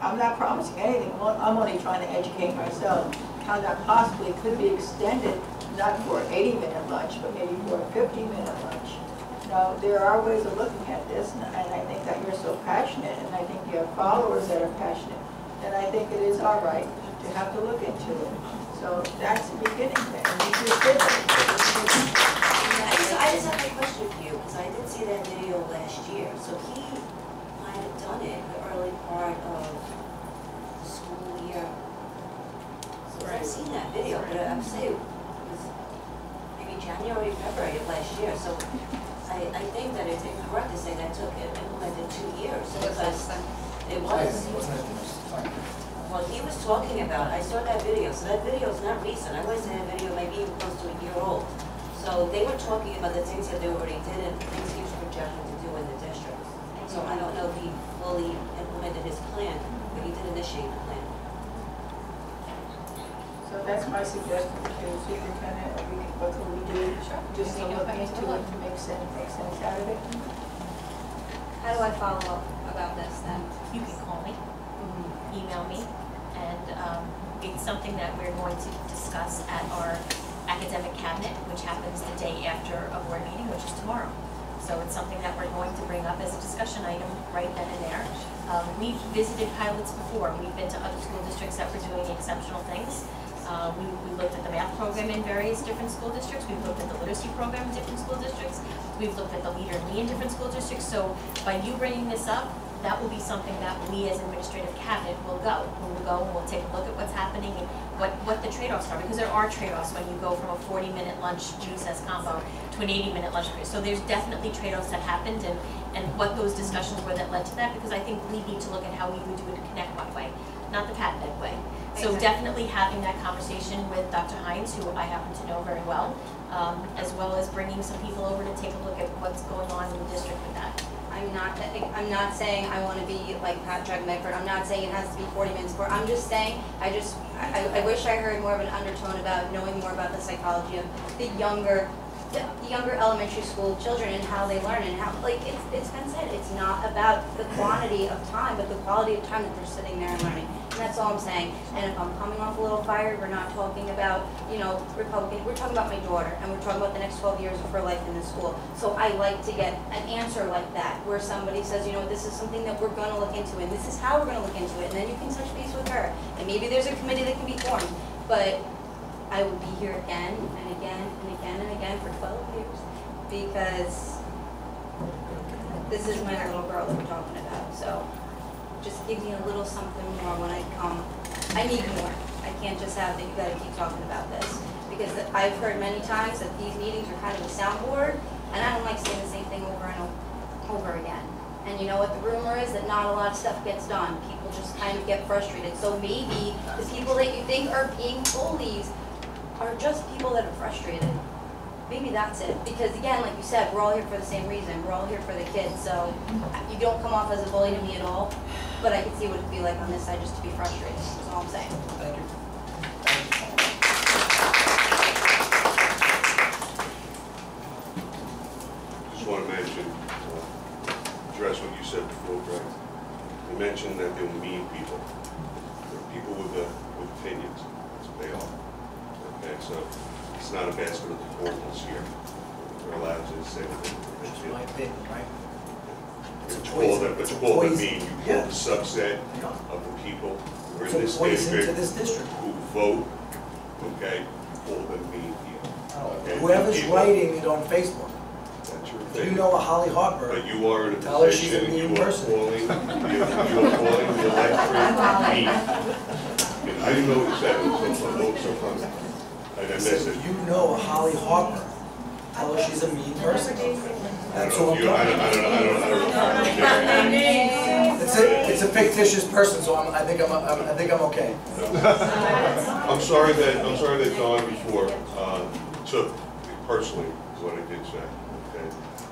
I'm not promising anything. I'm only trying to educate myself. How that possibly could be extended, not for an 80-minute lunch, but maybe for a 50-minute lunch. Now, there are ways of looking at this, and I think that you're so passionate, and I think you have followers that are passionate, and I think it is our right to have to look into it. So that's the beginning, and we just did it. I just have a question for you, because I did see that video last year. So he might have done it the early part of the school year. So I've seen that video, but I'm saying it was maybe January, February of last year. So I think that it's incorrect to say that took implemented 2 years. Because it was. Well, he was talking about, I saw that video, so that video is not recent. I want to say that video maybe even close to a year old. So they were talking about the things that they already did and things he was projecting to do in the district. So I don't know if he fully implemented his plan, but he did initiate the plan. So that's my suggestion to superintendent, what can we do, just to look into it to make sense out of it. How do I follow up about this then? You can call me, email me, and it's something that we're going to discuss at our academic cabinet, which happens the day after a board meeting, which is tomorrow. So it's something that we're going to bring up as a discussion item right then and there. We've visited pilots before. We've been to other school districts that were doing exceptional things. We looked at the math program in various different school districts. We've looked at the literacy program in different school districts. We've looked at the Leader in Me in different school districts. So by you bringing this up, that will be something that we as administrative cabinet will go. We'll go and we'll take a look at what's happening and what the trade-offs are, because there are trade-offs when you go from a 40-minute lunch recess combo to an 80-minute lunch period. So there's definitely trade-offs that happened and what those discussions were that led to that, because I think we need to look at how we would do it the Connetquot way, not the Pat Ed way. So definitely having that conversation with Dr. Hines, who I happen to know very well as bringing some people over to take a look at what's going on in the district with that. I'm not saying I want to be like Patrick Medford. I'm not saying it has to be 40 minutes for. I'm just saying I wish I heard more of an undertone about knowing more about the psychology of the younger elementary school children and how they learn and how, like it's been said, it's not about the quantity of time, but the quality of time that they're sitting there and learning. And that's all I'm saying. And if I'm coming off a little fired, we're not talking about, Republican, we're talking about my daughter, and we're talking about the next 12 years of her life in the school. So I like to get an answer like that, where somebody says, this is something that we're going to look into, and this is how we're going to look into it, and then you can touch base with her. And maybe there's a committee that can be formed, but I will be here again and again and again and again for 12 years, because this is my little girl that we're talking about. So just give me a little something more when I come. I need more. I can't just have that you gotta keep talking about this, because I've heard many times that these meetings are kind of a soundboard, and I don't like saying the same thing over and over again. And you know what the rumor is? That not a lot of stuff gets done. People just kind of get frustrated. So maybe the people that you think are being bullies are just people that are frustrated. Maybe that's it. Because again, like you said, we're all here for the same reason. We're all here for the kids. So you don't come off as a bully to me at all, but I can see what it'd be like on this side just to be frustrated. That's all I'm saying. Thank you. Just want to mention, address what you said before, Greg. You mentioned that they're mean people. They're people with opinions. That's what they are. Okay, so it's not a basket of horribles here. They're allowed to say what they feel. My opinion, right? But you call them mean. You call the subset of the people who are in this district who vote. Okay, you call them mean here. Okay? Whoever's writing it on Facebook. That's your If thing. you know a Holly Harper, But you are in a tell her she's a position, mean you are person. calling the electorate mean. And I didn't know what that was so funny. I missed it. if you know a Holly Harper, tell her she's a mean person. That's all I'm talking about. It's a fictitious person, so I think I'm okay. I'm sorry that Don before took personally what I did say. Okay,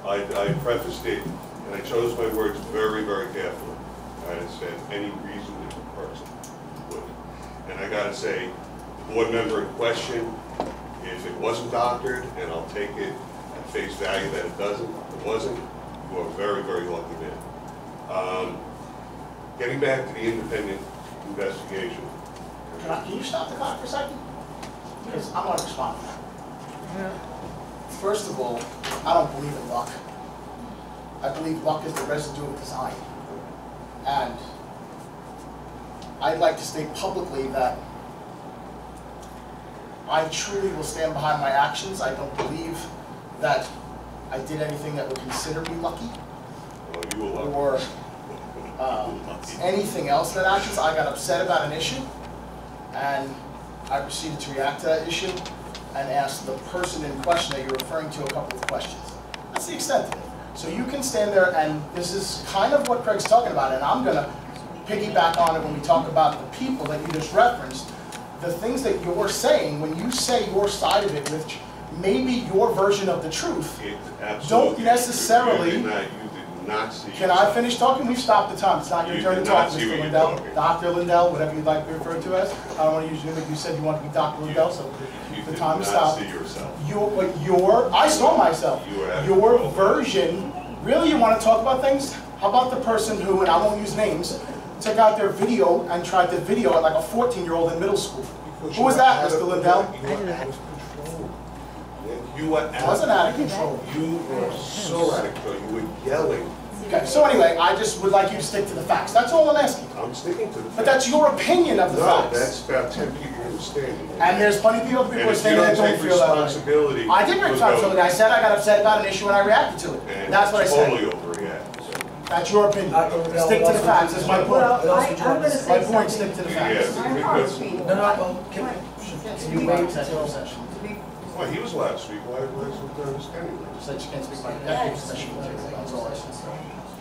I prefaced it and I chose my words very, very carefully. I said any reasonable person would, and I got to say, the board member in question, if it wasn't doctored, and I'll take it at face value that it wasn't, you are a very, very lucky man. Getting back to the independent investigation. Can you stop the clock for a second? Because I'm going to respond to that. First of all, I don't believe in luck. I believe luck is the residue of design. And I'd like to state publicly that I truly will stand behind my actions. I don't believe that I did anything that would consider me lucky. Well, you were lucky. Or anything else that actions. I got upset about an issue, and I proceeded to react to that issue and ask the person in question that you're referring to a couple of questions. That's the extent of it. So you can stand there, and this is kind of what Craig's talking about, and I'm going to piggyback on it when we talk about the people that you just referenced. The things that you're saying, when you say your side of it, which may be your version of the truth, don't necessarily... You did not see... Can I finish talking? We've stopped the time. It's not your turn to talk, Mr. Lindell. Dr. Lindell, whatever you'd like to be referred to as. I don't want to use your name, but you said you want to be Dr. Lindell, so the time is stopped. You did not see I yourself. saw myself. Your version, really you want to talk about things? How about the person who, and I won't use names, took out their video and tried to video at like a 14-year-old in middle school? Who was that, Mr. Lindell? You were out of control. You were I wasn't out of control. You were so out of control. You were yelling Okay, so anyway, I just would like you to stick to the facts. That's all I'm asking. I'm sticking to the facts. But that's your opinion of the No, facts. that's about 10 people who are standing. And there's plenty of people who are standing that don't feel that way. And if you don't take responsibility. I did take responsibility. I said I got upset about an issue and I reacted to it. And That's what I said. totally overreact. That's your opinion. Stick to the facts, is my point. Well, I'm gonna say My point, something. stick to the Yeah, facts. My heart's beating. well, can you wait until session? Well, he was allowed to speak, why was it anyway? Just said you can't speak about executive session. That's all I said.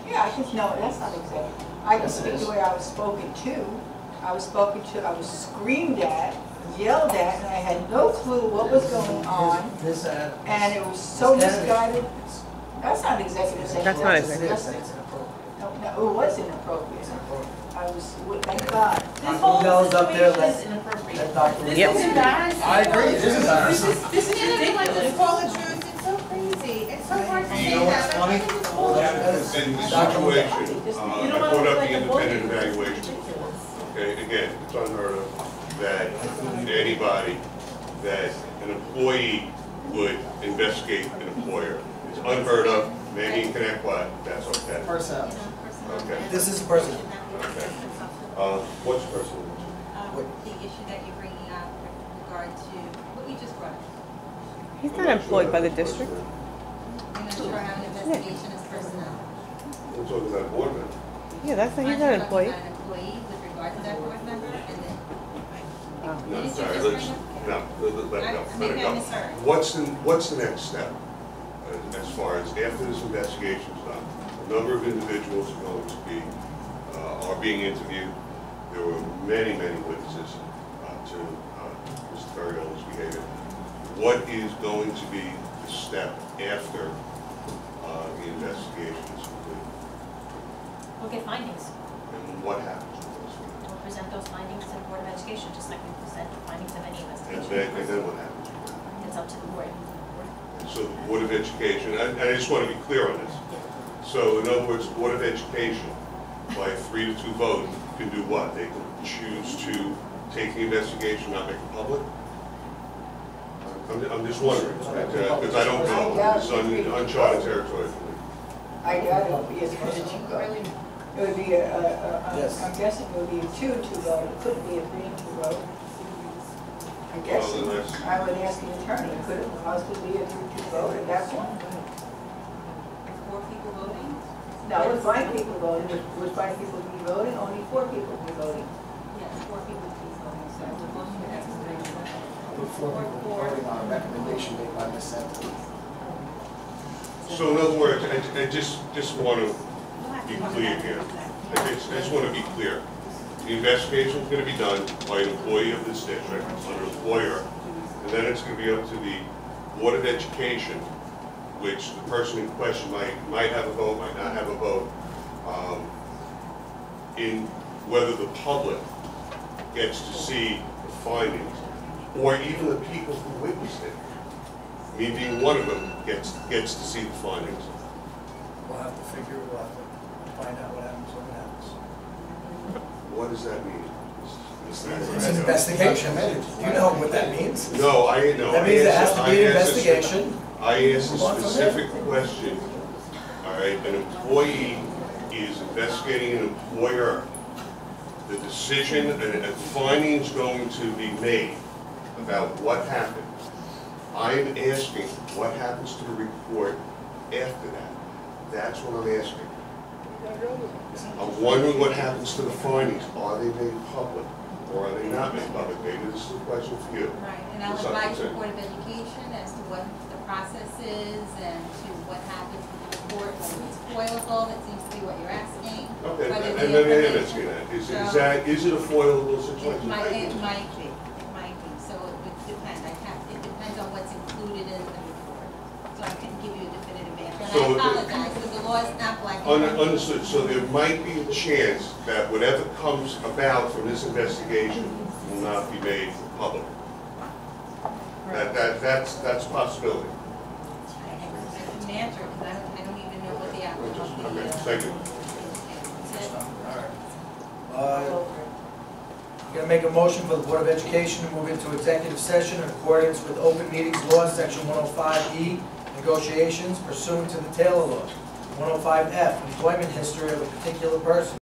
Yeah, I just, no, that's not exact. I can Yes, it speak is. the way I was spoken to. I was spoken to, I was screamed at, yelled at, and I had no clue what was going on. And it was so misguided. That's not executive session. That's not executive executive. session. No, it was inappropriate. I was, thank God. This whole Yells up there, situation is let- inappropriate. let Dr. This Yep. is embarrassing. I agree, it is embarrassing. This is ridiculous. Call the truth, it's so crazy. It's so hard to say that. In this situation, I brought up the independent evaluation. Okay, again, it's unheard of that anybody, that an employee would investigate an employer. It's unheard of, maybe in Connetquot, that's okay. Personnel. Okay, This is personal. okay. What's personal? The issue that you're bringing up with regard to what you just brought up. He's not employed by the district. You're not sure how an investigation is personnel. We're talking about board member. Yeah, that's not, he's not I'm employed. talking about an employee with regard to that board member, and then. No, Did you sorry, just let's, bring no, let it go, let it Maybe I go. misheard. What's the next step? As far as after this investigation is done, a number of individuals are going to be, are being interviewed. There were many, many witnesses to Mr. Ferrio's behavior. What is going to be the step after the investigation is complete? We'll get findings. And what happens with those findings? We'll present those findings to the Board of Education, just like we present the findings of any And investigation. then what happens with that? It's up to the board. And so the Board of Education, I just want to be clear on this. So in other words, the Board of Education, by 3-2 vote, can do what? They can choose to take the investigation, not make it public? I'm just wondering, because I don't know, it's uncharted territory for me. I doubt it would be as much as you go. It would be I'm guessing it would be a 2-2 vote, it couldn't be a 3-2 vote. I guess, Well, then that's- I would ask the attorney, could it possibly be a 3-2 vote at that point? Four people voting? No, with 5 people voting, would 5 people be voting, only 4 people be voting. Yes, 4 people would be voting, so the motion would have to be. Before people voting on a recommendation made by Ms. Senti. So in other words, I just want to be clear here. I just want to be clear. The investigation is going to be done by an employee of this district, under employer, and then it's going to be up to the Board of Education, which the person in question might have a vote, might not have a vote, in whether the public gets to see the findings, or even the people who witnessed it. Me being one of them gets to see the findings. We'll have to find out what happens when it happens. What does that mean? It's an investigation. You know what that means? No, I know. That means there has to be an investigation. I asked a Move on from specific question. All right, an employee is investigating an employer. The decision and findings going to be made about what happened. I'm asking what happens to the report after that. That's what I'm asking. I'm wondering what happens to the findings. Are they made public or are they not made public? Maybe this is a question for you. Right, and I'll advise the Board of Education as to what the process is and to what happens with the report, whether it's foilable, that seems to be what you're asking. Okay, whether and the let me ask information- you that. Is it a foilable situation? It might be, so it would depend, it depends on what's included in the report. So I couldn't give you a definitive answer, and So I apologize, because the law is not black and white. Understood, so there might be a chance that whatever comes about from this investigation will not be made public. That's a possibility. I couldn't answer, because I don't even know what the outcome of the. Okay, thank you. Going to make a motion for the Board of Education to move into executive session in accordance with Open Meetings Law, Section 105E, negotiations pursuant to the Taylor Law. 105F, employment history of a particular person.